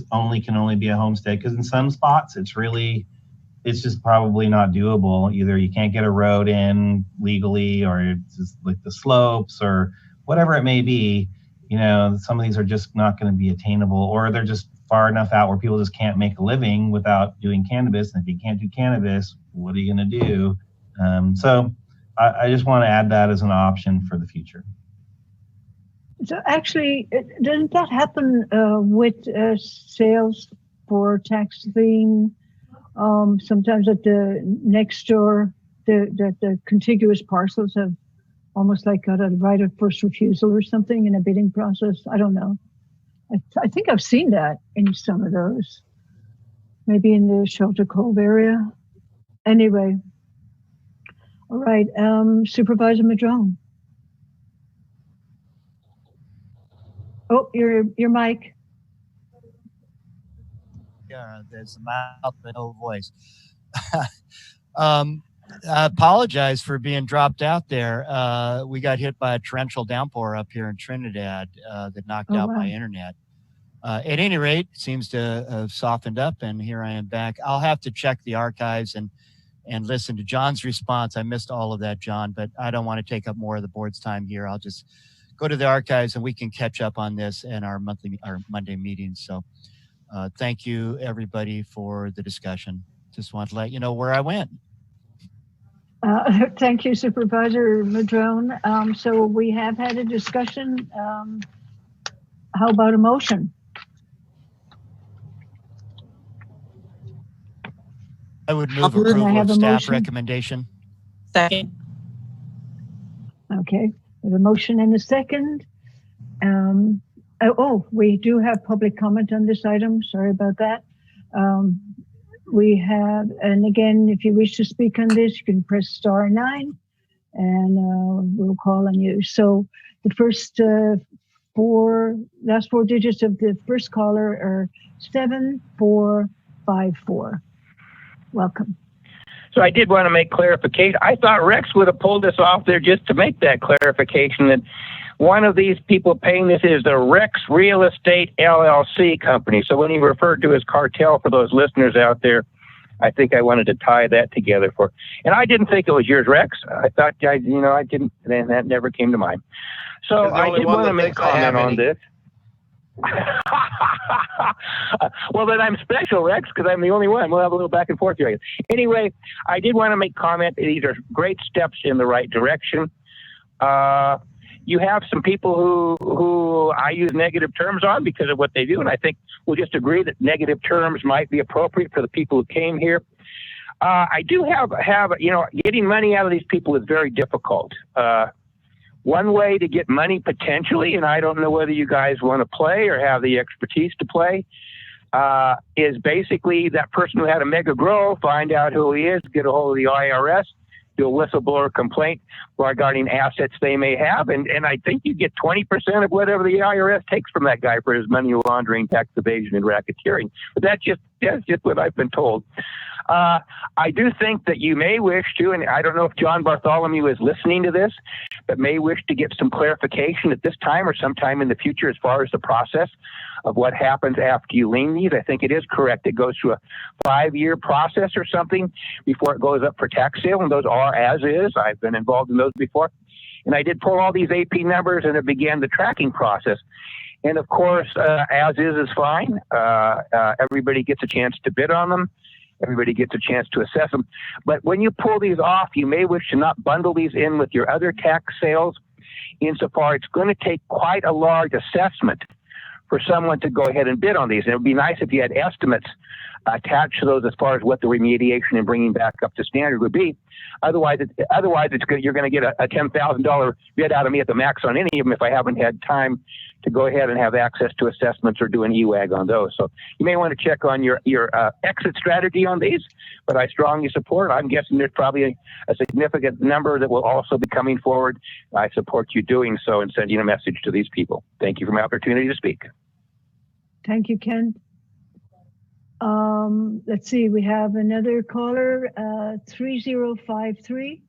only be a homestead, because in some spots it's just probably not doable. Either you can't get a road in legally, or it's just like the slopes or whatever it may be. Some of these are just not going to be attainable, or they're just far enough out where people just can't make a living without doing cannabis. And if you can't do cannabis, what are you going to do? So I just want to add that as an option for the future. So actually, doesn't that happen with sales for tax lien? Sometimes at the next door, the contiguous parcels have almost like got a right of first refusal or something in a bidding process. I don't know. I think I've seen that in some of those, maybe in the Shelter Cove area. Anyway, all right, Supervisor Madrone. Oh, your mic. Yeah, there's a mouth but no voice. I apologize for being dropped out there. We got hit by a torrential downpour up here in Trinidad that knocked out my internet. At any rate, it seems to have softened up, and here I am back. I'll have to check the archives and listen to John's response. I missed all of that, John, but I don't want to take up more of the board's time here. I'll just go to the archives and we can catch up on this in our Monday meetings. So thank you, everybody, for the discussion. Just want to let you know where I went. Thank you, Supervisor Madrone. So we have had a discussion. How about a motion? I would move approval of staff recommendation. Second. Okay, we have a motion and a second. We do have public comment on this item. Sorry about that. We have, and again, if you wish to speak on this, you can press *9 and we'll call on you. So the first last four digits of the first caller are 7454. Welcome. So I did want to make clarification. I thought Rex would have pulled this off there just to make that clarification that one of these people paying this is the Rex Real Estate LLC company. So when he referred to his cartel for those listeners out there, I think I wanted to tie that together for. And I didn't think it was yours, Rex. I thought I didn't, and that never came to mind. So I did want to make a comment on this. Well, then I'm special, Rex, because I'm the only one. We'll have a little back and forth here. Anyway, I did want to make comment that these are great steps in the right direction. You have some people who I use negative terms on because of what they do, and I think we'll just agree that negative terms might be appropriate for the people who came here. I do have getting money out of these people is very difficult. One way to get money potentially, and I don't know whether you guys want to play or have the expertise to play, is basically that person who had a mega grow, find out who he is, get a hold of the IRS, do a whistleblower complaint regarding assets they may have, and I think you get 20% of whatever the IRS takes from that guy for his money laundering, tax evasion, and racketeering. But that's just what I've been told. I do think that you may wish to, and I don't know if John Bartholomew is listening to this, but may wish to get some clarification at this time or sometime in the future as far as the process of what happens after you lien these. I think it is correct. It goes through a 5-year process or something before it goes up for tax sale, and those are as is. I've been involved in those before. And I did pull all these AP numbers, and it began the tracking process. And of course, as is fine. Everybody gets a chance to bid on them. Everybody gets a chance to assess them. But when you pull these off, you may wish to not bundle these in with your other tax sales, insofar it's going to take quite a large assessment for someone to go ahead and bid on these. And it would be nice if you had estimates attached to those as far as what the remediation and bringing back up to standard would be. Otherwise, you're going to get a $10,000 bid out of me at the max on any of them if I haven't had time to go ahead and have access to assessments or do an EWAG on those. So you may want to check on your exit strategy on these, but I strongly support. I'm guessing there's probably a significant number that will also be coming forward. I support you doing so and sending a message to these people. Thank you for my opportunity to speak. Thank you, Ken. Let's see, we have another caller, 3053.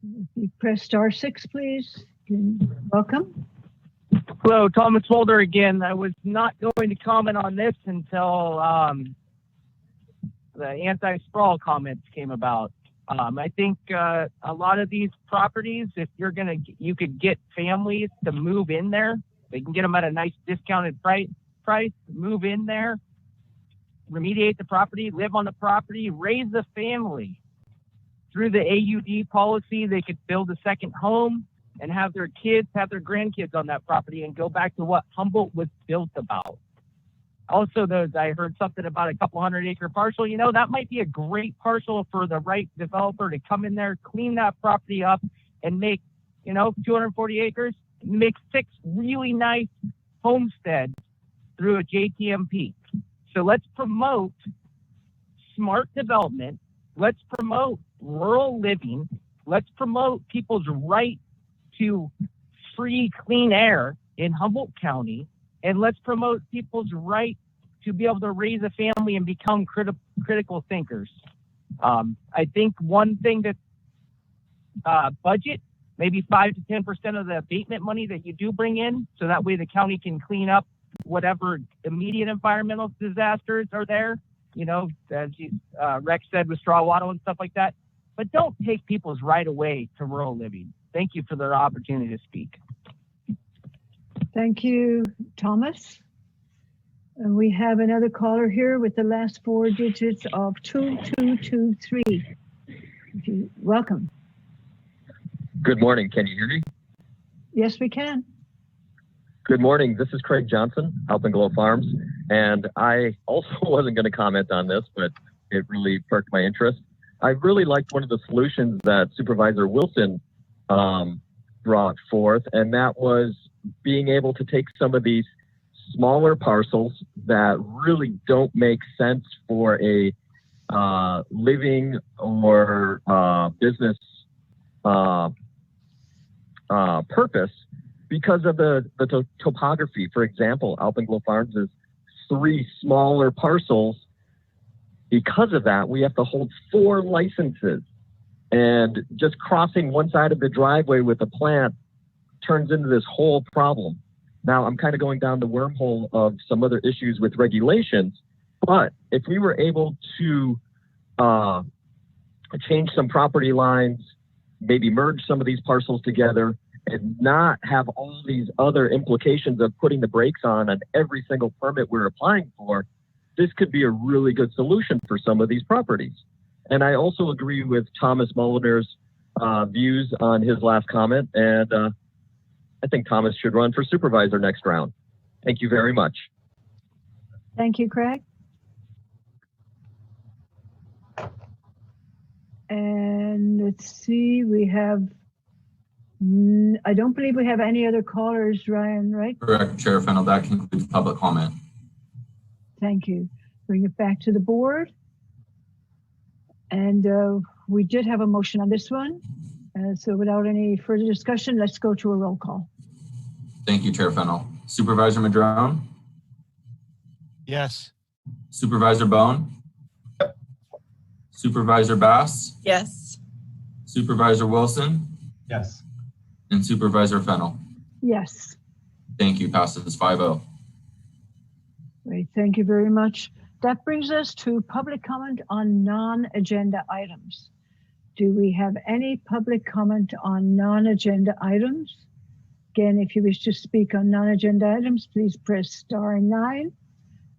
If you press *6, please. Welcome. Hello, Thomas Mulder again. I was not going to comment on this until the anti-sprawl comments came about. I think a lot of these properties, if you could get families to move in there. They can get them at a nice discounted price, move in there, remediate the property, live on the property, raise a family. Through the AUD policy, they could build a second home and have their kids, have their grandkids on that property and go back to what Humboldt was built about. Also, I heard something about a couple 100-acre parcel. That might be a great parcel for the right developer to come in there, clean that property up, and make, 240 acres, make 6 really nice homesteads through a JTMP. So let's promote smart development. Let's promote rural living. Let's promote people's right to free, clean air in Humboldt County. And let's promote people's right to be able to raise a family and become critical thinkers. I think one thing that budget, maybe 5 to 10% of the abatement money that you do bring in, so that way the county can clean up whatever immediate environmental disasters are there, you know, as Rex said with straw wattle and stuff like that. But don't take people's right away to rural living. Thank you for the opportunity to speak. Thank you, Thomas. And we have another caller here with the last 4 digits of 2223. Welcome. Good morning. Can you hear me? Yes, we can. Good morning. This is Craig Johnson, Help and Glow Farms. And I also wasn't going to comment on this, but it really perked my interest. I really liked one of the solutions that Supervisor Wilson brought forth, and that was being able to take some of these smaller parcels that really don't make sense for a living or business purpose because of the topography. For example, Alpenglow Farms is 3 smaller parcels. Because of that, we have to hold 4 licenses, and just crossing one side of the driveway with a plant turns into this whole problem. Now, I'm kind of going down the wormhole of some other issues with regulations, but if we were able to change some property lines, maybe merge some of these parcels together, and not have all these other implications of putting the brakes on every single permit we're applying for, this could be a really good solution for some of these properties. And I also agree with Thomas Molliner's views on his last comment, and I think Thomas should run for supervisor next round. Thank you very much. Thank you, Craig. And let's see, we have, I don't believe we have any other callers, Ryan, right? Correct, Chair Fennell. That concludes public comment. Thank you. Bring it back to the board. And we did have a motion on this one. So without any further discussion, let's go to a roll call. Thank you, Chair Fennell. Supervisor Madrone? Yes. Supervisor Bohn? Supervisor Bass? Yes. Supervisor Wilson? Yes. And Supervisor Fennell? Yes. Thank you. Passes 5-0. Great. Thank you very much. That brings us to public comment on non-agenda items. Do we have any public comment on non-agenda items? Again, if you wish to speak on non-agenda items, please press *9.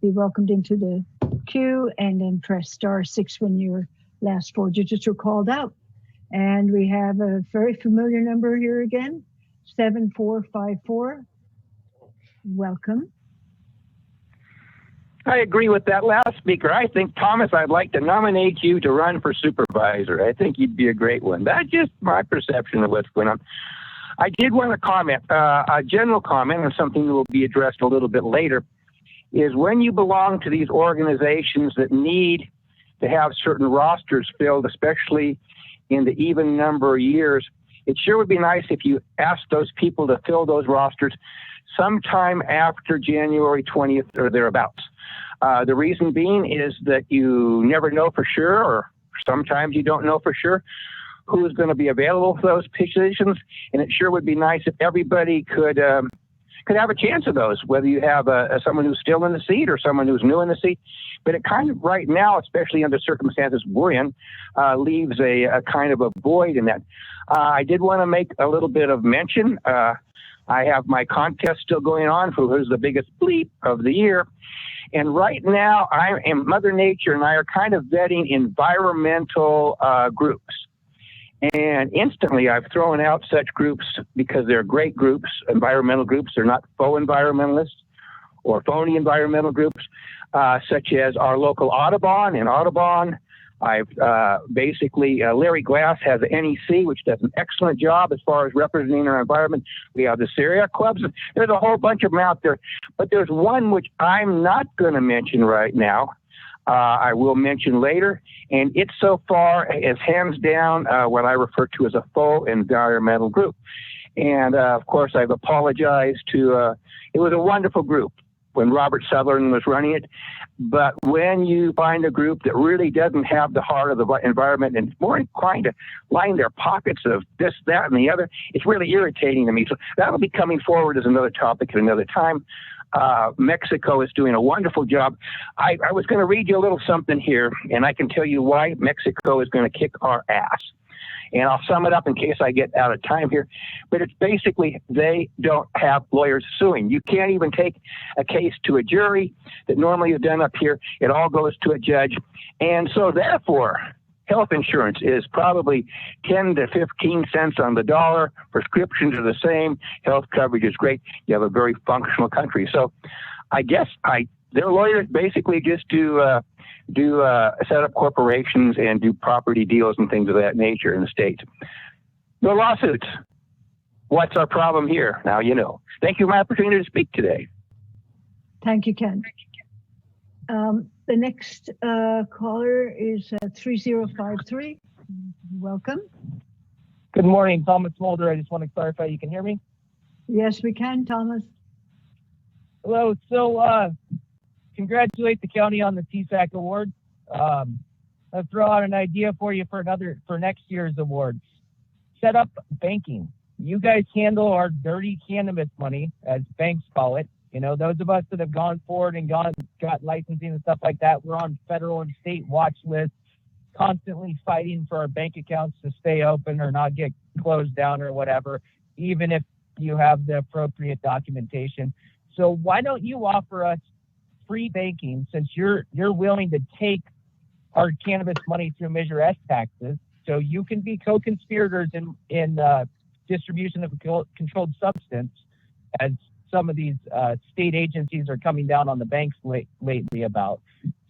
Be welcomed into the queue, and then press *6 when your last 4 digits are called out. And we have a very familiar number here again, 7454. Welcome. I agree with that last speaker. I think, Thomas, I'd like to nominate you to run for supervisor. I think you'd be a great one. That's just my perception of what's going on. I did want to comment, a general comment on something that will be addressed a little bit later, is when you belong to these organizations that need to have certain rosters filled, especially in the even number of years, it sure would be nice if you asked those people to fill those rosters sometime after January 20th or thereabouts. The reason being is that you never know for sure, or sometimes you don't know for sure, who's going to be available for those positions, and it sure would be nice if everybody could have a chance of those, whether you have someone who's still in the seat or someone who's new in the seat. But it kind of right now, especially under circumstances we're in, leaves a kind of a void in that. I did want to make a little bit of mention. I have my contest still going on for who's the biggest bleep of the year. And right now, Mother Nature and I are kind of vetting environmental groups. And instantly, I've thrown out such groups because they're great groups, environmental groups. They're not faux environmentalists or phony environmental groups, such as our local Audubon and Audubon, I've basically, Larry Glass has the NEC, which does an excellent job as far as representing our environment. We have the Syria clubs. There's a whole bunch of them out there. But there's one which I'm not going to mention right now. I will mention later. And it's so far as hands down what I refer to as a faux environmental group. And of course, I've apologized to, it was a wonderful group when Robert Sutherland was running it. But when you find a group that really doesn't have the heart of the environment and is more inclined to line their pockets of this, that, and the other, it's really irritating to me. So that'll be coming forward as another topic at another time. Mexico is doing a wonderful job. I was going to read you a little something here, and I can tell you why Mexico is going to kick our ass. And I'll sum it up in case I get out of time here. But it's basically they don't have lawyers suing. You can't even take a case to a jury that normally is done up here. It all goes to a judge. And so therefore, health insurance is probably 10 to 15 cents on the dollar. Prescriptions are the same. Health coverage is great. You have a very functional country. So I guess their lawyers basically just set up corporations and do property deals and things of that nature in the States. No lawsuits. What's our problem here? Now you know. Thank you for my opportunity to speak today. Thank you, Ken. The next caller is 3053. Welcome. Good morning, Thomas Mulder. I just want to clarify, you can hear me? Yes, we can, Thomas. Hello. So, congratulate the county on the TSAC award. I'll throw out an idea for you for next year's awards. Set up banking. You guys handle our dirty cannabis money, as banks call it. You know, those of us that have gone forward and got licensing and stuff like that, we're on federal and state watch lists, constantly fighting for our bank accounts to stay open or not get closed down or whatever, even if you have the appropriate documentation. So why don't you offer us free banking, since you're willing to take our cannabis money through Measure S taxes, so you can be co-conspirators in distribution of a controlled substance, as some of these state agencies are coming down on the banks lately about.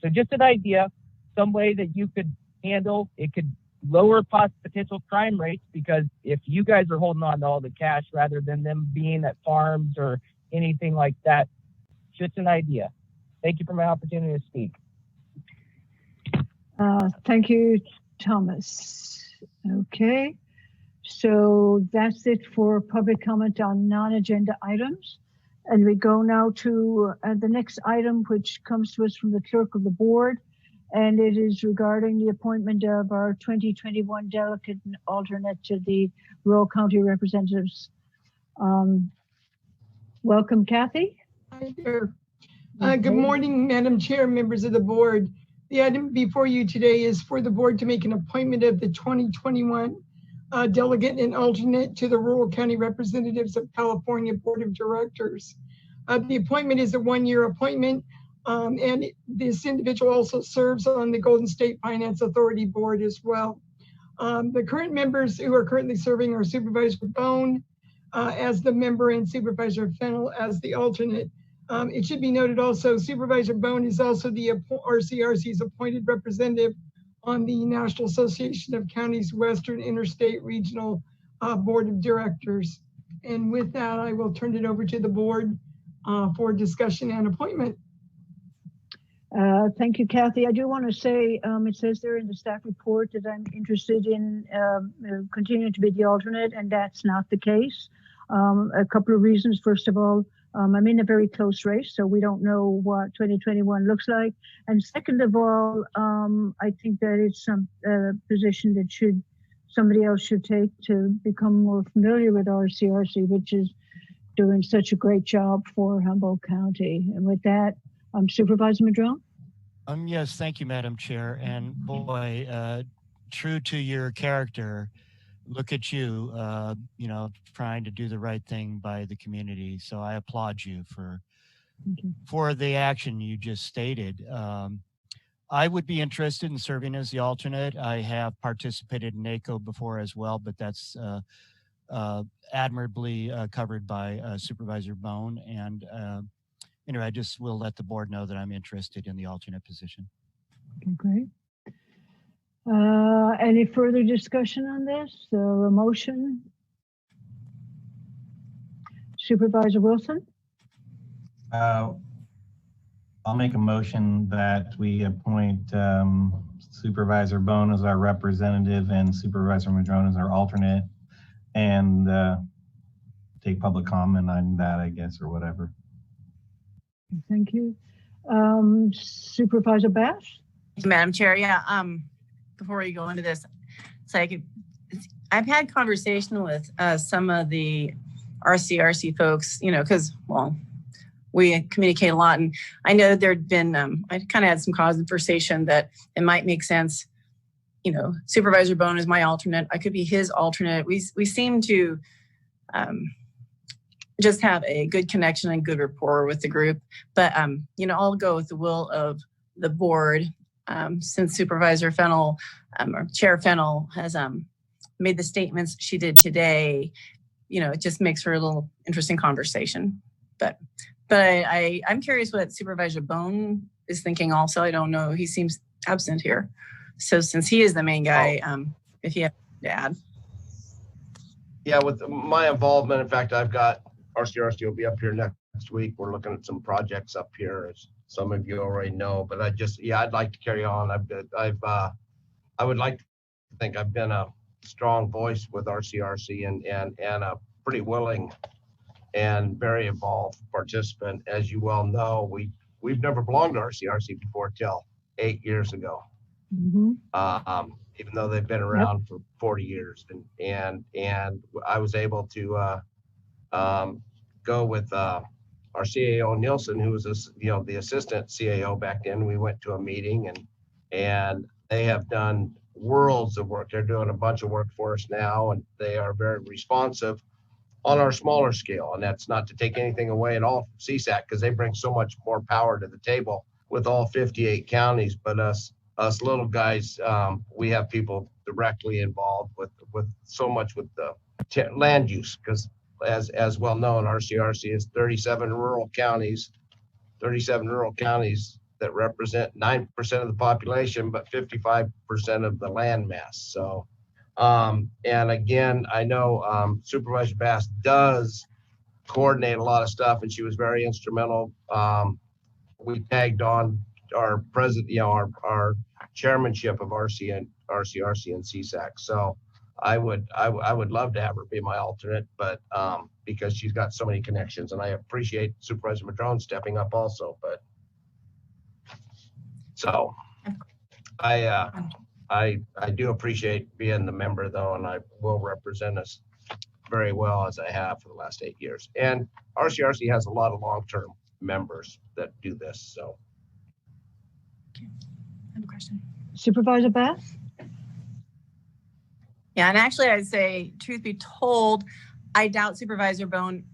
So just an idea, some way that you could handle, it could lower potential crime rates, because if you guys are holding on to all the cash rather than them being at farms or anything like that, just an idea. Thank you for my opportunity to speak. Thank you, Thomas. Okay, so that's it for public comment on non-agenda items. And we go now to the next item, which comes to us from the clerk of the board, and it is regarding the appointment of our 2021 delegate and alternate to the rural county representatives. Welcome, Kathy. Hi there. Good morning, Madam Chair, members of the board. The item before you today is for the board to make an appointment of the 2021 delegate and alternate to the Rural County Representatives of California Board of Directors. The appointment is a one-year appointment, and this individual also serves on the Golden State Finance Authority Board as well. The current members who are currently serving are Supervisor Bohn as the member and Supervisor Fennell as the alternate. It should be noted also, Supervisor Bohn is also the RCRC's appointed representative on the National Association of Counties Western Interstate Regional Board of Directors. And with that, I will turn it over to the board for discussion and appointment. Thank you, Kathy. I do want to say, it says there in the staff report that I'm interested in continuing to be the alternate, and that's not the case. A couple of reasons. First of all, I'm in a very close race, so we don't know what 2021 looks like. And second of all, I think that it's some position that somebody else should take to become more familiar with RCRC, which is doing such a great job for Humboldt County. And with that, Supervisor Madrone. Yes, thank you, Madam Chair. And boy, true to your character, look at you, trying to do the right thing by the community. So I applaud you for the action you just stated. I would be interested in serving as the alternate. I have participated in NACO before as well, but that's admirably covered by Supervisor Bohn. And anyway, I just will let the board know that I'm interested in the alternate position. Okay, great. Any further discussion on this or a motion? Supervisor Wilson? I'll make a motion that we appoint Supervisor Bohn as our representative and Supervisor Madrone as our alternate, and take public comment on that, I guess, or whatever. Thank you. Supervisor Bass? Madam Chair, yeah, before you go into this, it's like, I've had conversation with some of the RCRC folks, you know, because, well, we communicate a lot, and I know there'd been, I kind of had some conversation that it might make sense, you know, Supervisor Bohn is my alternate, I could be his alternate. We seem to just have a good connection and good rapport with the group, but, you know, I'll go with the will of the board. Since Supervisor Fennell, or Chair Fennell has made the statements she did today, you know, it just makes for a little interesting conversation. But I'm curious what Supervisor Bohn is thinking also. I don't know, he seems absent here. So since he is the main guy, if you have to add. Yeah, with my involvement, in fact, I've got RCRC will be up here next week. We're looking at some projects up here, as some of you already know, but I'd like to carry on. I would like to think I've been a strong voice with RCRC and a pretty willing and very involved participant. As you well know, we've never belonged to RCRC before till 8 years ago. Even though they've been around for 40 years, and I was able to go with our CAO Nielsen, who was the assistant CAO back then. We went to a meeting, and they have done worlds of work. They're doing a bunch of work for us now, and they are very responsive on our smaller scale. And that's not to take anything away at all from CSAC, because they bring so much more power to the table with all 58 counties. But us little guys, we have people directly involved with so much with the land use, because as well known, RCRC is 37 rural counties that represent 9% of the population, but 55% of the land mass. So, and again, I know Supervisor Bass does coordinate a lot of stuff, and she was very instrumental. We tagged on our president, our chairmanship of RCRC and CSAC. So I would love to have her be my alternate, but because she's got so many connections, and I appreciate Supervisor Madrone stepping up also. But so I do appreciate being the member though, and I will represent us very well as I have for the last 8 years. And RCRC has a lot of long-term members that do this. So. I have a question. Supervisor Bass? Yeah, and actually I'd say, truth be told, I doubt Supervisor Bohn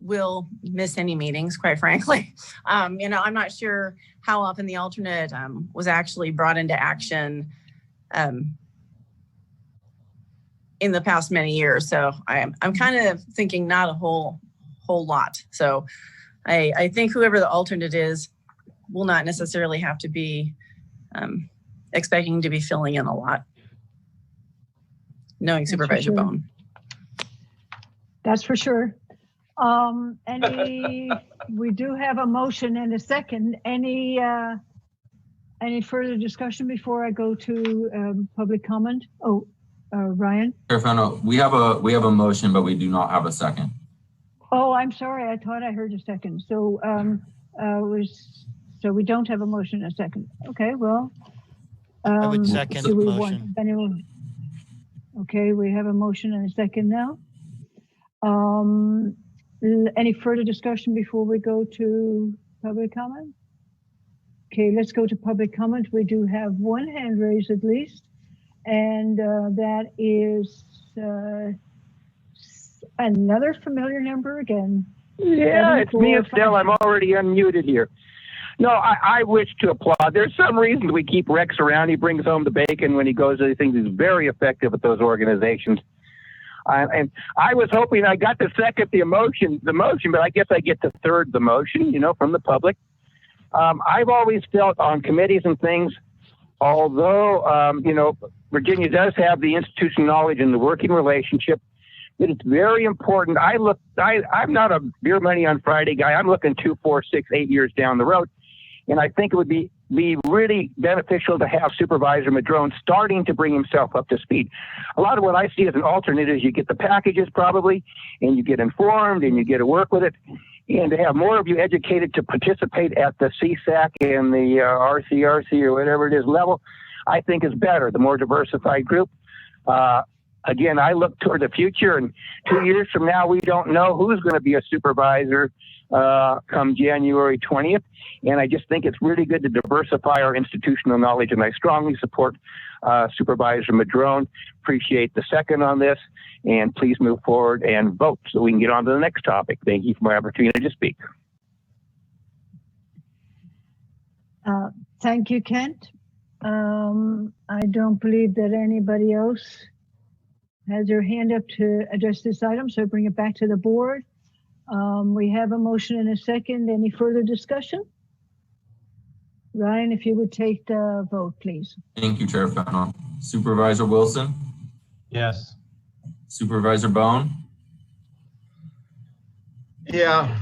will miss any meetings, quite frankly. You know, I'm not sure how often the alternate was actually brought into action in the past many years. So I'm kind of thinking not a whole lot. So I think whoever the alternate is will not necessarily have to be expecting to be filling in a lot, knowing Supervisor Bohn. That's for sure. We do have a motion and a second. Any further discussion before I go to public comment? Oh, Ryan? Chair Fennell, we have a motion, but we do not have a second. Oh, I'm sorry. I thought I heard a second. So so we don't have a motion and a second. Okay, well. I would second the motion. Okay, we have a motion and a second now. Any further discussion before we go to public comment? Okay, let's go to public comment. We do have one hand raised at least, and that is another familiar number again. Yeah, it's me, Estelle. I'm already unmuted here. No, I wish to applaud. There's some reasons we keep Rex around. He brings home the bacon when he goes to these things. He's very effective at those organizations. And I was hoping I got to second the motion, but I guess I get to third the motion, from the public. I've always felt on committees and things, although, Virginia does have the institutional knowledge and the working relationship, that it's very important. I'm not a beer money on Friday guy. I'm looking 2, 4, 6, 8 years down the road. And I think it would be really beneficial to have Supervisor Madrone starting to bring himself up to speed. A lot of what I see as an alternate is you get the packages probably, and you get informed, and you get to work with it. And to have more of you educated to participate at the CSAC and the RCRC or whatever it is level, I think is better, the more diversified group. Again, I look toward the future, and 2 years from now, we don't know who's going to be a supervisor come January 20th. And I just think it's really good to diversify our institutional knowledge, and I strongly support Supervisor Madrone. Appreciate the second on this, and please move forward and vote so we can get on to the next topic. Thank you for my opportunity to speak. Thank you, Kent. I don't believe that anybody else has their hand up to address this item, so I bring it back to the board. We have a motion and a second. Any further discussion? Ryan, if you would take the vote, please. Thank you, Chair Fennell. Supervisor Wilson? Yes. Supervisor Bohn? Yeah.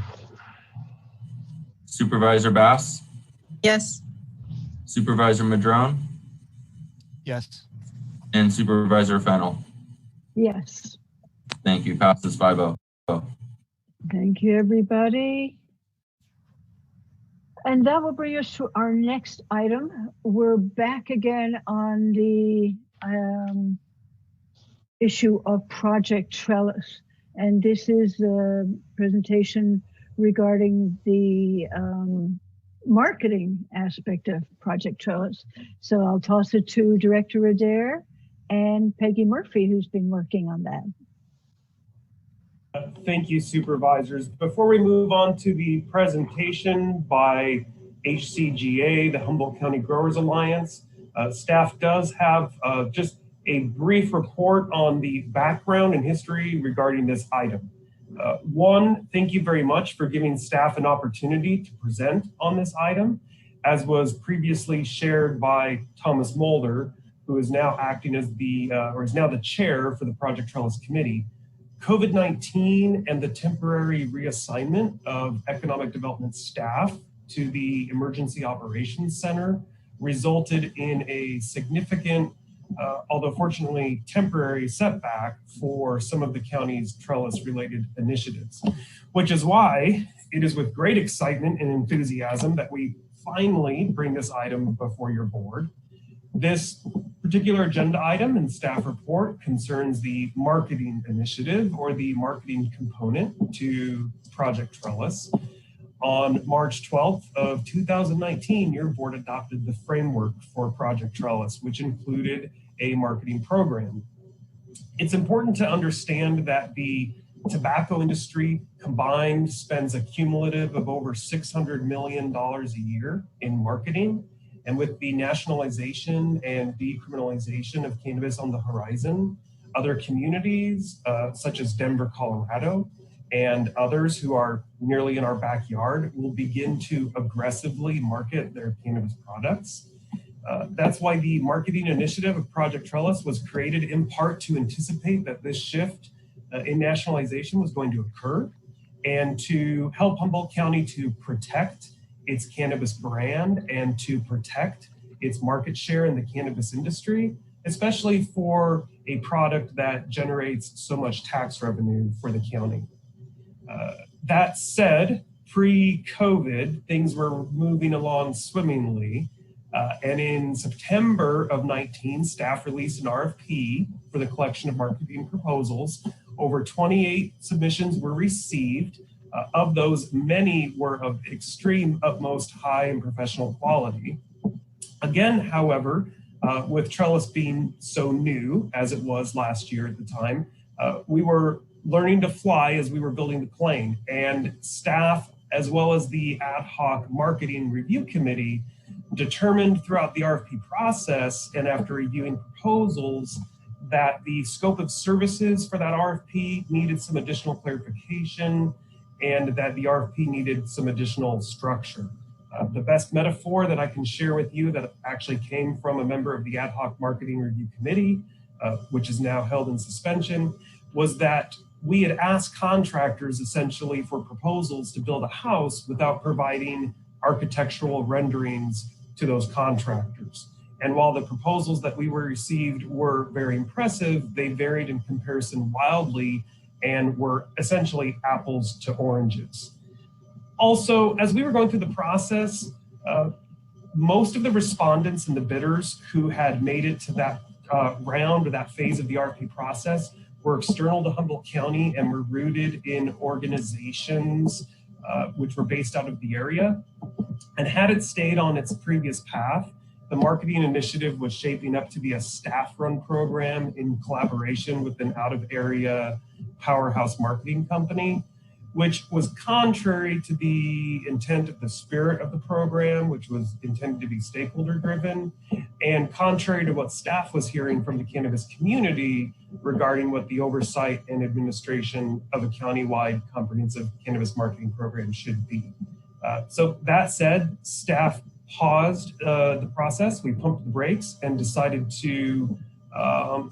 Supervisor Bass? Yes. Supervisor Madrone? Yes. And Supervisor Fennell? Yes. Thank you. Passes 5-0. Thank you, everybody. And that will bring us to our next item. We're back again on the issue of Project Trellis. And this is the presentation regarding the marketing aspect of Project Trellis. So I'll toss it to Director Adair and Peggy Murphy, who's been working on that. Thank you, supervisors. Before we move on to the presentation by HCGA, the Humboldt County Growers Alliance, staff does have just a brief report on the background and history regarding this item. One, thank you very much for giving staff an opportunity to present on this item, as was previously shared by Thomas Mulder, who is now acting as is now the chair for the Project Trellis Committee. COVID-19 and the temporary reassignment of economic development staff to the Emergency Operations Center resulted in a significant, although fortunately temporary, setback for some of the county's Trellis-related initiatives, which is why it is with great excitement and enthusiasm that we finally bring this item before your board. This particular agenda item and staff report concerns the marketing initiative, or the marketing component to Project Trellis. On March 12th of 2019, your board adopted the framework for Project Trellis, which included a marketing program. It's important to understand that the tobacco industry combined spends a cumulative of over $600 million a year in marketing. And with the nationalization and decriminalization of cannabis on the horizon, other communities such as Denver, Colorado, and others who are nearly in our backyard will begin to aggressively market their cannabis products. That's why the marketing initiative of Project Trellis was created, in part to anticipate that this shift in nationalization was going to occur, and to help Humboldt County to protect its cannabis brand and to protect its market share in the cannabis industry, especially for a product that generates so much tax revenue for the county. That said, pre-COVID, things were moving along swimmingly. And in September of 19, staff released an RFP for the collection of marketing proposals. Over 28 submissions were received. Of those, many were of extreme, utmost high and professional quality. Again, however, with Trellis being so new as it was last year at the time, we were learning to fly as we were building the plane, and staff, as well as the ad hoc marketing review committee, determined throughout the RFP process and after reviewing proposals that the scope of services for that RFP needed some additional clarification, and that the RFP needed some additional structure. The best metaphor that I can share with you that actually came from a member of the Ad Hoc Marketing Review Committee, which is now held in suspension, was that we had asked contractors essentially for proposals to build a house without providing architectural renderings to those contractors. And while the proposals that we received were very impressive, they varied in comparison wildly and were essentially apples to oranges. Also, as we were going through the process, most of the respondents and the bidders who had made it to that round or that phase of the RFP process were external to Humboldt County and were rooted in organizations which were based out of the area. And had it stayed on its previous path, the marketing initiative was shaping up to be a staff-run program in collaboration with an out-of-area powerhouse marketing company, which was contrary to the intent of the spirit of the program, which was intended to be stakeholder-driven, and contrary to what staff was hearing from the cannabis community regarding what the oversight and administration of a county-wide comprehensive cannabis marketing program should be. So that said, staff paused the process. We pumped the brakes and decided to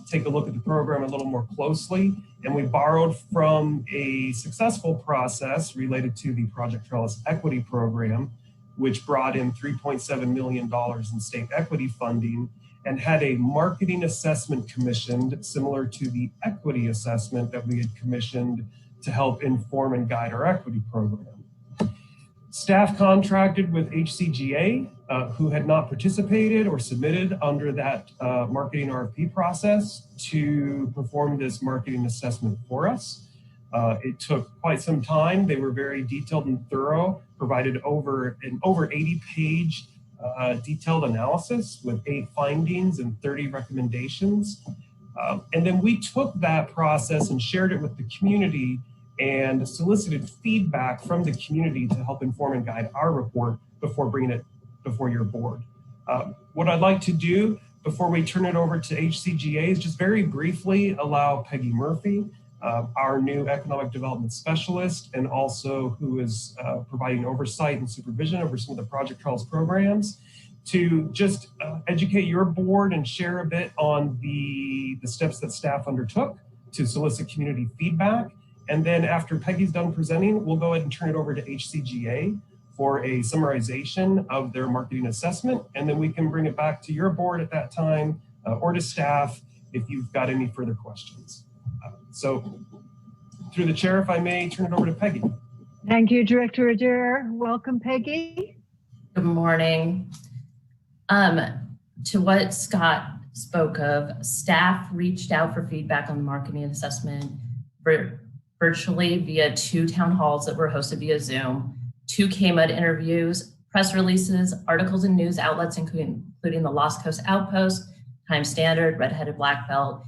take a look at the program a little more closely. And we borrowed from a successful process related to the Project Trellis Equity Program, which brought in $3.7 million in state equity funding and had a marketing assessment commissioned similar to the equity assessment that we had commissioned to help inform and guide our equity program. Staff contracted with HCGA, who had not participated or submitted under that marketing RFP process, to perform this marketing assessment for us. It took quite some time. They were very detailed and thorough, provided an over 80-page detailed analysis with 8 findings and 30 recommendations. And then we took that process and shared it with the community and solicited feedback from the community to help inform and guide our report before bringing it before your board. What I'd like to do before we turn it over to HCGA is just very briefly allow Peggy Murphy, our new economic development specialist, and also who is providing oversight and supervision over some of the Project Trellis programs, to just educate your board and share a bit on the steps that staff undertook to solicit community feedback. And then after Peggy's done presenting, we'll go ahead and turn it over to HCGA for a summarization of their marketing assessment. And then we can bring it back to your board at that time or to staff if you've got any further questions. So through the chair, if I may, turn it over to Peggy. Thank you, Director Adair. Welcome, Peggy. Good morning. To what Scott spoke of, staff reached out for feedback on the marketing assessment virtually via 2 town halls that were hosted via Zoom, 2 KMUD interviews, press releases, articles in news outlets, including the Lost Coast Outpost, Time Standard, Red-Headed Black Belt.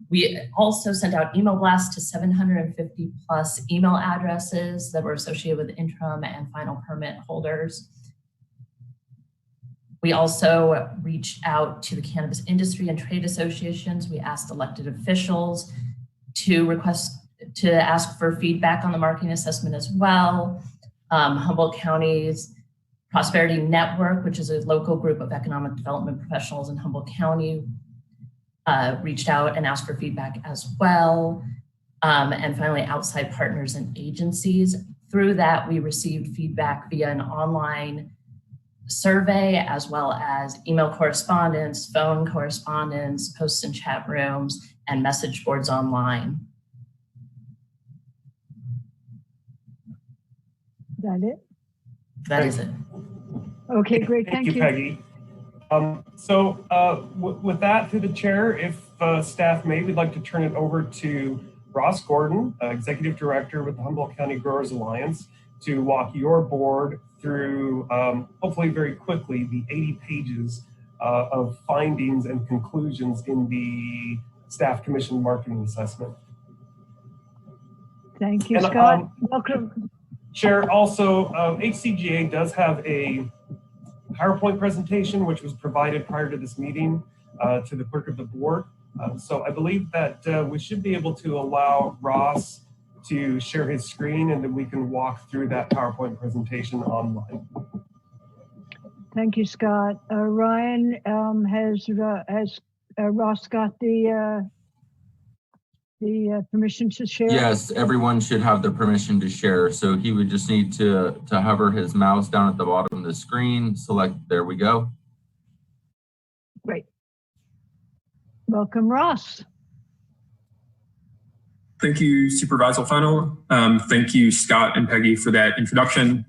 We also sent out email blasts to 750 plus email addresses that were associated with interim and final permit holders. We also reached out to the cannabis industry and trade associations. We asked elected officials to ask for feedback on the marketing assessment as well. Humboldt County's Prosperity Network, which is a local group of economic development professionals in Humboldt County, reached out and asked for feedback as well. And finally, outside partners and agencies. Through that, we received feedback via an online survey, as well as email correspondence, phone correspondence, posts in chat rooms, and message boards online. Is that it? That is it. Okay, great. Thank you. Peggy. With that, through the chair, if staff may, we'd like to turn it over to Ross Gordon, Executive Director with the Humboldt County Growers Alliance, to walk your board through, hopefully very quickly, the 80 pages of findings and conclusions in the staff commission marketing assessment. Thank you, Scott. Welcome. Chair, also, HCGA does have a PowerPoint presentation, which was provided prior to this meeting to the clerk of the board. So I believe that we should be able to allow Ross to share his screen, and then we can walk through that PowerPoint presentation online. Thank you, Scott. Ryan, has Ross got the permission to share? Yes, everyone should have the permission to share. So he would just need to hover his mouse down at the bottom of the screen, select, there we go. Great. Welcome, Ross. Thank you, Supervisor Fennell. Thank you, Scott and Peggy, for that introduction.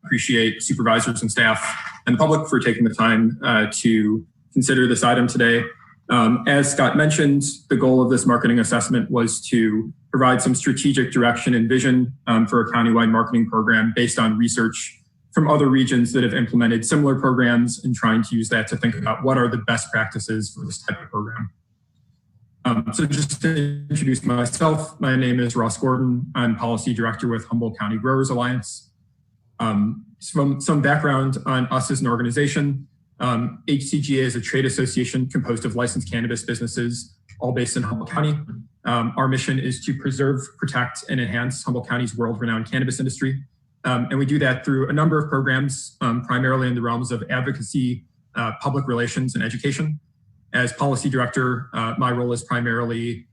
Appreciate supervisors and staff and the public for taking the time to consider this item today. As Scott mentioned, the goal of this marketing assessment was to provide some strategic direction and vision for a countywide marketing program based on research from other regions that have implemented similar programs and trying to use that to think about what are the best practices for this type of program. So just to introduce myself, my name is Ross Gordon. I'm Policy Director with Humboldt County Growers Alliance. Some background on us as an organization. HCGA is a trade association composed of licensed cannabis businesses, all based in Humboldt County. Our mission is to preserve, protect, and enhance Humboldt County's world-renowned cannabis industry. And we do that through a number of programs, primarily in the realms of advocacy, public relations, and education. As policy director, my role is primarily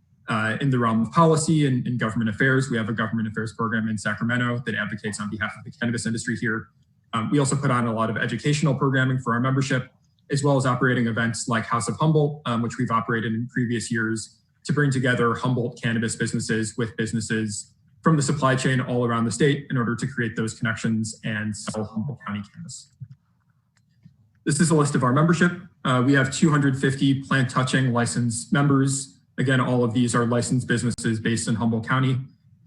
in the realm of policy and government affairs. We have a government affairs program in Sacramento that advocates on behalf of the cannabis industry here. We also put on a lot of educational programming for our membership, as well as operating events like House of Humboldt, which we've operated in previous years to bring together Humboldt cannabis businesses with businesses from the supply chain all around the state in order to create those connections and sell Humboldt County cannabis. This is a list of our membership. We have 250 plant-touching licensed members. Again, all of these are licensed businesses based in Humboldt County.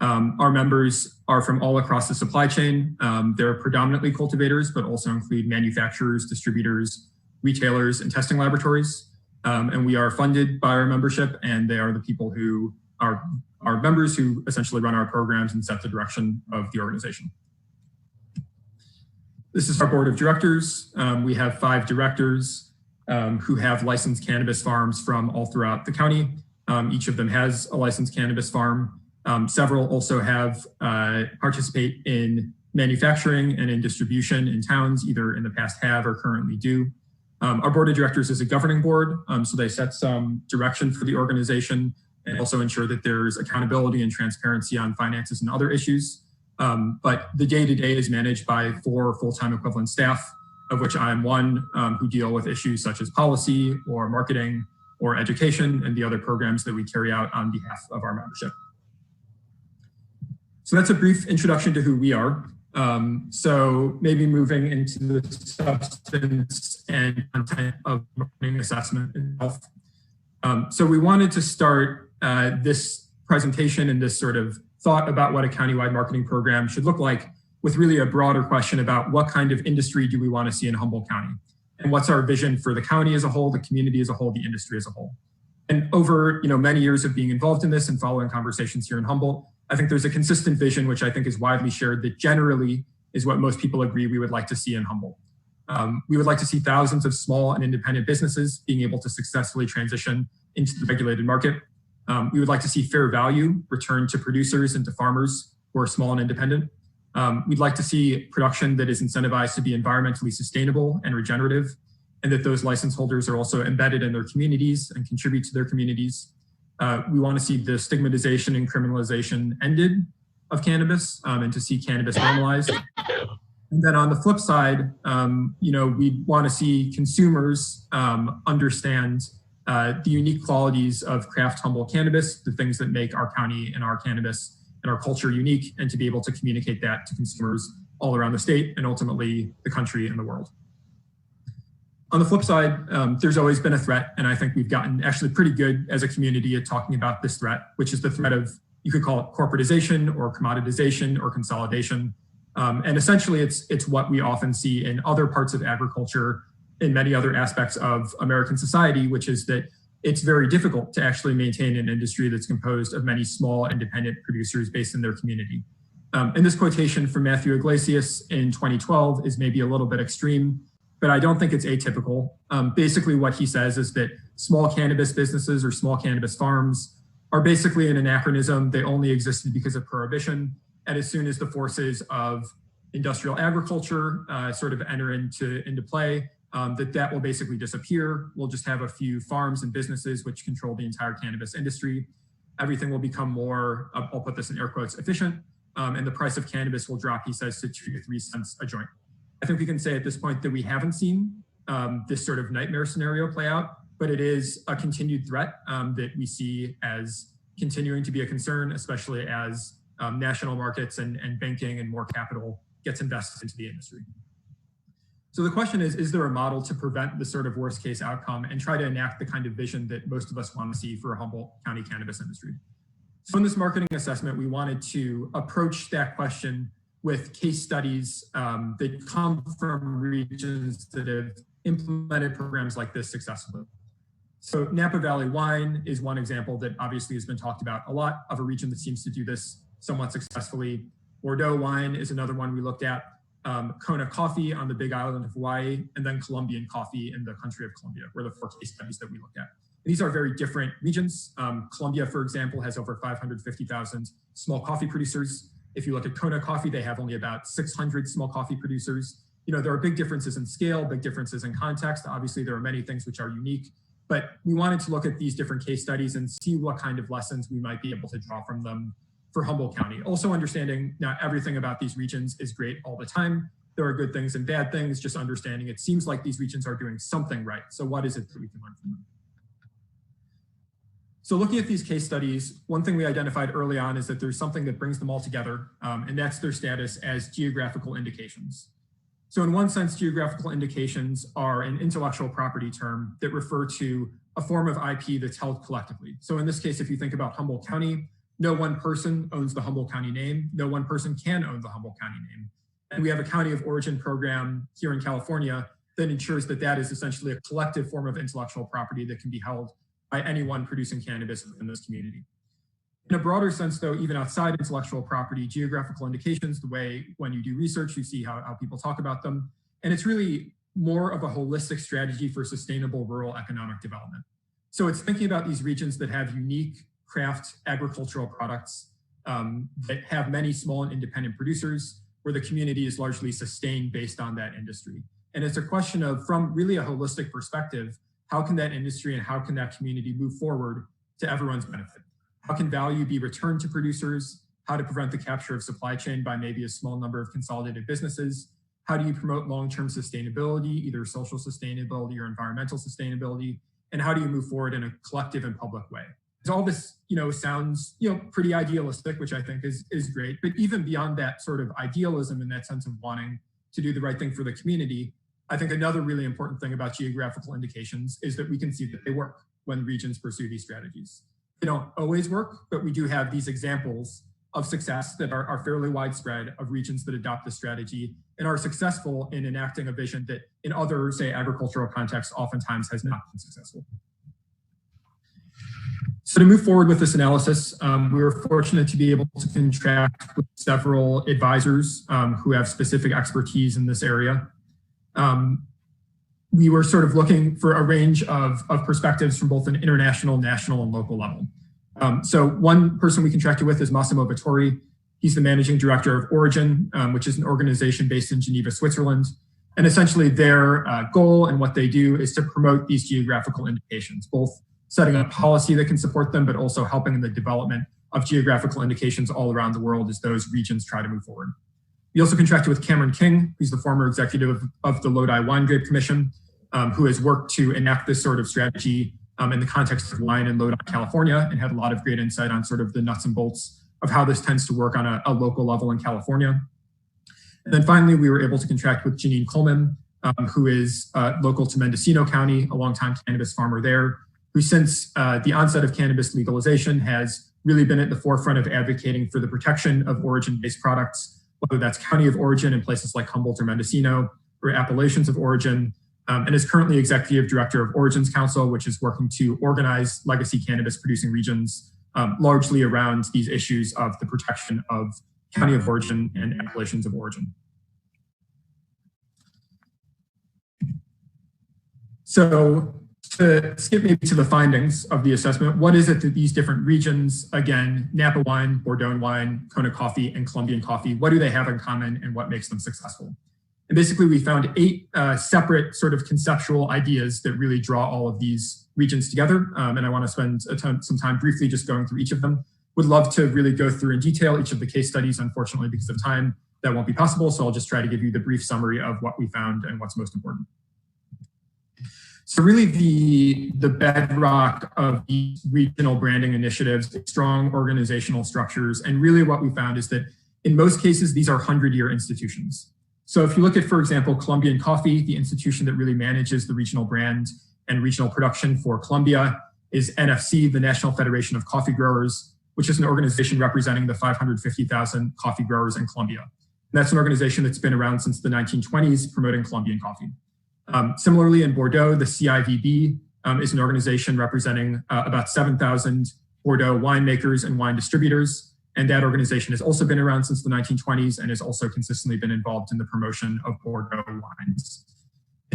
Our members are from all across the supply chain. They're predominantly cultivators, but also include manufacturers, distributors, retailers, and testing laboratories. And we are funded by our membership, and they are the people who are our members who essentially run our programs and set the direction of the organization. This is our board of directors. We have 5 directors who have licensed cannabis farms from all throughout the county. Each of them has a licensed cannabis farm. Several also have participate in manufacturing and in distribution in towns, either in the past have or currently do. Our board of directors is a governing board, so they set some direction for the organization and also ensure that there's accountability and transparency on finances and other issues. But the day-to-day is managed by 4 full-time equivalent staff, of which I am one, who deal with issues such as policy or marketing or education and the other programs that we carry out on behalf of our membership. So that's a brief introduction to who we are. So maybe moving into the substance and content of marketing assessment itself. So we wanted to start this presentation and this sort of thought about what a countywide marketing program should look like with really a broader question about what kind of industry do we want to see in Humboldt County? And what's our vision for the county as a whole, the community as a whole, the industry as a whole? And over many years of being involved in this and following conversations here in Humboldt, I think there's a consistent vision, which I think is widely shared, that generally is what most people agree we would like to see in Humboldt. We would like to see thousands of small and independent businesses being able to successfully transition into the regulated market. We would like to see fair value returned to producers and to farmers who are small and independent. We'd like to see production that is incentivized to be environmentally sustainable and regenerative, and that those license holders are also embedded in their communities and contribute to their communities. We want to see the stigmatization and criminalization ended of cannabis, and to see cannabis normalized. And then on the flip side, we want to see consumers understand the unique qualities of craft Humboldt cannabis, the things that make our county and our cannabis and our culture unique, and to be able to communicate that to consumers all around the state and ultimately the country and the world. On the flip side, there's always been a threat, and I think we've gotten actually pretty good as a community at talking about this threat, which is the threat of, you could call it corporatization or commoditization or consolidation. And essentially it's what we often see in other parts of agriculture, in many other aspects of American society, which is that it's very difficult to actually maintain an industry that's composed of many small independent producers based in their community. And this quotation from Matthew Iglesias in 2012 is maybe a little bit extreme, but I don't think it's atypical. Basically what he says is that small cannabis businesses or small cannabis farms are basically an anachronism. They only existed because of prohibition. And as soon as the forces of industrial agriculture sort of enter into play, that will basically disappear. We'll just have a few farms and businesses which control the entire cannabis industry. Everything will become more, I'll put this in air quotes, efficient, and the price of cannabis will drop, he says, to 2 to 3 cents a joint. I think we can say at this point that we haven't seen this sort of nightmare scenario play out, but it is a continued threat that we see as continuing to be a concern, especially as national markets and banking and more capital gets invested into the industry. So the question is there a model to prevent the sort of worst case outcome and try to enact the kind of vision that most of us want to see for a Humboldt County cannabis industry? So in this marketing assessment, we wanted to approach that question with case studies that come from regions that have implemented programs like this successfully. So Napa Valley wine is one example that obviously has been talked about a lot, of a region that seems to do this somewhat successfully. Bordeaux wine is another one we looked at. Kona coffee on the Big Island of Hawaii, and then Colombian coffee in the country of Colombia were the 4 case studies that we looked at. These are very different regions. Colombia, for example, has over 550,000 small coffee producers. If you look at Kona coffee, they have only about 600 small coffee producers. You know, there are big differences in scale, big differences in context. Obviously, there are many things which are unique, but we wanted to look at these different case studies and see what kind of lessons we might be able to draw from them for Humboldt County. Also understanding not everything about these regions is great all the time. There are good things and bad things, just understanding it seems like these regions are doing something right. So what is it that we can learn from them? So looking at these case studies, one thing we identified early on is that there's something that brings them all together, and that's their status as geographical indications. So in one sense, geographical indications are an intellectual property term that refer to a form of IP that's held collectively. So in this case, if you think about Humboldt County, no one person owns the Humboldt County name. No one person can own the Humboldt County name. And we have a county of origin program here in California that ensures that that is essentially a collective form of intellectual property that can be held by anyone producing cannabis within this community. In a broader sense, though, even outside intellectual property, geographical indications, the way when you do research, you see how people talk about them. And it's really more of a holistic strategy for sustainable rural economic development. So it's thinking about these regions that have unique craft agricultural products that have many small and independent producers, where the community is largely sustained based on that industry. And it's a question of, from really a holistic perspective, how can that industry and how can that community move forward to everyone's benefit? How can value be returned to producers? How to prevent the capture of supply chain by maybe a small number of consolidated businesses? How do you promote long-term sustainability, either social sustainability or environmental sustainability? And how do you move forward in a collective and public way? So all this, sounds, pretty idealistic, which I think is great. But even beyond that sort of idealism and that sense of wanting to do the right thing for the community, I think another really important thing about geographical indications is that we can see that they work when regions pursue these strategies. They don't always work, but we do have these examples of success that are fairly widespread, of regions that adopt this strategy and are successful in enacting a vision that in other, say, agricultural contexts oftentimes has not been successful. So to move forward with this analysis, we were fortunate to be able to contract with several advisors who have specific expertise in this area. We were sort of looking for a range of perspectives from both an international, national, and local level. So one person we contracted with is Massimo Vittori. He's the managing director of Origin, which is an organization based in Geneva, Switzerland. And essentially their goal and what they do is to promote these geographical indications, both setting up policy that can support them, but also helping in the development of geographical indications all around the world as those regions try to move forward. We also contracted with Cameron King, who's the former executive of the Lodi Wine Grape Commission, who has worked to enact this sort of strategy in the context of wine in Lodi, California, and had a lot of great insight on sort of the nuts and bolts of how this tends to work on a local level in California. And then finally, we were able to contract with Janine Coleman, who is local to Mendocino County, a longtime cannabis farmer there, who since the onset of cannabis legalization has really been at the forefront of advocating for the protection of origin-based products, whether that's county of origin in places like Humboldt or Mendocino, or appellations of origin, and is currently executive director of Origins Council, which is working to organize legacy cannabis producing regions largely around these issues of the protection of county of origin and appellations of origin. So to skip maybe to the findings of the assessment, what is it that these different regions, again, Napa wine, Bordeaux wine, Kona coffee, and Colombian coffee, what do they have in common and what makes them successful? And basically we found 8 separate sort of conceptual ideas that really draw all of these regions together. And I want to spend some time briefly just going through each of them. Would love to really go through in detail each of the case studies. Unfortunately, because of time, that won't be possible. So I'll just try to give you the brief summary of what we found and what's most important. So really the bedrock of these regional branding initiatives, strong organizational structures, and really what we found is that in most cases, these are 100-year institutions. So if you look at, for example, Colombian Coffee, the institution that really manages the regional brand and regional production for Colombia is NFC, the National Federation of Coffee Growers, which is an organization representing the 550,000 coffee growers in Colombia. And that's an organization that's been around since the 1920s promoting Colombian coffee. Similarly, in Bordeaux, the CIVB is an organization representing about 7,000 Bordeaux winemakers and wine distributors. And that organization has also been around since the 1920s and has also consistently been involved in the promotion of Bordeaux wines.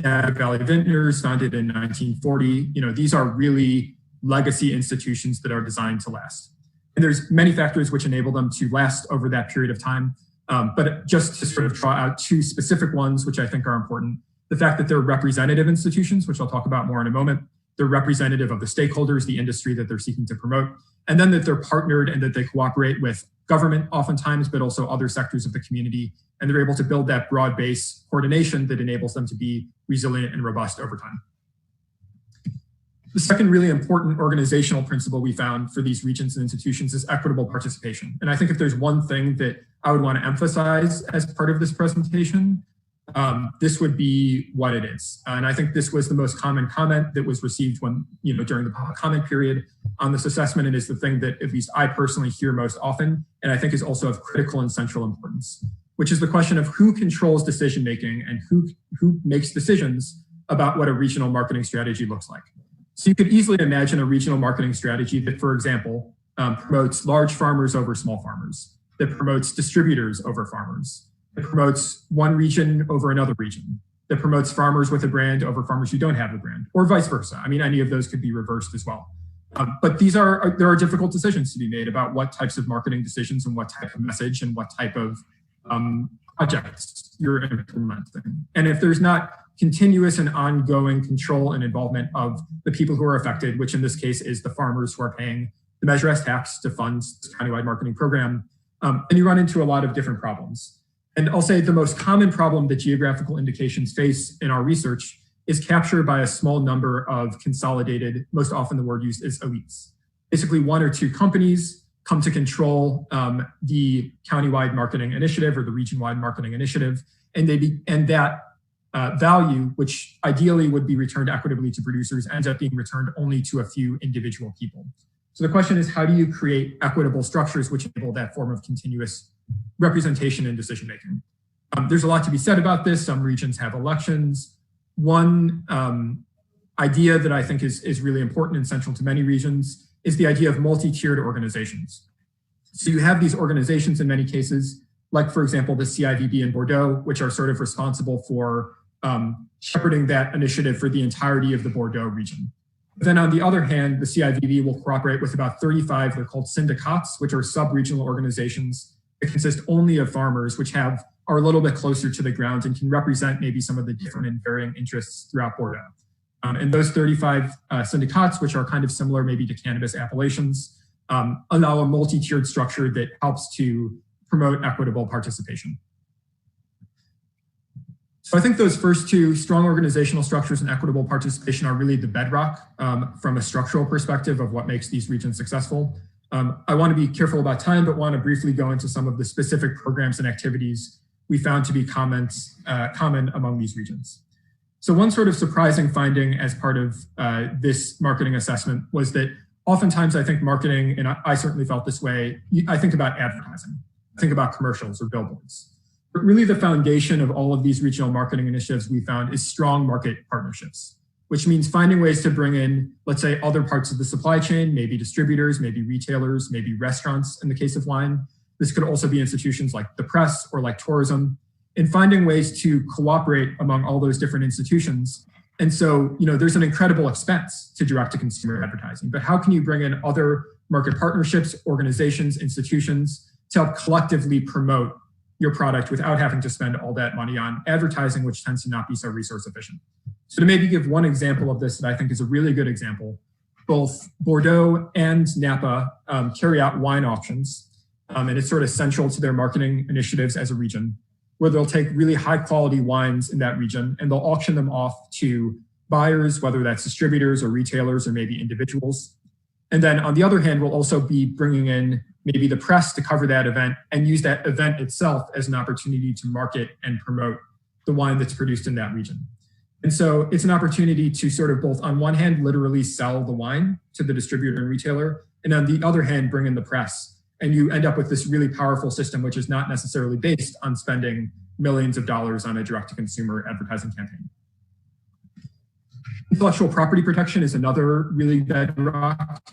Napa Valley Vintners, founded in 1940, these are really legacy institutions that are designed to last. And there's many factors which enable them to last over that period of time. But just to sort of draw out 2 specific ones, which I think are important, the fact that they're representative institutions, which I'll talk about more in a moment, they're representative of the stakeholders, the industry that they're seeking to promote, and then that they're partnered and that they cooperate with government oftentimes, but also other sectors of the community, and they're able to build that broad-based coordination that enables them to be resilient and robust over time. The second really important organizational principle we found for these regions and institutions is equitable participation. And I think if there's one thing that I would want to emphasize as part of this presentation, this would be what it is. And I think this was the most common comment that was received when, during the public comment period on this assessment. And is the thing that at least I personally hear most often, and I think is also of critical and central importance, which is the question of who controls decision-making and who makes decisions about what a regional marketing strategy looks like. So you could easily imagine a regional marketing strategy that, for example, promotes large farmers over small farmers, that promotes distributors over farmers, that promotes one region over another region, that promotes farmers with a brand over farmers who don't have a brand, or vice versa. I mean, any of those could be reversed as well. But there are difficult decisions to be made about what types of marketing decisions and what type of message and what type of projects you're implementing. And if there's not continuous and ongoing control and involvement of the people who are affected, which in this case is the farmers who are paying the Measure S tax to fund this countywide marketing program, and you run into a lot of different problems. And I'll say the most common problem that geographical indications face in our research is captured by a small number of consolidated, most often the word used is elites. Basically 1 or 2 companies come to control the countywide marketing initiative or the region-wide marketing initiative, and that value, which ideally would be returned equitably to producers, ends up being returned only to a few individual people. So the question is, how do you create equitable structures which enable that form of continuous representation and decision-making? There's a lot to be said about this. Some regions have elections. One idea that I think is really important and central to many regions is the idea of multi-tiered organizations. So you have these organizations in many cases, like, for example, the CIVB in Bordeaux, which are sort of responsible for shepherding that initiative for the entirety of the Bordeaux region. But then on the other hand, the CIVB will cooperate with about 35, they're called syndicats, which are sub-regional organizations that consist only of farmers, which are a little bit closer to the ground and can represent maybe some of the different and varying interests throughout Bordeaux. And those 35 syndicats, which are kind of similar maybe to cannabis appellations, allow a multi-tiered structure that helps to promote equitable participation. So I think those first 2, strong organizational structures and equitable participation, are really the bedrock from a structural perspective of what makes these regions successful. I want to be careful about time, but want to briefly go into some of the specific programs and activities we found to be common among these regions. So one sort of surprising finding as part of this marketing assessment was that oftentimes I think marketing, and I certainly felt this way, I think about advertising, I think about commercials or billboards. But really the foundation of all of these regional marketing initiatives we found is strong market partnerships, which means finding ways to bring in, let's say, other parts of the supply chain, maybe distributors, maybe retailers, maybe restaurants in the case of wine. This could also be institutions like the press or like tourism, and finding ways to cooperate among all those different institutions And so, there's an incredible expense to direct-to-consumer advertising, but how can you bring in other market partnerships, organizations, institutions to help collectively promote your product without having to spend all that money on advertising, which tends to not be so resource efficient? So to maybe give one example of this that I think is a really good example, both Bordeaux and Napa carry out wine auctions, and it's sort of central to their marketing initiatives as a region, where they'll take really high quality wines in that region and they'll auction them off to buyers, whether that's distributors or retailers or maybe individuals. And then on the other hand, we'll also be bringing in maybe the press to cover that event and use that event itself as an opportunity to market and promote the wine that's produced in that region. And so it's an opportunity to sort of both on one hand, literally sell the wine to the distributor and retailer, and on the other hand, bring in the press. And you end up with this really powerful system, which is not necessarily based on spending millions of dollars on a direct-to-consumer advertising campaign. Intellectual property protection is another really bedrock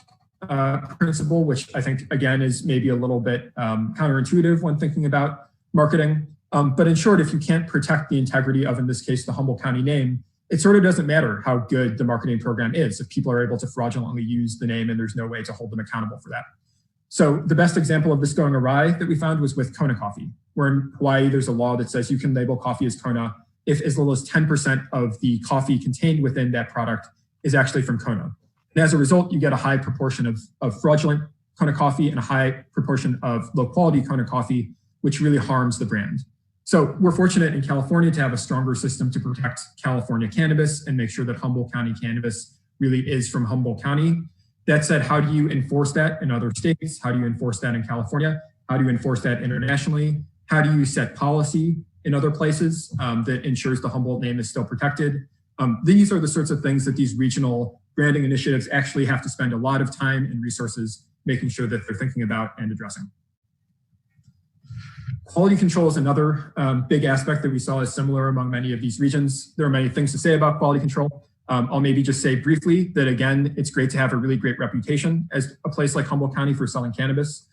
principle, which I think, again, is maybe a little bit counterintuitive when thinking about marketing. But in short, if you can't protect the integrity of, in this case, the Humboldt County name, it sort of doesn't matter how good the marketing program is if people are able to fraudulently use the name and there's no way to hold them accountable for that. So the best example of this going awry that we found was with Kona coffee, where in Hawaii, there's a law that says you can label coffee as Kona if as little as 10% of the coffee contained within that product is actually from Kona. And as a result, you get a high proportion of fraudulent Kona coffee and a high proportion of low quality Kona coffee, which really harms the brand. So we're fortunate in California to have a stronger system to protect California cannabis and make sure that Humboldt County cannabis really is from Humboldt County. That said, how do you enforce that in other states? How do you enforce that in California? How do you enforce that internationally? How do you set policy in other places that ensures the Humboldt name is still protected? These are the sorts of things that these regional branding initiatives actually have to spend a lot of time and resources making sure that they're thinking about and addressing. Quality control is another big aspect that we saw is similar among many of these regions. There are many things to say about quality control. I'll maybe just say briefly that, again, it's great to have a really great reputation as a place like Humboldt County for selling cannabis.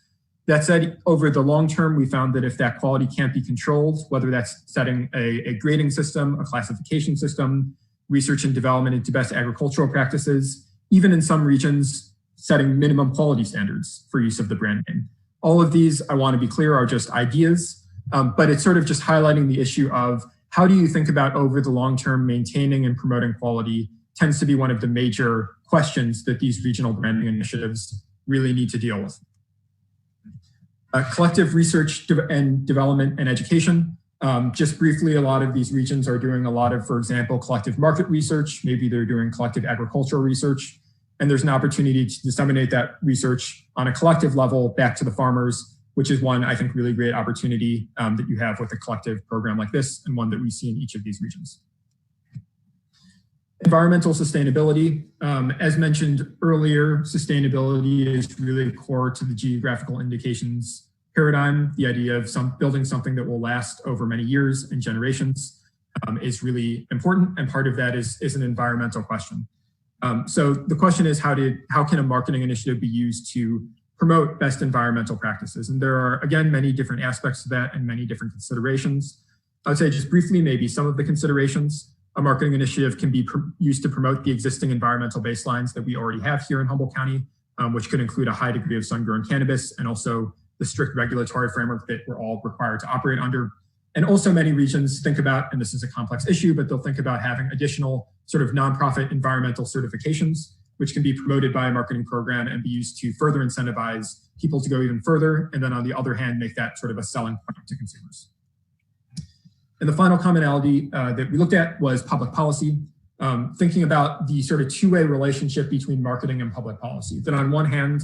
That said, over the long term, we found that if that quality can't be controlled, whether that's setting a grading system, a classification system, research and development into best agricultural practices, even in some regions, setting minimum quality standards for use of the brand name. All of these, I want to be clear, are just ideas, but it's sort of just highlighting the issue of how do you think about over the long term maintaining and promoting quality tends to be one of the major questions that these regional branding initiatives really need to deal with. Collective research and development and education. Just briefly, a lot of these regions are doing a lot of, for example, collective market research. Maybe they're doing collective agricultural research. And there's an opportunity to disseminate that research on a collective level back to the farmers, which is one, I think, really great opportunity that you have with a collective program like this, and one that we see in each of these regions. Environmental sustainability. As mentioned earlier, sustainability is really core to the geographical indications paradigm. The idea of building something that will last over many years and generations is really important, and part of that is an environmental question. So the question is, how can a marketing initiative be used to promote best environmental practices? And there are, again, many different aspects to that and many different considerations. I would say just briefly, maybe some of the considerations. A marketing initiative can be used to promote the existing environmental baselines that we already have here in Humboldt County, which could include a high degree of sun-grown cannabis and also the strict regulatory framework that we're all required to operate under. And also many regions think about, and this is a complex issue, but they'll think about having additional sort of nonprofit environmental certifications, which can be promoted by a marketing program and be used to further incentivize people to go even further. And then on the other hand, make that sort of a selling point to consumers. And the final commonality that we looked at was public policy, thinking about the sort of two-way relationship between marketing and public policy. That on one hand,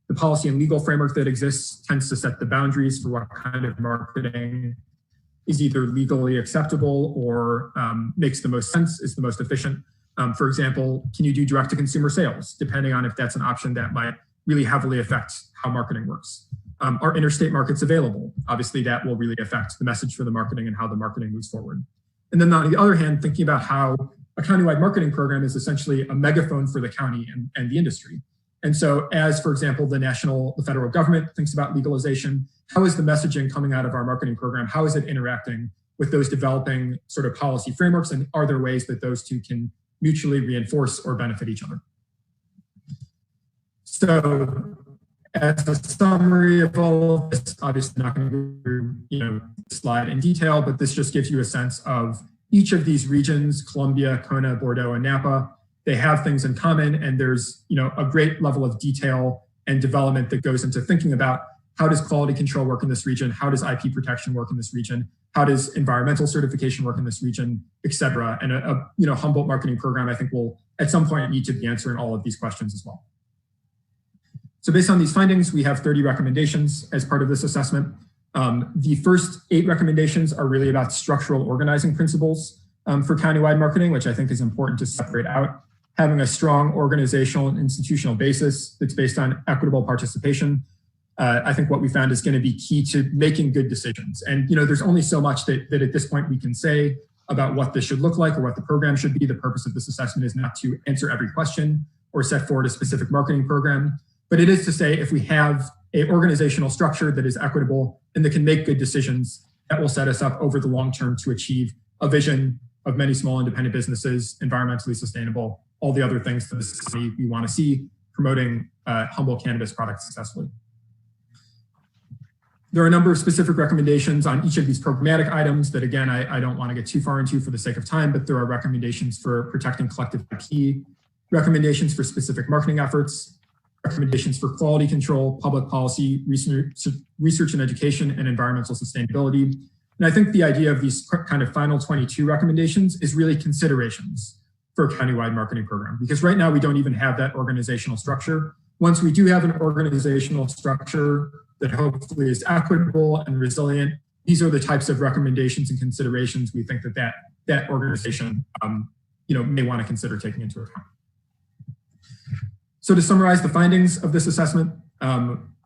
the policy and legal framework that exists tends to set the boundaries for what kind of marketing is either legally acceptable or makes the most sense, is the most efficient. For example, can you do direct-to-consumer sales, depending on if that's an option that might really heavily affect how marketing works? Are interstate markets available? Obviously, that will really affect the message for the marketing and how the marketing moves forward. And then on the other hand, thinking about how a countywide marketing program is essentially a megaphone for the county and the industry. And so as, for example, the federal government thinks about legalization, how is the messaging coming out of our marketing program? How is it interacting with those developing sort of policy frameworks? And are there ways that those two can mutually reinforce or benefit each other. So as a summary of all of this, obviously not going to go through the slide in detail, but this just gives you a sense of each of these regions, Columbia, Kona, Bordeaux, and Napa. They have things in common, and there's a great level of detail and development that goes into thinking about how does quality control work in this region, how does IP protection work in this region, how does environmental certification work in this region, et cetera. And a Humboldt marketing program, I think, will at some point need to be answering all of these questions as well. So based on these findings, we have 30 recommendations as part of this assessment. The first 8 recommendations are really about structural organizing principles for countywide marketing, which I think is important to separate out. Having a strong organizational and institutional basis that's based on equitable participation. I think what we found is going to be key to making good decisions. And there's only so much that at this point we can say about what this should look like or what the program should be. The purpose of this assessment is not to answer every question or set forward a specific marketing program, but it is to say if we have an organizational structure that is equitable and that can make good decisions, that will set us up over the long term to achieve a vision of many small independent businesses, environmentally sustainable, all the other things that we want to see promoting Humboldt cannabis products successfully. There are a number of specific recommendations on each of these programmatic items that, again, I don't want to get too far into for the sake of time, but there are recommendations for protecting collective IP, recommendations for specific marketing efforts, recommendations for quality control, public policy, research and education, and environmental sustainability. And I think the idea of these kind of final 22 recommendations is really considerations for a countywide marketing program, because right now we don't even have that organizational structure. Once we do have an organizational structure that hopefully is equitable and resilient, these are the types of recommendations and considerations we think that organization may want to consider taking into account. So to summarize the findings of this assessment,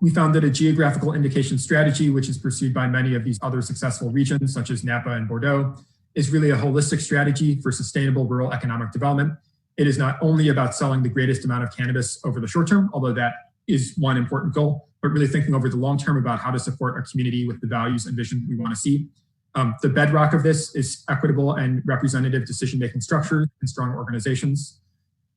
we found that a geographical indication strategy, which is pursued by many of these other successful regions, such as Napa and Bordeaux, is really a holistic strategy for sustainable rural economic development. It is not only about selling the greatest amount of cannabis over the short term, although that is one important goal, but really thinking over the long term about how to support our community with the values and vision we want to see. The bedrock of this is equitable and representative decision-making structures and strong organizations.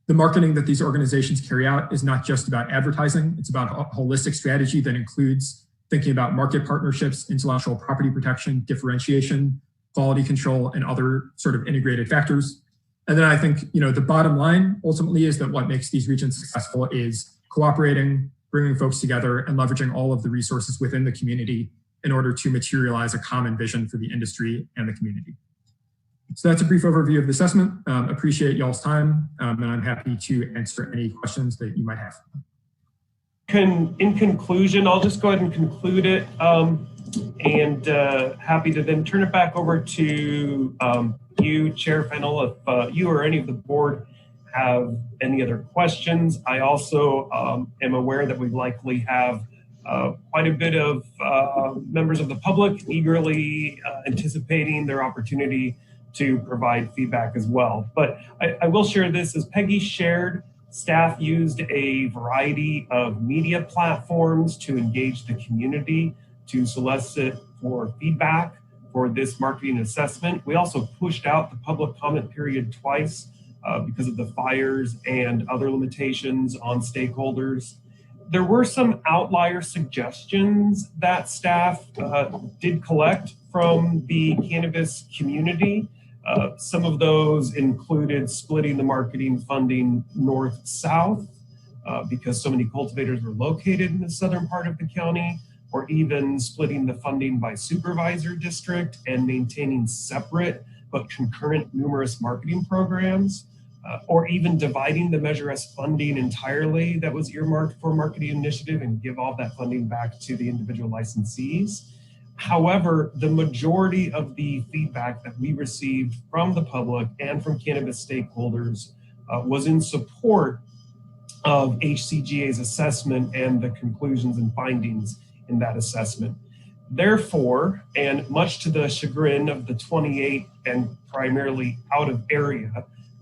The marketing that these organizations carry out is not just about advertising, it's about a holistic strategy that includes thinking about market partnerships, intellectual property protection, differentiation, quality control, and other sort of integrated factors. And then I think, the bottom line ultimately is that what makes these regions successful is cooperating, bringing folks together, and leveraging all of the resources within the community in order to materialize a common vision for the industry and the community. So that's a brief overview of the assessment. Appreciate y'all's time, and I'm happy to answer any questions that you might have. In conclusion, I'll just go ahead and conclude it, and happy to then turn it back over to you, Chair Fennell, if you or any of the board have any other questions. I also am aware that we likely have quite a bit of members of the public eagerly anticipating their opportunity to provide feedback as well. But I will share this, as Peggy shared, staff used a variety of media platforms to engage the community, to solicit for feedback for this marketing assessment. We also pushed out the public comment period twice because of the fires and other limitations on stakeholders. There were some outlier suggestions that staff did collect from the cannabis community. Some of those included splitting the marketing funding north-south because so many cultivators were located in the southern part of the county, or even splitting the funding by supervisor district and maintaining separate but concurrent numerous marketing programs, or even dividing the Measure S funding entirely that was earmarked for marketing initiative and give all that funding back to the individual licensees. However, the majority of the feedback that we received from the public and from cannabis stakeholders was in support of HCGA's assessment and the conclusions and findings in that assessment. Therefore, and much to the chagrin of the 28 and primarily out of area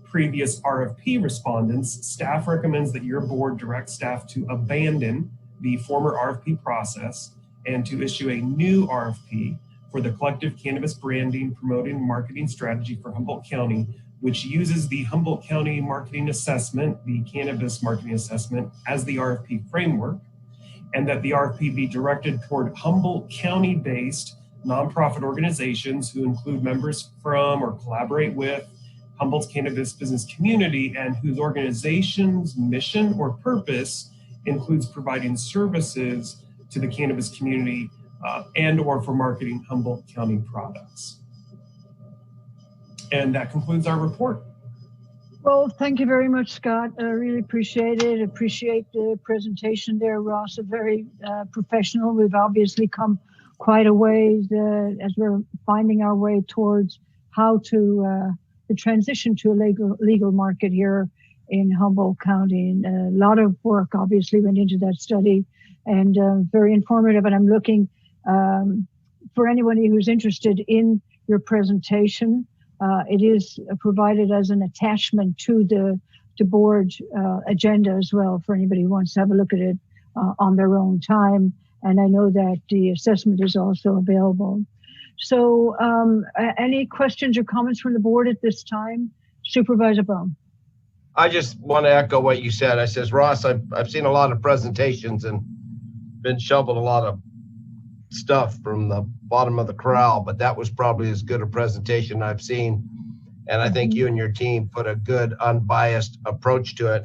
previous RFP respondents, staff recommends that your board direct staff to abandon the former RFP process and to issue a new RFP for the collective cannabis branding, promoting, and marketing strategy for Humboldt County which uses the Humboldt County Marketing Assessment, the Cannabis Marketing Assessment, as the RFP framework, and that the RFP be directed toward Humboldt County-based nonprofit organizations who include members from or collaborate with Humboldt's cannabis business community and whose organization's mission or purpose includes providing services to the cannabis community and or for marketing Humboldt County products. And that concludes our report. Well, thank you very much, Scott. I really appreciate it. Appreciate the presentation there, Ross. Very professional. We've obviously come quite a ways as we're finding our way towards how to the transition to a legal market here in Humboldt County. And a lot of work obviously went into that study, and very informative. And I'm looking for anybody who's interested in your presentation. It is provided as an attachment to the board agenda as well for anybody who wants to have a look at it on their own time. And I know that the assessment is also available. So any questions or comments from the board at this time? Supervisor Bohn. I just want to echo what you said. I says, Ross, I've seen a lot of presentations and been shoveled a lot of stuff from the bottom of the corral, but that was probably as good a presentation I've seen. And I think you and your team put a good, unbiased approach to it.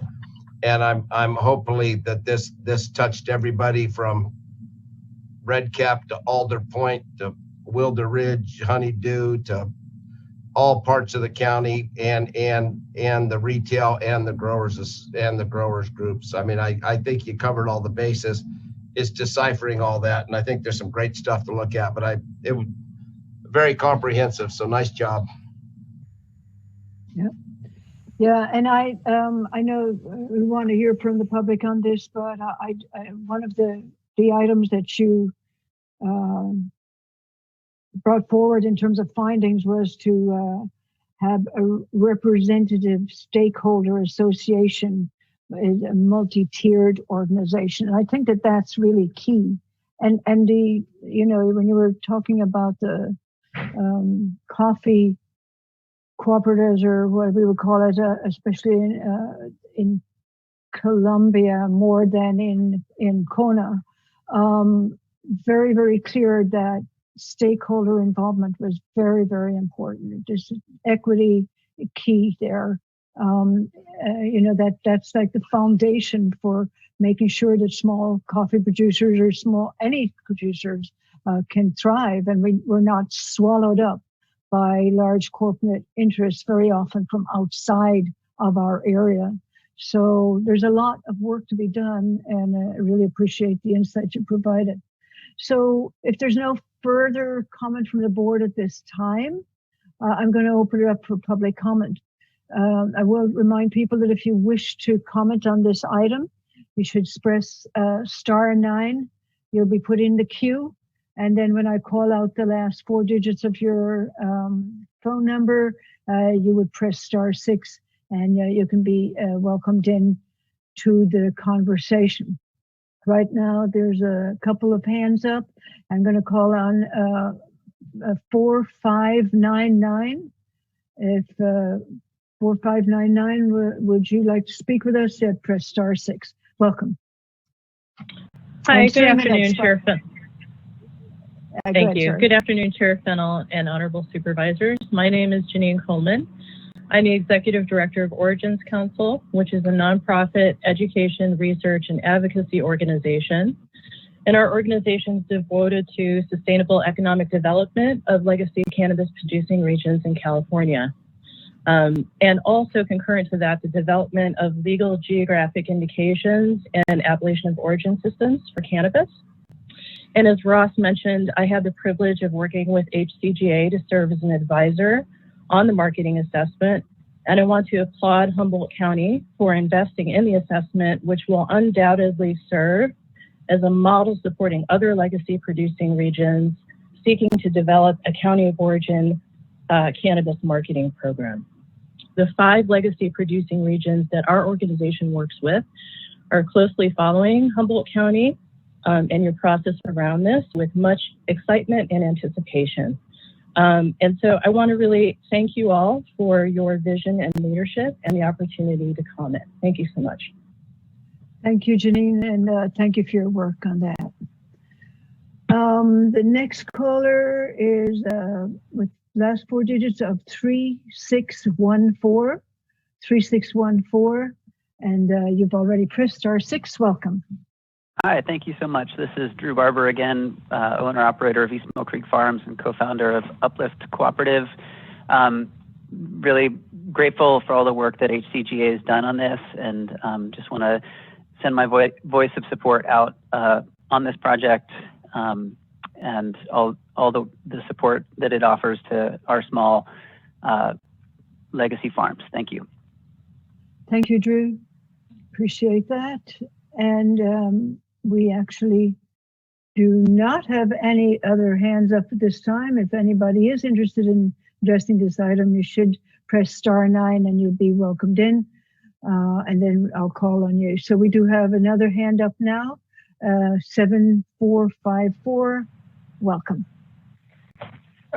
And I'm hopefully that this touched everybody from Red Cap to Alder Point to Wilder Ridge, Honeydew to all parts of the county and the retail and the growers groups. I mean, I think you covered all the bases. It's deciphering all that, and I think there's some great stuff to look at. But it was very comprehensive. So nice job. Yeah, and I know we want to hear from the public on this, but I one of the items that you brought forward in terms of findings was to have a representative stakeholder association, a multi-tiered organization. And I think that that's really key. And the, you know, when you were talking about the coffee cooperatives or what we would call it, especially in Colombia more than in Kona, very, very clear that stakeholder involvement was very, very important. Just equity key there. You know, that's like the foundation for making sure that small coffee producers or any producers can thrive, and we're not swallowed up by large corporate interests very often from outside of our area. So there's a lot of work to be done, and I really appreciate the insight you provided. So if there's no further comment from the board at this time, I'm going to open it up for public comment. I will remind people that if you wish to comment on this item, you should press *9. You'll be put in the queue. And then when I call out the last 4 digits of your phone number, you would press *6, and you can be welcomed in to the conversation. Right now, there's a couple of hands up. I'm going to call on 4599. If 4599, would you like to speak with us? Press *6. Welcome. Hi, good afternoon, Chair Fennell. Thank you. Sorry. Good afternoon, Chair Fennell and Honorable Supervisors. My name is Janine Coleman. I'm the Executive Director of Origins Council, which is a nonprofit education, research, and advocacy organization. And our organization is devoted to sustainable economic development of legacy cannabis producing regions in California. And also concurrent to that, the development of legal geographic indications and appellation of origin systems for cannabis. And as Ross mentioned, I had the privilege of working with HCGA to serve as an advisor on the marketing assessment. And I want to applaud Humboldt County for investing in the assessment, which will undoubtedly serve as a model supporting other legacy producing regions seeking to develop a county of origin cannabis marketing program. The 5 legacy producing regions that our organization works with are closely following Humboldt County and your process around this with much excitement and anticipation. And so I want to really thank you all for your vision and leadership and the opportunity to comment. Thank you so much. Thank you, Janine, and thank you for your work on that. The next caller is with last four digits of 3614. 3614, and you've already pressed *6. Welcome. Hi, thank you so much. This is Drew Barber again, owner-operator of East Mill Creek Farms and co-founder of Uplift Cooperative. Really grateful for all the work that HCGA has done on this, and just want to send my voice of support out on this project and all the support that it offers to our small legacy farms. Thank you. Thank you, Drew. Appreciate that. And we actually do not have any other hands up at this time. If anybody is interested in addressing this item, you should press *9 and you'll be welcomed in. And then I'll call on you. So we do have another hand up now, 7454. Welcome.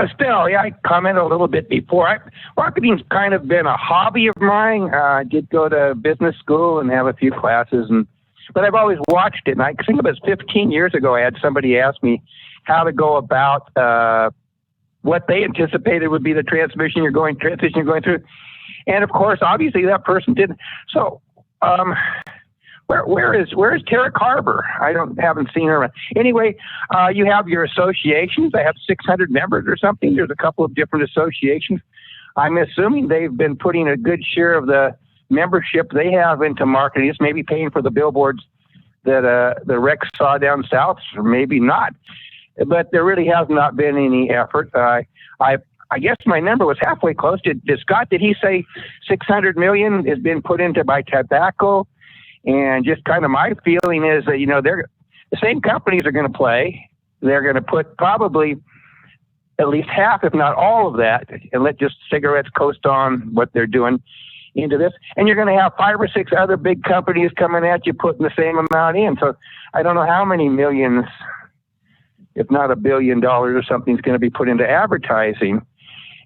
Estelle, yeah, I commented a little bit before. Marketing's kind of been a hobby of mine. I did go to business school and have a few classes, but I've always watched it. And I think it was 15 years ago, I had somebody ask me how to go about what they anticipated would be the transition you're going through. And of course, obviously that person didn't. So, where is Tara Carver? Haven't seen her. Anyway, you have your associations. I have 600 members or something. There's a couple of different associations. I'm assuming they've been putting a good share of the membership they have into marketing. It's maybe paying for the billboards that the Rex saw down south, or maybe not. But there really has not been any effort. I guess my number was halfway close. Scott, did he say 600 million has been put into by tobacco? And just kind of my feeling is that, the same companies are going to play. They're going to put probably at least half, if not all of that, and let just cigarettes coast on what they're doing into this. And you're going to have 5 or 6 other big companies coming at you, putting the same amount in. So I don't know how many millions, if not $1 billion or something, is going to be put into advertising.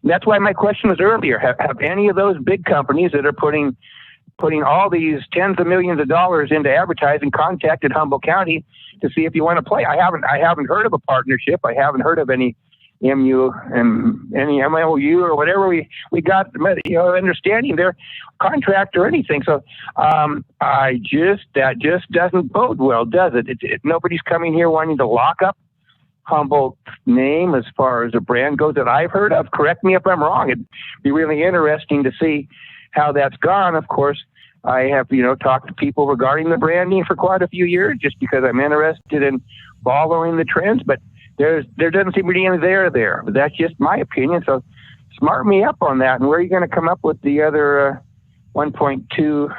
And that's why my question was earlier. Have any of those big companies that are putting all these tens of millions of dollars into advertising contacted Humboldt County to see if you want to play? I haven't heard of a partnership. I haven't heard of any MU and any MOU or whatever we got, understanding their contract or anything. So that just doesn't bode well, does it? Nobody's coming here wanting to lock up Humboldt's name as far as a brand goes that I've heard of. Correct me if I'm wrong. It'd be really interesting to see how that's gone. Of course, I have, talked to people regarding the branding for quite a few years just because I'm interested in following the trends, but there doesn't seem to be any there. But that's just my opinion. So smart me up on that. And where are you going to come up with the other 1.2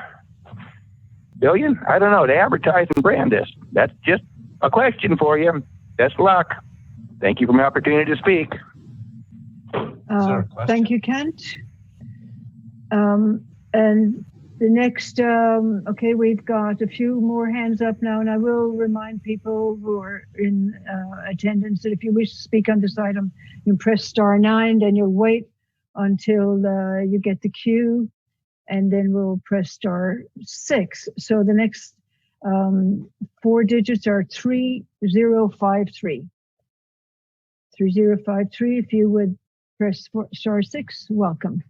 billion? I don't know, to advertise and brand this. That's just a question for you. Best luck. Thank you for my opportunity to speak. Thank you, Kent. And the next, okay, we've got a few more hands up now, and I will remind people who are in attendance that if you wish to speak on this item, you press *9, then you'll wait until you get the cue, and then we'll press *6. So the next 4 digits are 3053. 3053, if you would press *6, welcome.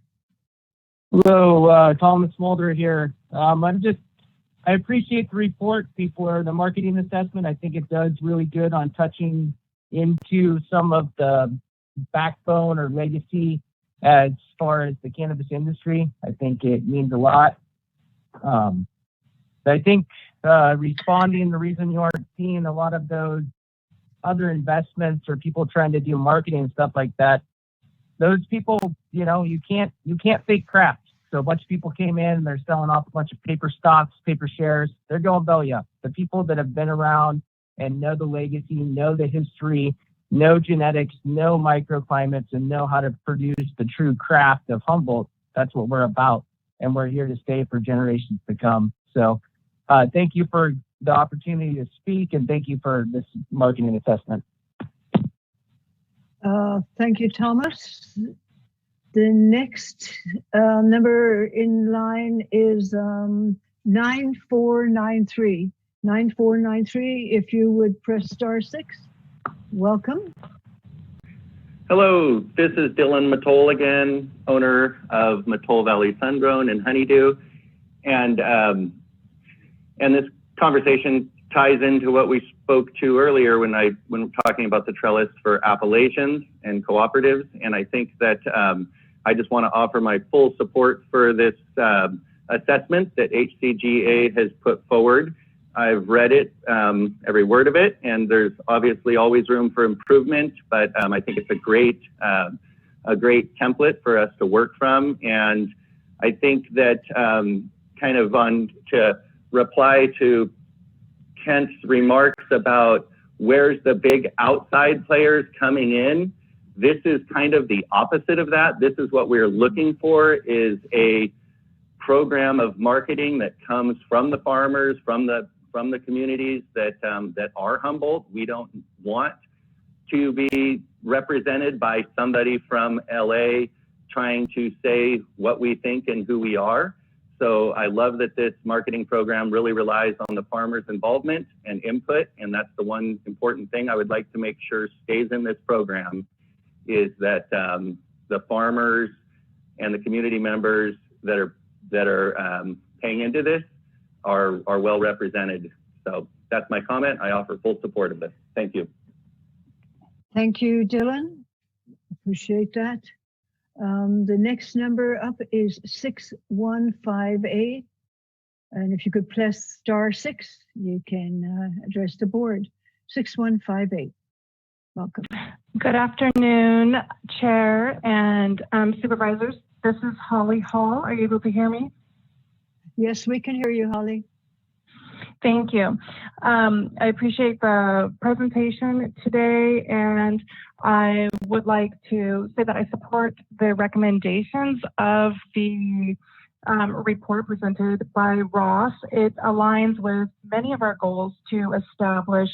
Hello, Thomas Mulder here. I appreciate the report before the marketing assessment. I think it does really good on touching into some of the backbone or legacy as far as the cannabis industry. I think it means a lot. I think responding, the reason you aren't seeing a lot of those other investments or people trying to do marketing and stuff like that, those people, you can't fake craft. So a bunch of people came in and they're selling off a bunch of paper stocks, paper shares. They're going belly up. The people that have been around and know the legacy, know the history, know genetics, know microclimates, and know how to produce the true craft of Humboldt, that's what we're about. And we're here to stay for generations to come. So thank you for the opportunity to speak, and thank you for this marketing assessment. Thank you, Thomas. The next number in line is 9493. 9493, if you would press *6. Welcome. Hello, this is Dylan Mattoll again, owner of Mattoll Valley Sungrown and Honeydew. And this conversation ties into what we spoke to earlier when talking about the Trellis for Appalachians and cooperatives. And I think that I just want to offer my full support for this assessment that HCGA has put forward. I've read it, every word of it, and there's obviously always room for improvement, but I think it's a great template for us to work from. And I think that kind of to reply to Kent's remarks about where's the big outside players coming in, this is kind of the opposite of that. This is what we're looking for, is a program of marketing that comes from the farmers, from the communities that are Humboldt. We don't want to be represented by somebody from LA trying to say what we think and who we are. So I love that this marketing program really relies on the farmers' involvement and input, and that's the one important thing I would like to make sure stays in this program, is that the farmers and the community members that are paying into this are well represented. So that's my comment. I offer full support of this. Thank you. Thank you, Dylan. Appreciate that. The next number up is 6158. And if you could press *6, you can address the board. 6158. Welcome. Good afternoon, Chair and Supervisors. This is Holly Hall. Are you able to hear me? Yes, we can hear you, Holly. Thank you. I appreciate the presentation today, and I would like to say that I support the recommendations of the report presented by Ross. It aligns with many of our goals to establish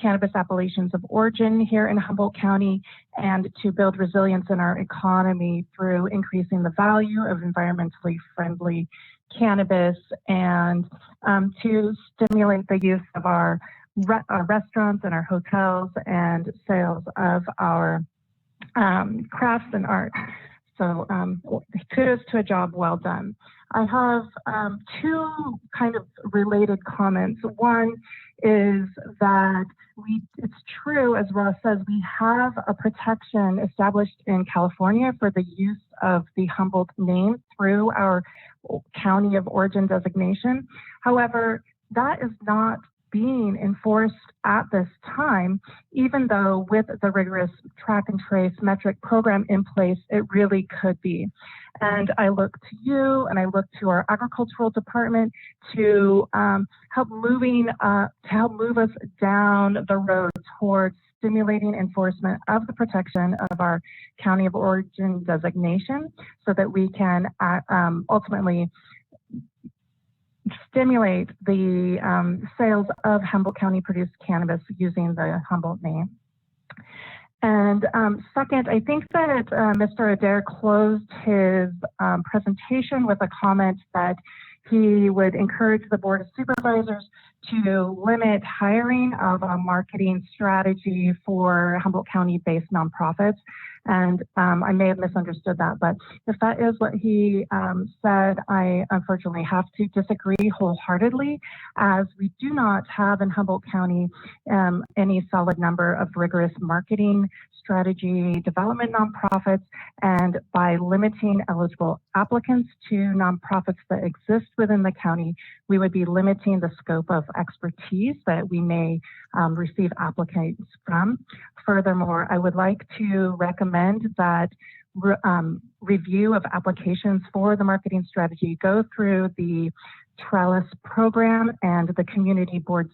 cannabis appellations of origin here in Humboldt County and to build resilience in our economy through increasing the value of environmentally friendly cannabis and to stimulate the use of our restaurants and our hotels and sales of our crafts and art. So kudos to a job well done. I have two kind of related comments. One is that it's true, as Ross says, we have a protection established in California for the use of the Humboldt name through our county of origin designation. However, that is not being enforced at this time, even though with the rigorous track and trace metric program in place, it really could be. And I look to you and I look to our agricultural department to help move us down the road towards stimulating enforcement of the protection of our county of origin designation so that we can ultimately stimulate the sales of Humboldt County produced cannabis using the Humboldt name. And second, I think that Mr. Adair closed his presentation with a comment that he would encourage the Board of Supervisors to limit hiring of a marketing strategy for Humboldt County-based nonprofits. And I may have misunderstood that, but if that is what he said, I unfortunately have to disagree wholeheartedly, as we do not have in Humboldt County any solid number of rigorous marketing strategy development nonprofits, and by limiting eligible applicants to nonprofits that exist within the county, we would be limiting the scope of expertise that we may receive applicants from. Furthermore, I would like to recommend that review of applications for the marketing strategy go through the Trellis program and the community board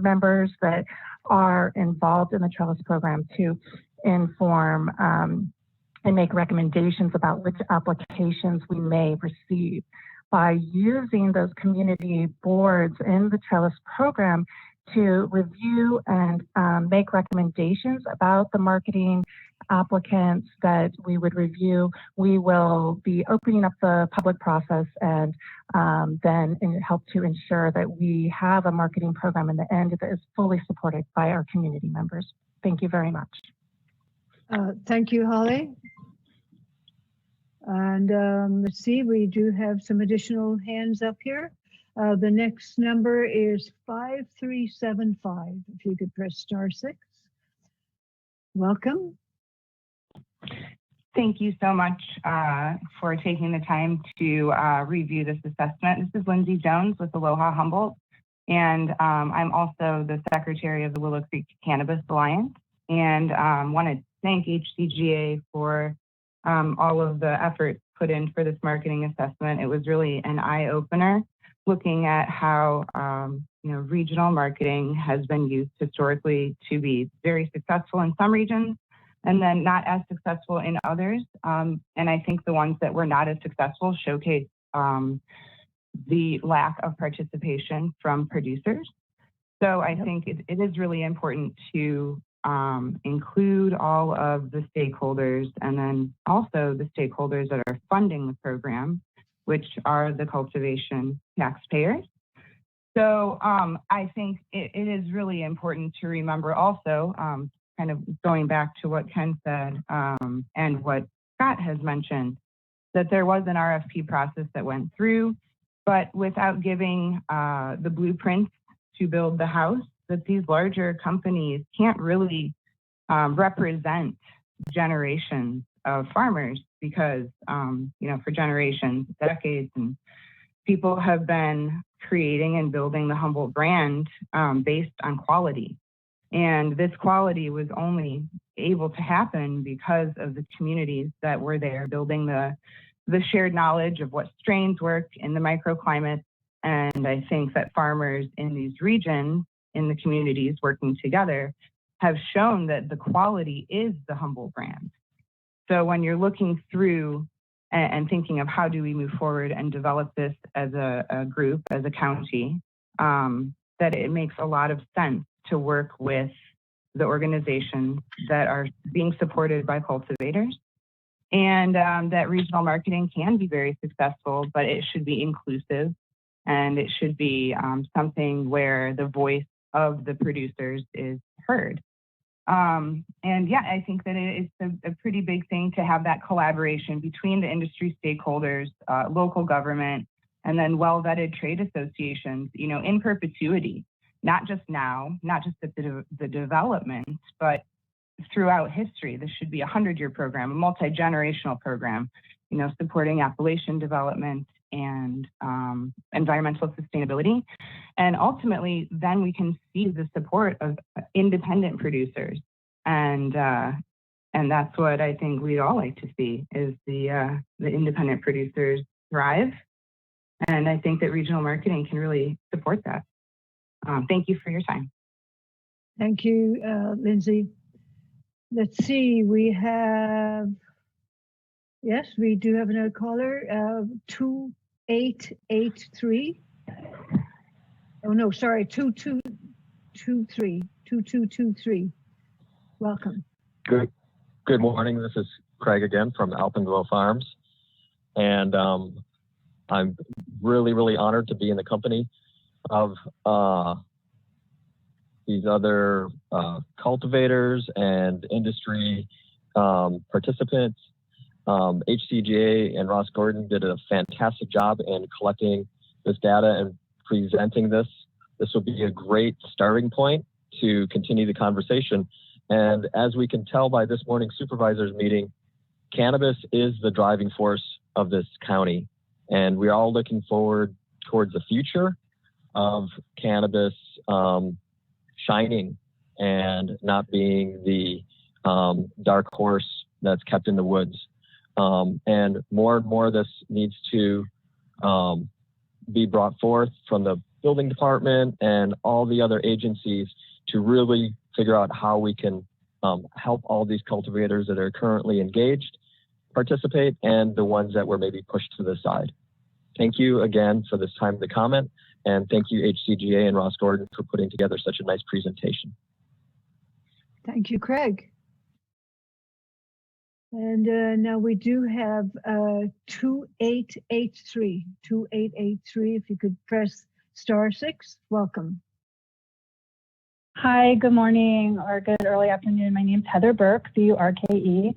members that are involved in the Trellis program to inform and make recommendations about which applications we may receive. By using those community boards in the Trellis program, to review and make recommendations about the marketing applicants that we would review. We will be opening up the public process and then help to ensure that we have a marketing program in the end that is fully supported by our community members. Thank you very much. Thank you, Holly. And let's see, we do have some additional hands up here. The next number is 5375. If you could press *6. Welcome. Thank you so much for taking the time to review this assessment. This is Lindsay Jones with Aloha Humboldt, and I'm also the secretary of the Willow Creek Cannabis Alliance, and want to thank HCGA for all of the effort put in for this marketing assessment. It was really an eye-opener looking at how regional marketing has been used historically to be very successful in some regions and then not as successful in others. And I think the ones that were not as successful showcase the lack of participation from producers. So I think it is really important to include all of the stakeholders and then also the stakeholders that are funding the program, which are the cultivation taxpayers. So I think it is really important to remember also, kind of going back to what Ken said and what Scott has mentioned, that there was an RFP process that went through, but without giving the blueprints to build the house, that these larger companies can't really represent generations of farmers because, for generations, decades, and people have been creating and building the Humboldt brand based on quality. And this quality was only able to happen because of the communities that were there building the shared knowledge of what strains work in the microclimate. And I think that farmers in these regions, in the communities working together, have shown that the quality is the Humboldt brand. So when you're looking through and thinking of how do we move forward and develop this as a group, as a county, that it makes a lot of sense to work with the organizations that are being supported by cultivators, and that regional marketing can be very successful, but it should be inclusive and it should be something where the voice of the producers is heard. And yeah, I think that it's a pretty big thing to have that collaboration between the industry stakeholders, local government, and then well-vetted trade associations, in perpetuity, not just now, not just at the development, but throughout history. This should be a 100-year program, a multi-generational program, supporting Appalachian development and environmental sustainability. And ultimately, then we can see the support of independent producers. And that's what I think we'd all like to see, is the independent producers thrive. And I think that regional marketing can really support that. Thank you for your time. Thank you, Lindsay. Let's see, we do have another caller, 2883. Oh no, sorry, 2223. Welcome. Good morning. This is Craig again from Alpenglow Farms. And I'm really honored to be in the company of these other cultivators and industry participants. HCGA and Ross Gordon did a fantastic job in collecting this data and presenting this. This will be a great starting point to continue the conversation. And as we can tell by this morning's supervisors meeting, cannabis is the driving force of this county. And we're all looking forward towards the future of cannabis shining and not being the dark horse that's kept in the woods. And more this needs to be brought forth from the building department and all the other agencies to really figure out how we can help all these cultivators that are currently engaged participate and the ones that were maybe pushed to the side. Thank you again for this time to comment, And thank you, HCGA and Ross Gordon, for putting together such a nice presentation. Thank you, Craig. And now we do have 2883. 2883, if you could press *6, welcome. Hi, good morning or good early afternoon. My name's Heather Burke, B-U-R-K-E.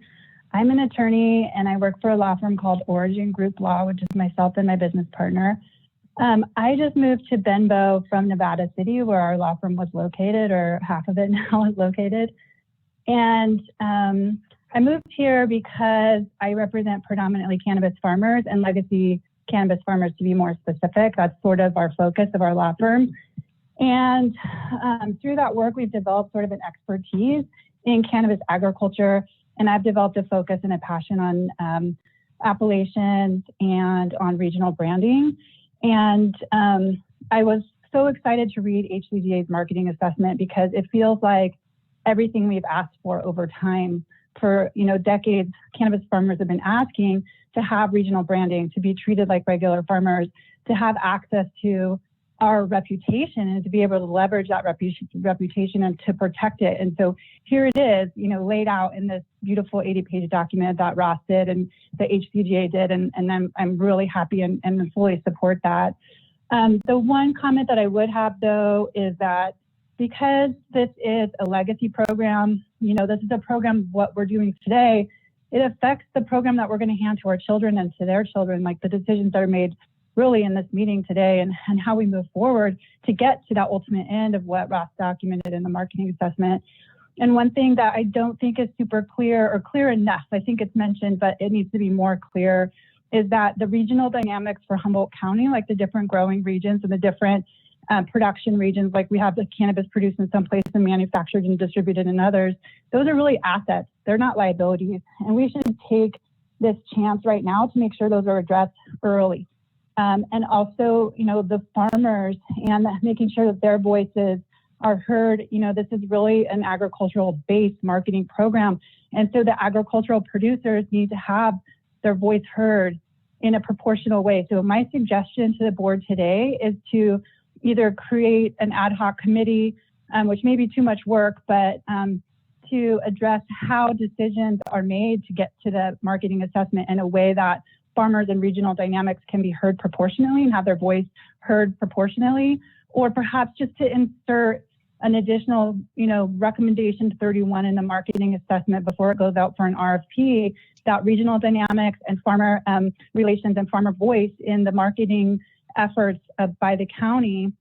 I'm an attorney and I work for a law firm called Origin Group Law, which is myself and my business partner. I just moved to Benbow from Nevada City, where our law firm was located, or half of it now is located. And I moved here because I represent predominantly cannabis farmers and legacy cannabis farmers, to be more specific. That's sort of our focus of our law firm. And through that work, we've developed sort of an expertise in cannabis agriculture, and I've developed a focus and a passion on appellations and on regional branding. And I was so excited to read HCGA's marketing assessment because it feels like everything we've asked for over time. For decades, cannabis farmers have been asking to have regional branding, to be treated like regular farmers, to have access to our reputation and to be able to leverage that reputation and to protect it. And so here it is, laid out in this beautiful 80-page document that Ross did and the HCGA did, and I'm really happy and fully support that. The one comment that I would have, though, is that because this is a legacy program, this is a program, what we're doing today, it affects the program that we're going to hand to our children and to their children, like the decisions that are made really in this meeting today and how we move forward to get to that ultimate end of what Ross documented in the marketing assessment. And one thing that I don't think is super clear or clear enough, I think it's mentioned, but it needs to be more clear, is that the regional dynamics for Humboldt County, like the different growing regions and the different production regions, like we have the cannabis produced in some places and manufactured and distributed in others, those are really assets. They're not liabilities. And we should take this chance right now to make sure those are addressed early. And also, the farmers and making sure that their voices are heard. This is really an agricultural-based marketing program. And so the agricultural producers need to have their voice heard in a proportional way. So my suggestion to the board today is to either create an ad hoc committee, which may be too much work, but to address how decisions are made to get to the marketing assessment in a way that farmers and regional dynamics can be heard proportionally and have their voice heard proportionally, or perhaps just to insert an additional, recommendation 31 in the marketing assessment before it goes out for an RFP, that regional dynamics and farmer relations and farmer voice in the marketing efforts by the county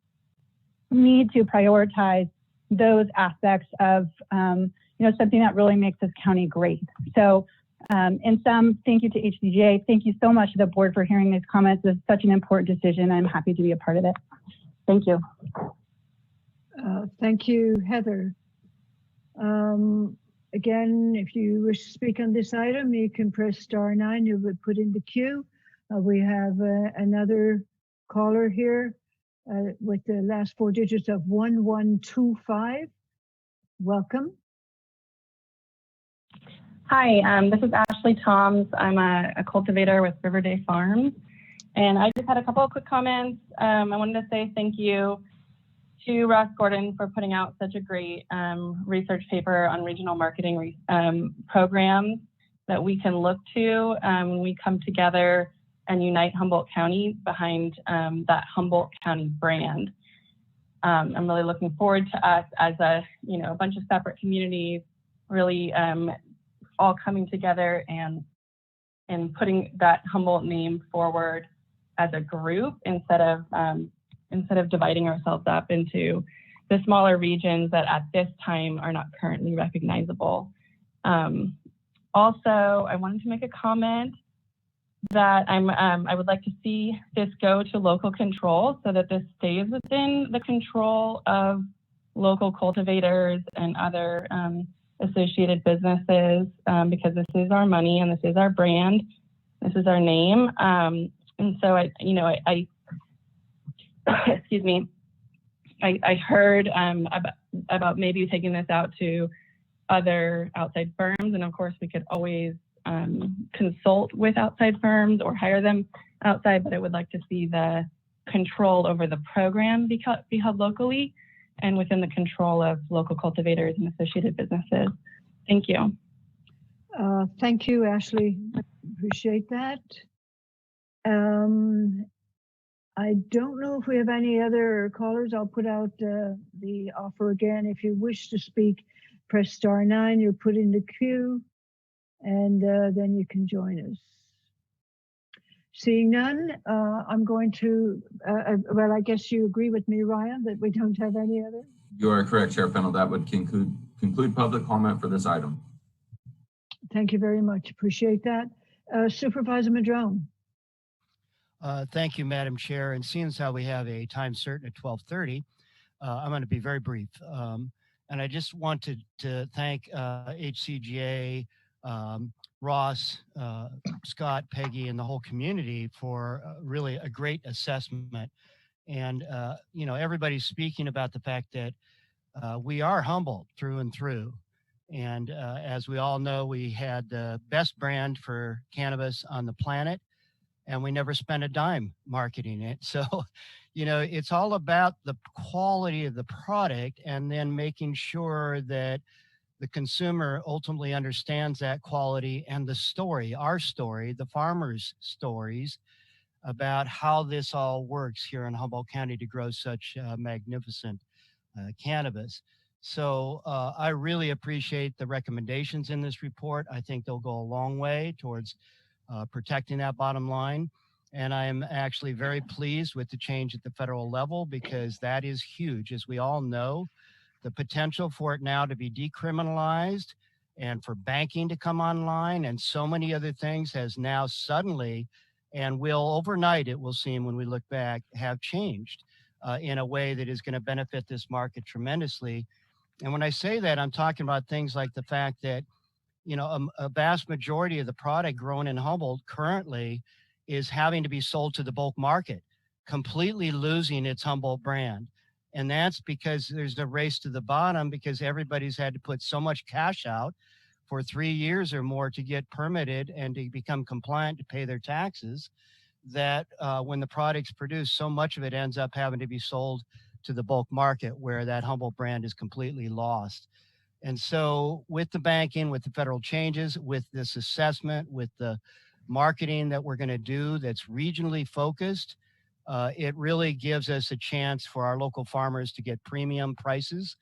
need to prioritize those aspects of, something that really makes this county great. So in sum, thank you to HCGA. Thank you so much to the board for hearing these comments. It's such an important decision. I'm happy to be a part of it. Thank you. Thank you, Heather. Again, if you wish to speak on this item, you can press *9. You'll be put in the queue. We have another caller here with the last 4 digits of 1125. Welcome. Hi, this is Ashley Toms. I'm a cultivator with Riverday Farms, and I just had a couple of quick comments. I wanted to say thank you to Ross Gordon for putting out such a great research paper on regional marketing programs that we can look to when we come together and unite Humboldt County behind that Humboldt County brand. I'm really looking forward to us as a bunch of separate communities really all coming together and putting that Humboldt name forward as a group instead of dividing ourselves up into the smaller regions that at this time are not currently recognizable. Also, I wanted to make a comment that I would like to see this go to local control so that this stays within the control of local cultivators and other associated businesses, because this is our money and this is our brand, this is our name. And so I excuse me, I heard about maybe taking this out to other outside firms, and of course we could always consult with outside firms or hire them outside, but I would like to see the control over the program be held locally and within the control of local cultivators and associated businesses. Thank you. Thank you, Ashley. Appreciate that. I don't know if we have any other callers. I'll put out the offer again. If you wish to speak, press *9. You're put in the queue, and then you can join us. Seeing none, I'm going to, well, I guess you agree with me, Ryan, that we don't have any other? You are correct, Chair Fennell. That would conclude public comment for this item. Thank you very much. Appreciate that. Supervisor Madrone. Thank you, Madam Chair. And seeing as how we have a time certain at 12:30, I'm going to be very brief. And I just wanted to thank HCGA, Ross, Scott, Peggy, and the whole community for really a great assessment. And, you know, everybody's speaking about the fact that we are Humboldt through and through. And as we all know, we had the best brand for cannabis on the planet, and we never spent a dime marketing it. So, you know, it's all about the quality of the product and then making sure that the consumer ultimately understands that quality and the story, our story, the farmers' stories about how this all works here in Humboldt County to grow such magnificent cannabis. So I really appreciate the recommendations in this report. I think they'll go a long way towards protecting that bottom line. And I am actually very pleased with the change at the federal level because that is huge. As we all know, the potential for it now to be decriminalized and for banking to come online and so many other things has now suddenly and will overnight, it will seem when we look back, have changed in a way that is going to benefit this market tremendously. And when I say that, I'm talking about things like the fact that, you know, a vast majority of the product grown in Humboldt currently is having to be sold to the bulk market, completely losing its Humboldt brand. And that's because there's a race to the bottom because everybody's had to put so much cash out for 3 years or more to get permitted and to become compliant to pay their taxes that when the product's produced, so much of it ends up having to be sold to the bulk market where that Humboldt brand is completely lost. And so with the banking, with the federal changes, with this assessment, with the marketing that we're going to do that's regionally focused, it really gives us a chance for our local farmers to get premium prices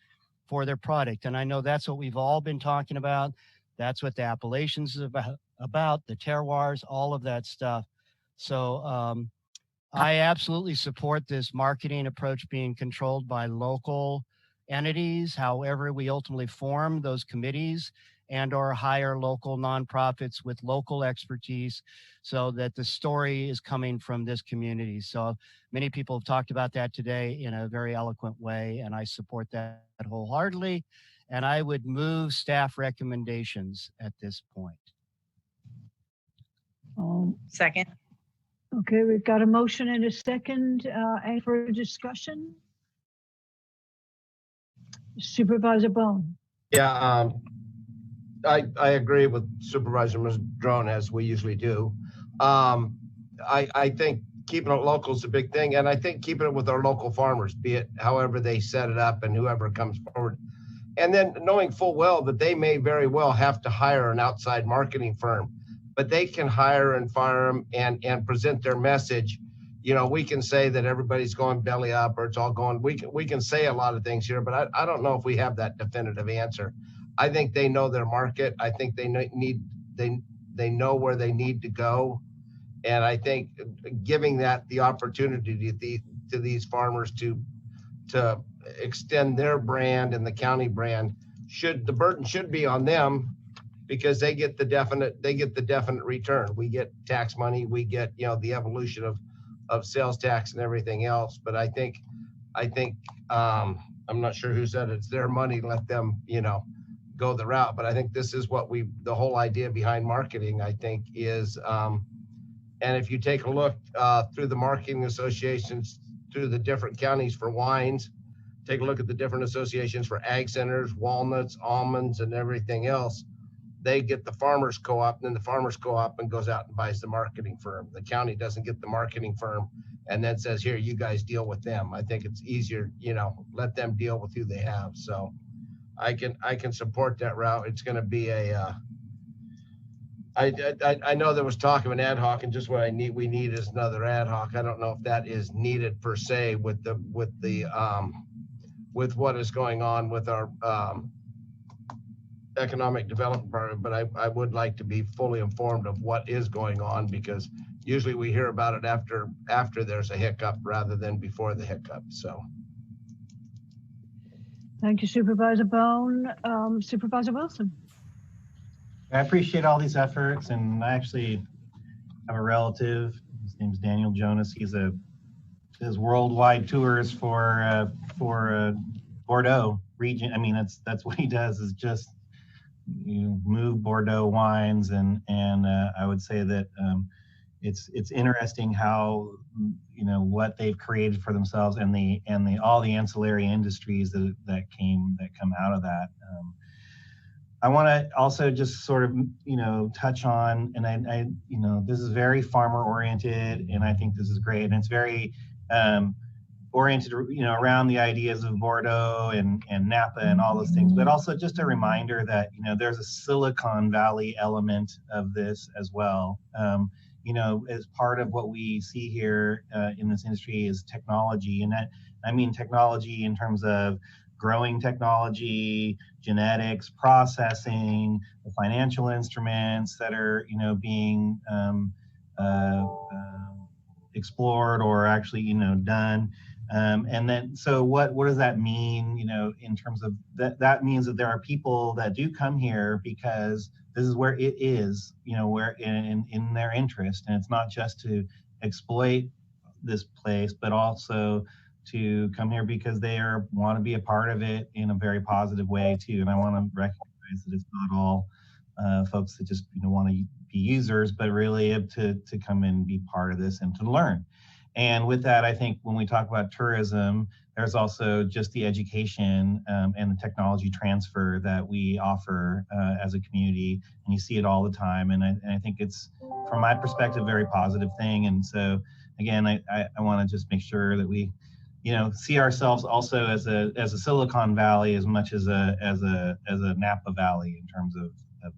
for their product. And I know that's what we've all been talking about. That's what the appellations is about, the terroirs, all of that stuff. So I absolutely support this marketing approach being controlled by local entities, however we ultimately form those committees and or hire local nonprofits with local expertise so that the story is coming from this community. So many people have talked about that today in a very eloquent way, and I support that wholeheartedly. And I would move staff recommendations at this point. Second. Okay, we've got a motion and a second. Any further discussion? Supervisor Bohn. Yeah, I agree with Supervisor Madrone as we usually do. I think keeping it local is a big thing, and I think keeping it with our local farmers, be it however they set it up and whoever comes forward. And then knowing full well that they may very well have to hire an outside marketing firm, but they can hire and fire them and present their message. You know, we can say that everybody's going belly up or it's all going, we can say a lot of things here, but I don't know if we have that definitive answer. I think they know their market. I think they know where they need to go. And I think giving that the opportunity to these farmers to extend their brand and the county brand, the burden should be on them because they get the definite return. We get tax money, we get, you know, the evolution of sales tax and everything else. But I think I'm not sure who said it's their money, let them, you know, go the route. But I think this is what the whole idea behind marketing, I think, is, and if you take a look through the marketing associations, through the different counties for wines, take a look at the different associations for ag centers, walnuts, almonds, and everything else. They get the farmers co-op, and then the farmers co-op and goes out and buys the marketing firm. The county doesn't get the marketing firm and then says, here, you guys deal with them. I think it's easier, let them deal with who they have. So I can support that route. It's going to be I know there was talk of an ad hoc, and just what we need is another ad hoc. I don't know if that is needed per se with what is going on with our economic development department, but I would like to be fully informed of what is going on, because usually we hear about it after there's a hiccup rather than before the hiccup. So. Thank you, Supervisor Bohn. Supervisor Wilson. I appreciate all these efforts, and I actually have a relative. His name's Daniel Jonas. He does worldwide tours for Bordeaux region. I mean, that's what he does, is just move Bordeaux wines, and I would say that it's interesting how what they've created for themselves, and all the ancillary industries that come out of that. I want to also just sort of touch on, and I this is very farmer oriented, and I think this is great, and it's very oriented around the ideas of Bordeaux and Napa and all those things, but also just a reminder that there's a Silicon Valley element of this as well. As part of what we see here in this industry is technology, and I mean technology in terms of growing technology, genetics, processing, the financial instruments that are being explored or actually done. And then, so what does that mean, in terms of that means that there are people that do come here because this is where it is, where in their interest. And it's not just to exploit this place, but also to come here because they want to be a part of it in a very positive way too. And I want to recognize that it's not all folks that just want to be users, but really to come in and be part of this and to learn. And with that, I think when we talk about tourism, there's also just the education and the technology transfer that we offer as a community, and you see it all the time. And I think it's, from my perspective, a very positive thing. And so, again, I want to just make sure that we, see ourselves also as a Silicon Valley as much as a Napa Valley in terms of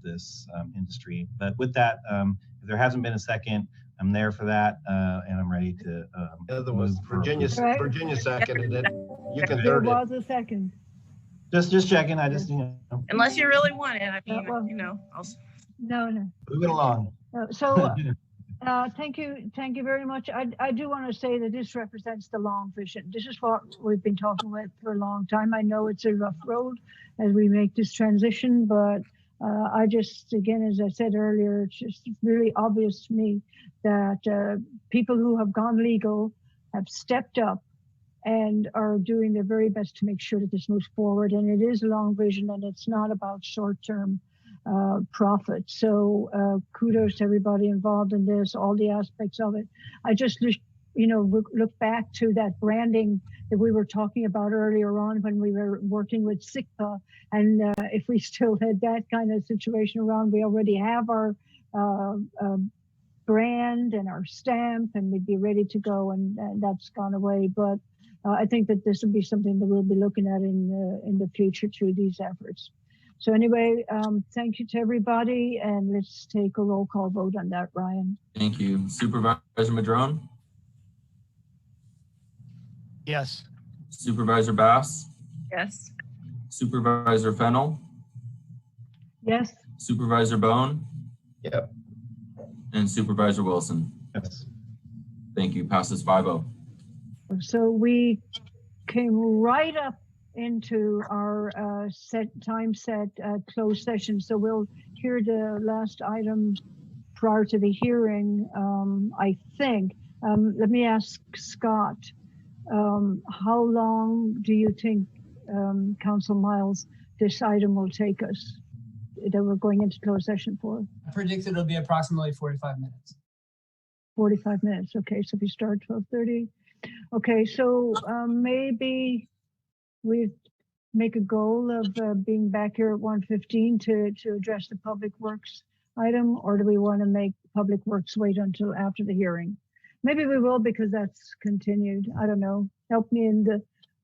this industry. But with that, if there hasn't been a second, I'm there for that, and I'm ready to. There was Virginia seconded it. You can There third it. was a second. Just checking. I just Unless you really want it, I mean, I'll. No. Move it along. Thank you very much. I do want to say that this represents the long vision. This is what we've been talking about for a long time. I know it's a rough road as we make this transition, but I just, again, as I said earlier, it's just really obvious to me that people who have gone legal have stepped up and are doing their very best to make sure that this moves forward. And it is a long vision, and it's not about short-term profit. So kudos to everybody involved in this, all the aspects of it. I just, look back to that branding that we were talking about earlier on when we were working with SICPA. And if we still had that kind of situation around, we already have our brand and our stamp, and we'd be ready to go, and that's gone away. But I think that this will be something that we'll be looking at in the future through these efforts. So anyway, thank you to everybody, and let's take a roll call vote on that, Ryan. Thank you. Supervisor Madrone? Yes. Supervisor Bass? Yes. Supervisor Fennell? Yes. Supervisor Bohn? Yep. And Supervisor Wilson? Yes. Thank you. Passes 5-0. So we came right up into our set closed session. So we'll hear the last item prior to the hearing, I think. Let me ask Scott, how long do you think, Council Miles, this item will take us that we're going into closed session for? I predict it'll be approximately 45 minutes. 45 minutes. Okay, so we start 12:30. Okay, so maybe we make a goal of being back here at 1:15 to address the Public Works item, or do we want to make Public Works wait until after the hearing? Maybe we will because that's continued. I don't know. Help me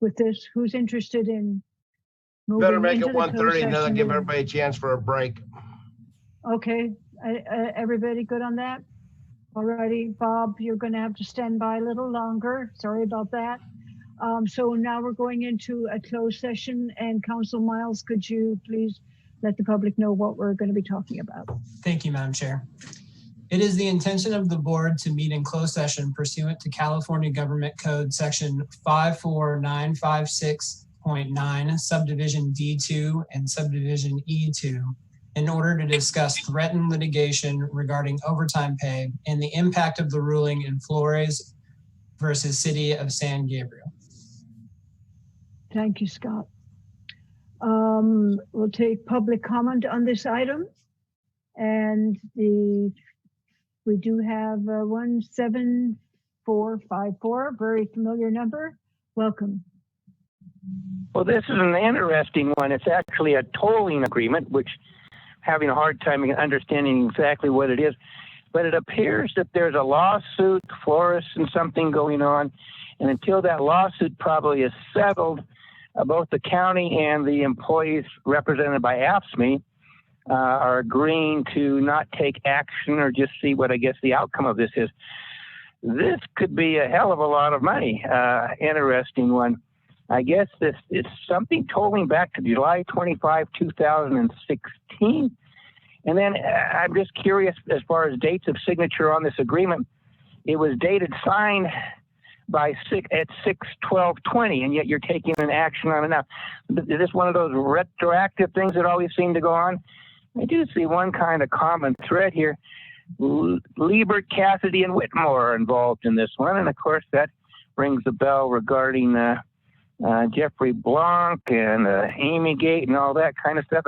with this. Who's interested in moving Better make into it the 1:30 and then I'll closed give session? everybody a chance for a break. Okay, everybody good on that? Alrighty, Bob, you're going to have to stand by a little longer. Sorry about that. So now we're going into a closed session, and Council Miles, could you please let the public know what we're going to be talking about? Thank you, Madam Chair. It is the intention of the board to meet in closed session pursuant to California Government Code Section 54956.9, Subdivision D2 and Subdivision E2, in order to discuss threatened litigation regarding overtime pay and the impact of the ruling in Flores versus City of San Gabriel. Thank you, Scott. We'll take public comment on this item. And we do have 17454, very familiar number. Welcome. Well, this is an interesting one. It's actually a tolling agreement, which having a hard time understanding exactly what it is. But it appears that there's a lawsuit, Flores and something going on. And until that lawsuit probably is settled, both the county and the employees represented by AFSCME are agreeing to not take action or just see what I guess the outcome of this is. This could be a hell of a lot of money. Interesting one. I guess this is something tolling back to July 25, 2016. And then I'm just curious as far as dates of signature on this agreement. It was dated signed by 6/12/20, and yet you're taking an action on it now. Is this one of those retroactive things that always seem to go on? I do see one kind of common thread here. Liebert, Cassidy, and Whitmore are involved in this one, and of course that rings a bell regarding Jeffrey Blanc and Amy Gate and all that kind of stuff.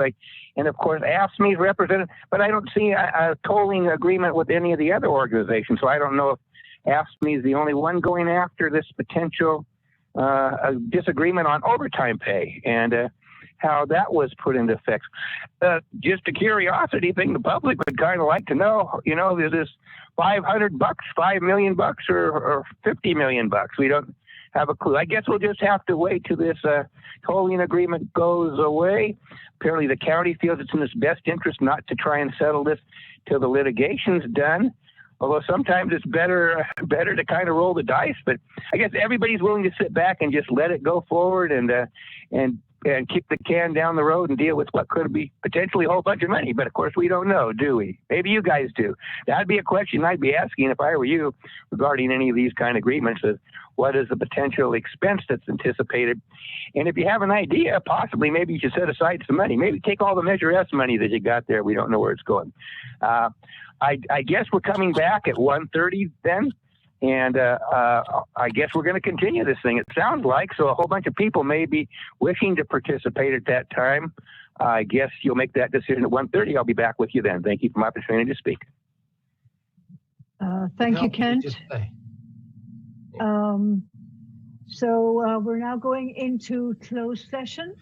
And of course, AFSCME is represented, but I don't see a tolling agreement with any of the other organizations. So I don't know if AFSCME is the only one going after this potential disagreement on overtime pay and how that was put into effect. Just a curiosity thing, the public would kind of like to know, you know, is this $500, $5 million, or $50 million? We don't have a clue. I guess we'll just have to wait till this tolling agreement goes away. Apparently the county feels it's in its best interest not to try and settle this till the litigation's done. Although sometimes it's better to kind of roll the dice, but I guess everybody's willing to sit back and just let it go forward and kick the can down the road and deal with what could be potentially a whole bunch of money. But of course we don't know, do we? Maybe you guys do. That'd be a question I'd be asking if I were you regarding any of these kind of agreements. Is what is the potential expense that's anticipated? And if you have an idea, possibly maybe you should set aside some money. Maybe take all the Measure S money that you got there. We don't know where it's going. I guess we're coming back at 1:30 then. And I guess we're going to continue this thing. It sounds like, so a whole bunch of people may be wishing to participate at that time. I guess you'll make that decision at 1:30. I'll be back with you then. Thank you for my opportunity to speak. Thank you, Kent. So we're now going into closed session,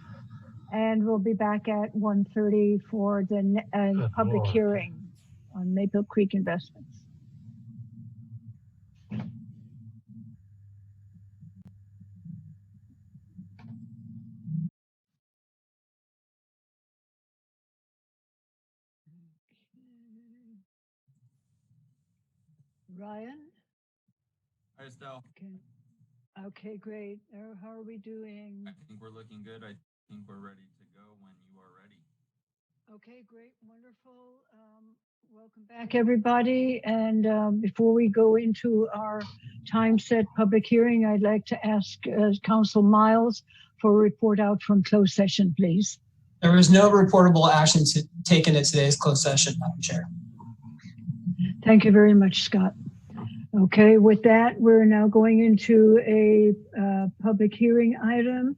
and we'll be back at 1:30 for the public hearing on Maple Creek Investments. Ryan? Hi, Estelle. Okay, great. How are we doing? I think we're looking good. I think we're ready to go when you are ready. Okay, great, wonderful. Welcome back, everybody. And before we go into our time set public hearing, I'd like to ask Council Miles for a report out from closed session, please. There was no reportable action taken at today's closed session, Madam Chair. Thank you very much, Scott. Okay, with that, we're now going into a public hearing item.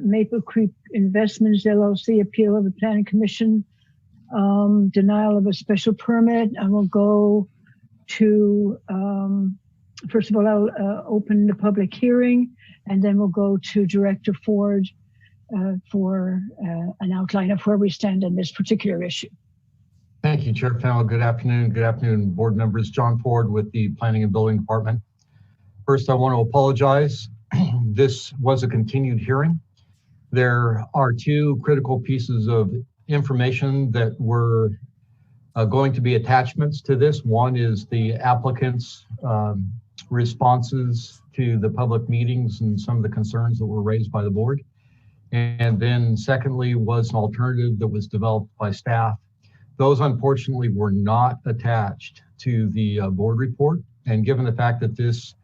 Maple Creek Investments LLC appeal of the Planning Commission, denial of a special permit. I will go to, first of all, I'll open the public hearing, and then we'll go to Director Ford for an outline of where we stand in this particular issue. Thank you, Chair Fennell. Good afternoon. Good afternoon, board members. John Ford with the Planning and Building Department. First, I want to apologize. This was a continued hearing. There are two critical pieces of information that were going to be attachments to this. One is the applicant's responses to the public meetings and some of the concerns that were raised by the board. And then secondly was an alternative that was developed by staff. Those unfortunately were not attached to the board report. And given the fact that this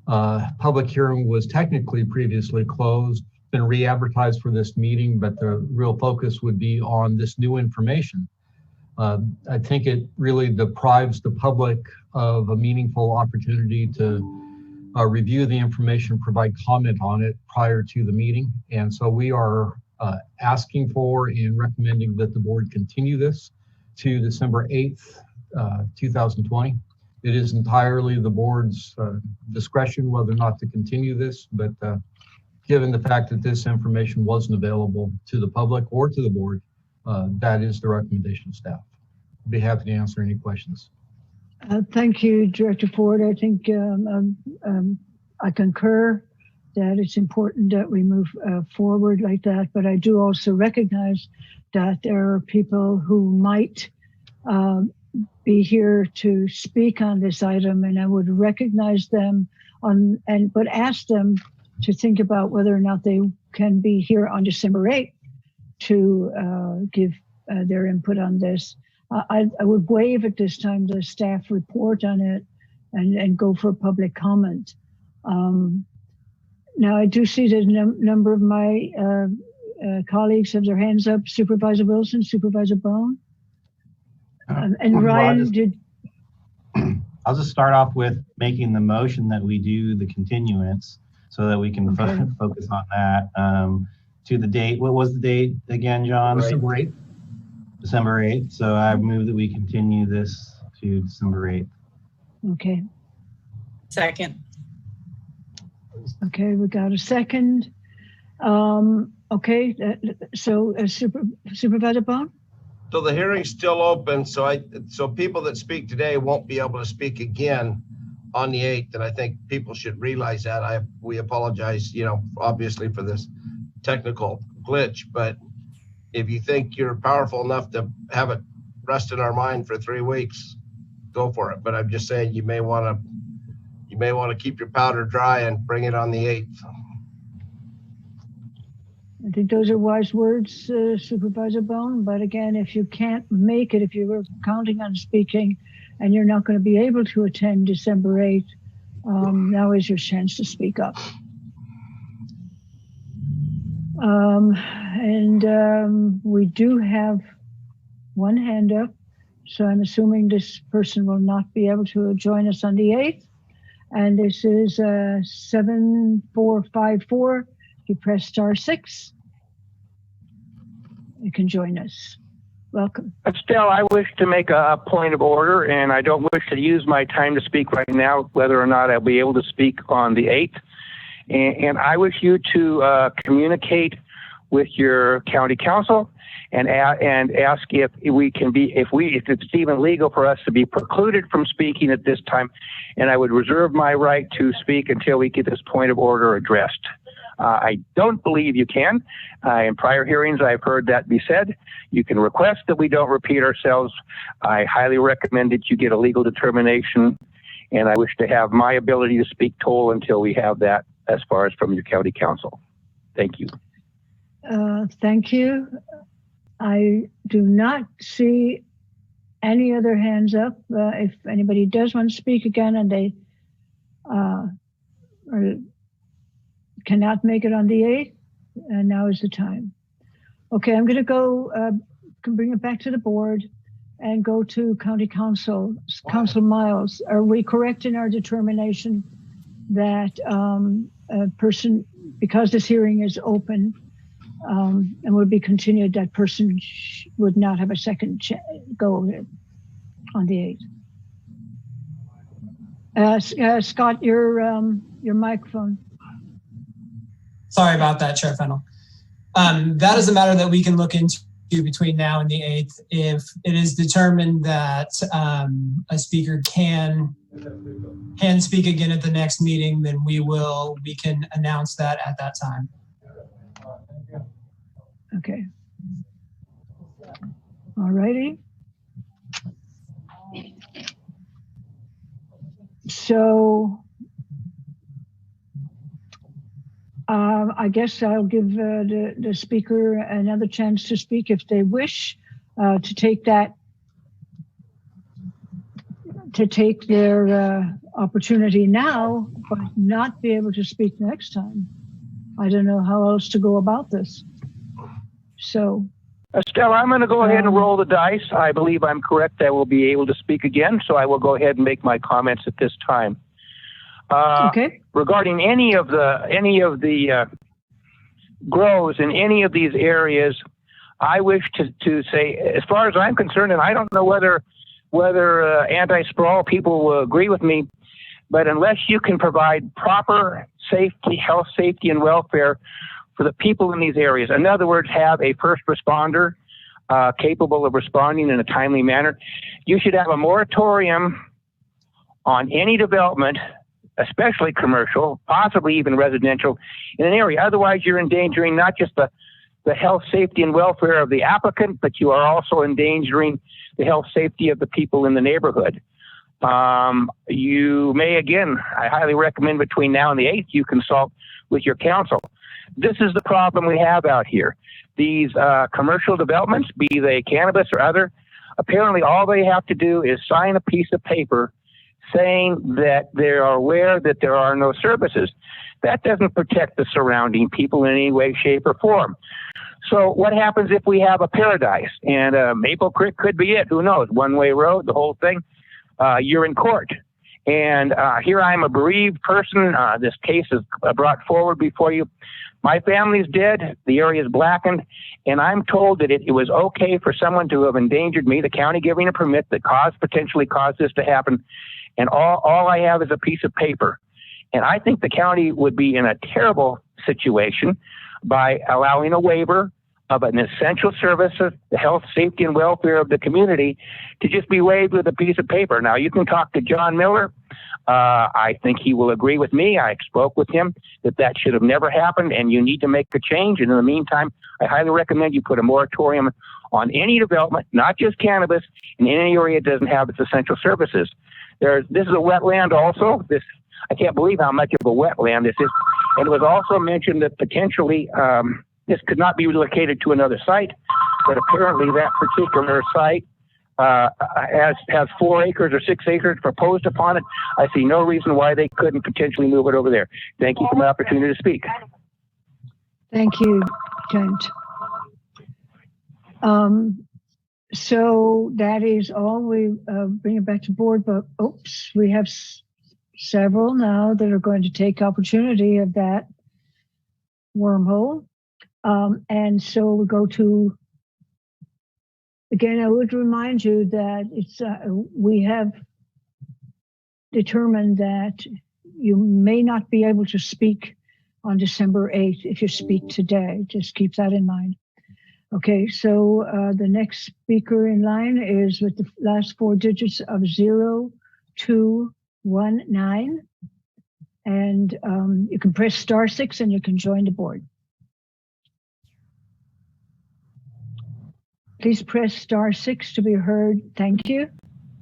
public hearing was technically previously closed, been re-advertised for this meeting, but the real focus would be on this new information. I think it really deprives the public of a meaningful opportunity to review the information, provide comment on it prior to the meeting. And so we are asking for and recommending that the board continue this to December 8th, 2020. It is entirely the board's discretion whether or not to continue this, but given the fact that this information wasn't available to the public or to the board, that is the recommendation of staff. I'd be happy to answer any questions. Thank you, Director Ford. I think I concur that it's important that we move forward like that, but I do also recognize that there are people who might be here to speak on this item, and I would recognize them but ask them to think about whether or not they can be here on December 8th to give their input on this. I would waive at this time the staff report on it and go for public comment. Now, I do see that a number of my colleagues have their hands up. Supervisor Wilson, Supervisor Bohn. And Ryan, I'll just start off with making the motion that we do the continuance so that we can focus on that. To the date, what was the date again, John? December 8th. December 8th. So I move that we continue this to December 8th. Okay. Second. Okay, we got a second. Okay, so Supervisor Bohn? So the hearing's still open, so people that speak today won't be able to speak again on the 8th, and I think people should realize that. We apologize, obviously for this technical glitch, but if you think you're powerful enough to have it rest in our mind for 3 weeks, go for it. But I'm just saying you may want to keep your powder dry and bring it on the 8th. I think those are wise words, Supervisor Bohn. But again, if you can't make it, if you were counting on speaking and you're not going to be able to attend December 8th, now is your chance to speak up. We do have one hand up, so I'm assuming this person will not be able to join us on the 8th. And this is 7454. If you press *6, you can join us. Welcome. Estelle, I wish to make a point of order, and I don't wish to use my time to speak right now, whether or not I'll be able to speak on the 8th. And I wish you to communicate with your county council and ask if it's even legal for us to be precluded from speaking at this time. And I would reserve my right to speak until we get this point of order addressed. I don't believe you can. In prior hearings, I've heard that be said. You can request that we don't repeat ourselves. I highly recommend that you get a legal determination, and I wish to have my ability to speak toll until we have that as far as from your county council. Thank you. Thank you. I do not see any other hands up. If anybody does want to speak again and they cannot make it on the 8th, now is the time. Okay, I'm going to go, bring it back to the board and go to County Council. Council Miles, are we correct in our determination that a person, because this hearing is open and would be continued, that person would not have a second go on the 8th? Scott, your microphone. Sorry about that, Chair Fennell. That is a matter that we can look into between now and the 8th. If it is determined that a speaker can speak again at the next meeting, then we can announce that at that time. Okay. All righty. So I guess I'll give the speaker another chance to speak if they wish to take their opportunity now, but not be able to speak next time. I don't know how else to go about this. So, Estelle, I'm going to go ahead and roll the dice. I believe I'm correct. I will be able to speak again, so I will go ahead and make my comments at this time. Okay. Regarding any of the grows in any of these areas, I wish to say, as far as I'm concerned, and I don't know whether anti-sprawl people will agree with me, but unless you can provide proper health, safety, and welfare for the people in these areas, in other words, have a first responder capable of responding in a timely manner, you should have a moratorium on any development, especially commercial, possibly even residential, in an area. Otherwise, you're endangering not just the health, safety, and welfare of the applicant, but you are also endangering the health, safety of the people in the neighborhood. You may, again, I highly recommend between now and the 8th, you consult with your council. This is the problem we have out here. These commercial developments, be they cannabis or other, apparently all they have to do is sign a piece of paper saying that they are aware that there are no services. That doesn't protect the surrounding people in any way, shape, or form. So what happens if we have a paradise? And Maple Creek could be it. Who knows? One-way road, the whole thing. You're in court. And here I'm a bereaved person. This case is brought forward before you. My family's dead. The area is blackened. And I'm told that it was okay for someone to have endangered me, the county giving a permit that potentially caused this to happen. And all I have is a piece of paper. And I think the county would be in a terrible situation by allowing a waiver of an essential service of the health, safety, and welfare of the community to just be waived with a piece of paper. Now, you can talk to John Miller. I think he will agree with me. I spoke with him that should have never happened, and you need to make a change. And in the meantime, I highly recommend you put a moratorium on any development, not just cannabis, in any area that doesn't have its essential services. This is a wetland also. I can't believe how much of a wetland this is. And it was also mentioned that potentially this could not be relocated to another site, but apparently that particular site has 4 acres or 6 acres proposed upon it. I see no reason why they couldn't potentially move it over there. Thank you for the opportunity to speak. Thank you, Kent. So that is all. We bring it back to board, but oops, we have several now that are going to take opportunity of that wormhole. And so we go to, again, I would remind you that we have determined that you may not be able to speak on December 8th if you speak today. Just keep that in mind. Okay, so the next speaker in line is with the last 4 digits of 0219. And you can press *6 and you can join the board. Please press *6 to be heard. Thank you.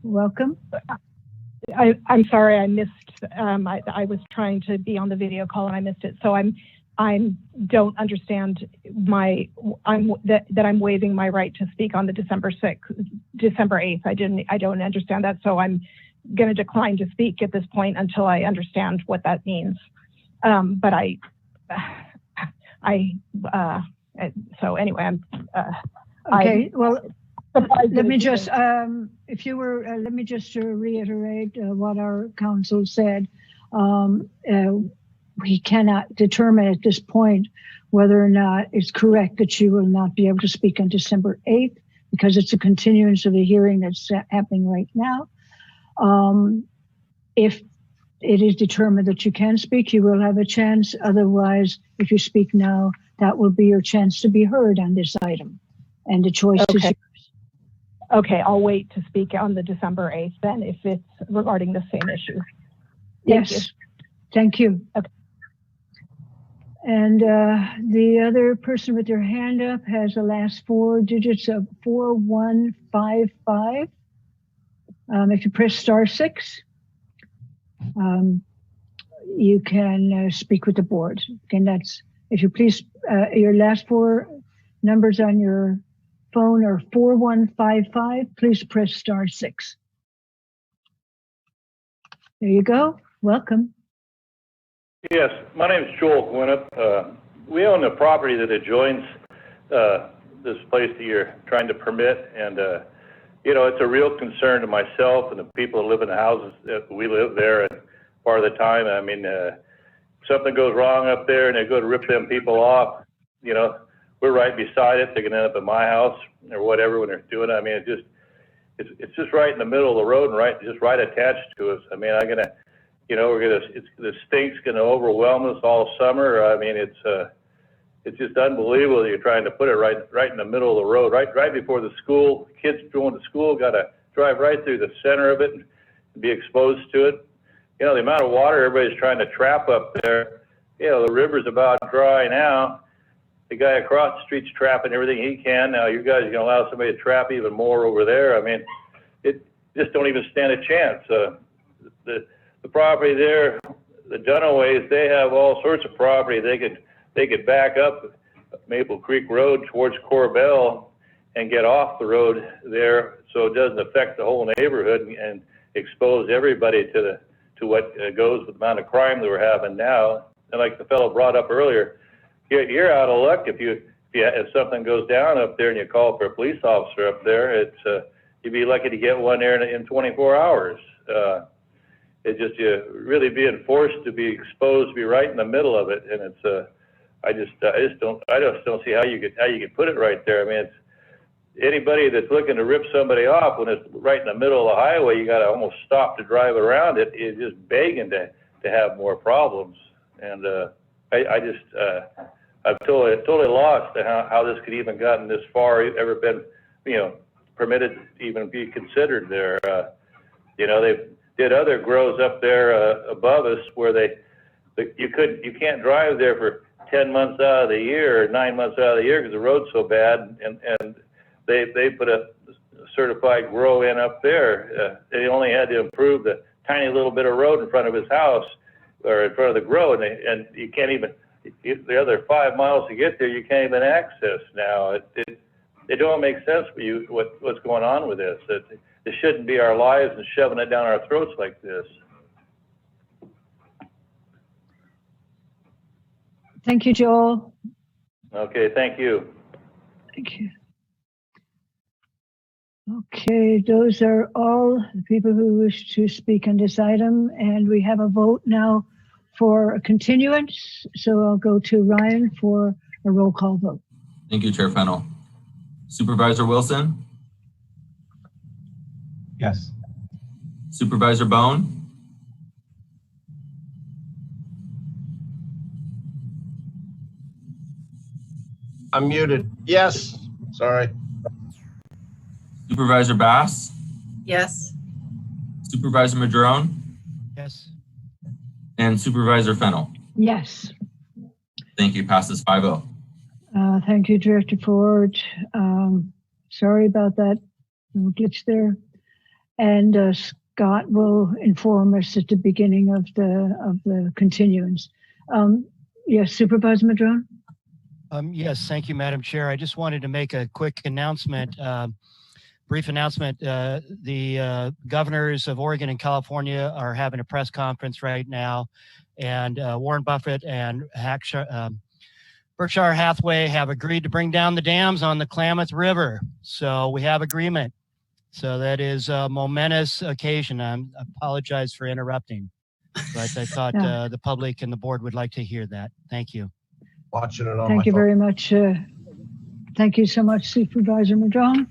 Welcome. I'm sorry, I missed. I was trying to be on the video call and I missed it. So I don't understand that I'm waiving my right to speak on the December 8th. I don't understand that. So I'm going to decline to speak at this point until I understand what that means. But so anyway, I'm. Okay. Well, let me just let me just reiterate what our counsel said. We cannot determine at this point whether or not it's correct that you will not be able to speak on December 8th because it's a continuance of the hearing that's happening right now. If it is determined that you can speak, you will have a chance. Otherwise, if you speak now, that will be your chance to be heard on this item. and the choice is Okay. yours. Okay, I'll wait to speak on the December 8th then if it's regarding the same issue. Thank you. Yes, thank you. Okay. And the other person with their hand up has the last four digits of 4155. If you press *6, you can speak with the board. Again, that's, if you please, your last four numbers on your phone are 4155. Please press *6. There you go. Welcome. Yes, my name is Joel Gwinnett. We own a property that adjoins this place that you're trying to permit, and you know, it's a real concern to myself and the people that live in the houses that we live there. And part of the time, I mean, something goes wrong up there, and they go to rip them people off. You know, we're right beside it. They can end up at my house or whatever when they're doing it. I mean, it's just right in the middle of the road and right attached to us. I mean, the stink's gonna overwhelm us all summer. I mean, it's just unbelievable that you're trying to put it right in the middle of the road, right before the school. Kids going to school got to drive right through the center of it and be exposed to it. You know, the amount of water everybody's trying to trap up there. You know, the river's about dry now. The guy across the street's trapping everything he can. Now you guys are gonna allow somebody to trap even more over there. I mean, it just don't even stand a chance. The property there, the Dunaways, they have all sorts of property. They could back up Maple Creek Road towards Corbell and get off the road there, so it doesn't affect the whole neighborhood and expose everybody to what goes with the amount of crime that we're having now. And like the fellow brought up earlier, you're out of luck if something goes down up there and you call for a police officer up there. You'd be lucky to get one there in 24 hours. It's just you're really being forced to be exposed, to be right in the middle of it, and it's I just don't see how you could put it right there. I mean, it's anybody that's looking to rip somebody off when it's right in the middle of the highway, you got to almost stop to drive around it. It's just begging to have more problems, and I'm totally lost at how this could even gotten this far, ever been, you know, permitted to even be considered there. You know, they did other grows up there above us where you can't drive there for 10 months out of the year or 9 months out of the year because the road's so bad, and they put a certified grow in up there. They only had to improve the tiny little bit of road in front of his house or in front of the grow, and you can't even, the other 5 miles to get there, you can't even access now. It don't make sense for you what's going on with this. It shouldn't be our lives and shoving it down our throats like this. Thank you, Joel. Okay, thank you. Thank you. Okay, those are all the people who wish to speak on this item, and we have a vote now for a continuance. So I'll go to Ryan for a roll call vote. Thank you, Chair Fennell. Supervisor Wilson? Yes. Supervisor Bohn? I'm muted. Yes. Sorry. Supervisor Bass? Yes. Supervisor Madrone? Yes. And Supervisor Fennell? Yes. Thank you. Passes 5-0. Thank you, Director Ford. Sorry about that glitch there. And Scott will inform us at the beginning of the continuance. Yes, Supervisor Madrone? Yes, thank you, Madam Chair. I just wanted to make a quick announcement, brief announcement. The governors of Oregon and California are having a press conference right now, and Warren Buffett and Berkshire Hathaway have agreed to bring down the dams on the Klamath River. So we have agreement. So that is a momentous occasion. I apologize for interrupting, but I thought the public and the board would like to hear that. Thank you. Watching it on Thank you very much. Thank you so much, Supervisor Madrone.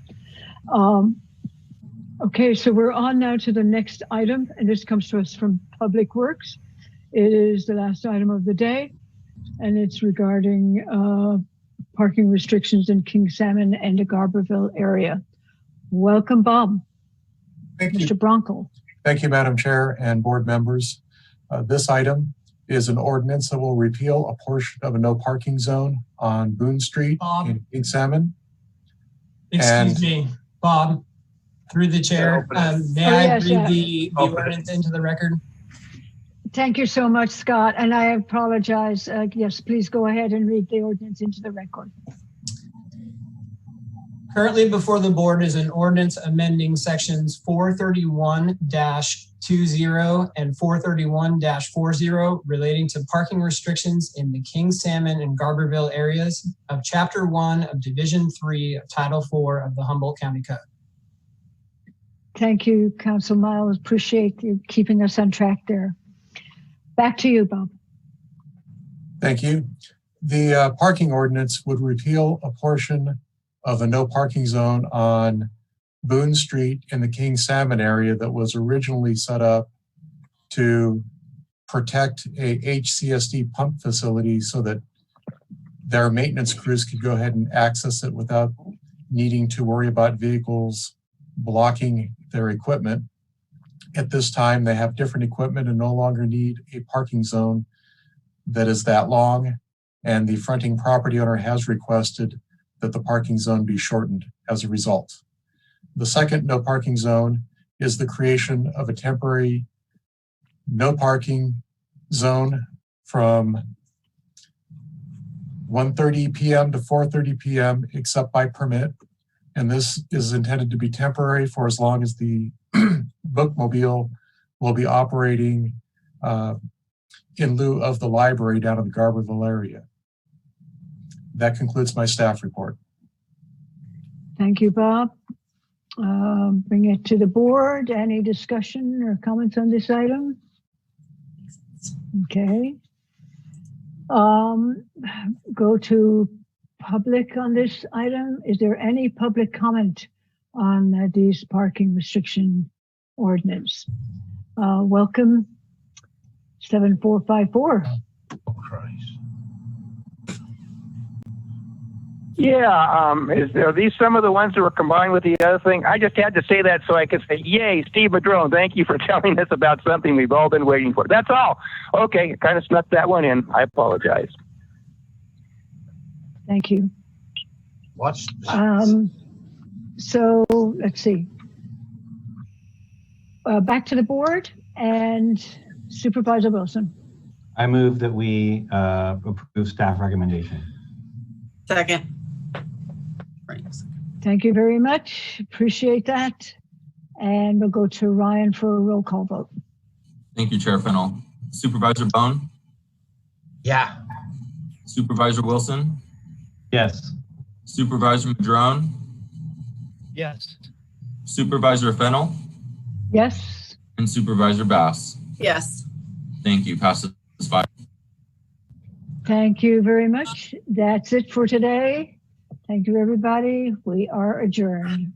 Okay, so we're on now to the next item, and this comes to us from Public Works. It is the last item of the day, and it's regarding parking restrictions in King Salmon and the Garberville area. Welcome, Bob. Thank you. Mr. Bronco. Thank you, Madam Chair and board members. This item is an ordinance that will repeal a portion of a no parking zone on Boone Street in King Salmon. Excuse me, Bob, through the chair, may I read the ordinance into the record? Thank you so much, Scott, and I apologize. Yes, please go ahead and read the ordinance into the record. Currently before the board is an ordinance amending sections 431-20 and 431-40 relating to parking restrictions in the King Salmon and Garberville areas of Chapter 1 of Division 3 of Title 4 of the Humboldt County Code. Thank you, Council Miles. Appreciate you keeping us on track there. Back to you, Bob. Thank you. The parking ordinance would repeal a portion of a no parking zone on Boone Street in the King Salmon area that was originally set up to protect a HCSD pump facility so that their maintenance crews could go ahead and access it without needing to worry about vehicles blocking their equipment. At this time, they have different equipment and no longer need a parking zone that is that long, and the fronting property owner has requested that the parking zone be shortened as a result. The second no parking zone is the creation of a temporary no parking zone from 1:30 p.m. to 4:30 p.m. except by permit. And this is intended to be temporary for as long as the bookmobile will be operating in lieu of the library down in the Garberville area. That concludes my staff report. Thank you, Bob. Bring it to the board. Any discussion or comments on this item? Okay. Go to public on this item. Is there any public comment on these parking restriction ordinance? Welcome, 7454. Oh, Christ. Yeah, are these some of the ones that were combined with the other thing? I just had to say that so I could say, yay, Steve Madrone, thank you for telling us about something we've all been waiting for. That's all. Okay, kind of snuck that one in. I apologize. Thank you. Watch. So let's see. Back to the board and Supervisor Wilson. I move that we approve staff recommendation. Second. Thank you very much. Appreciate that. And we'll go to Ryan for a roll call vote. Thank you, Chair Fennell. Supervisor Bohn? Yeah. Supervisor Wilson? Yes. Supervisor Madrone? Yes. Supervisor Fennell? Yes. And Supervisor Bass? Yes. Thank you. Passes 5. Thank you very much. That's it for today. Thank you, everybody. We are adjourned.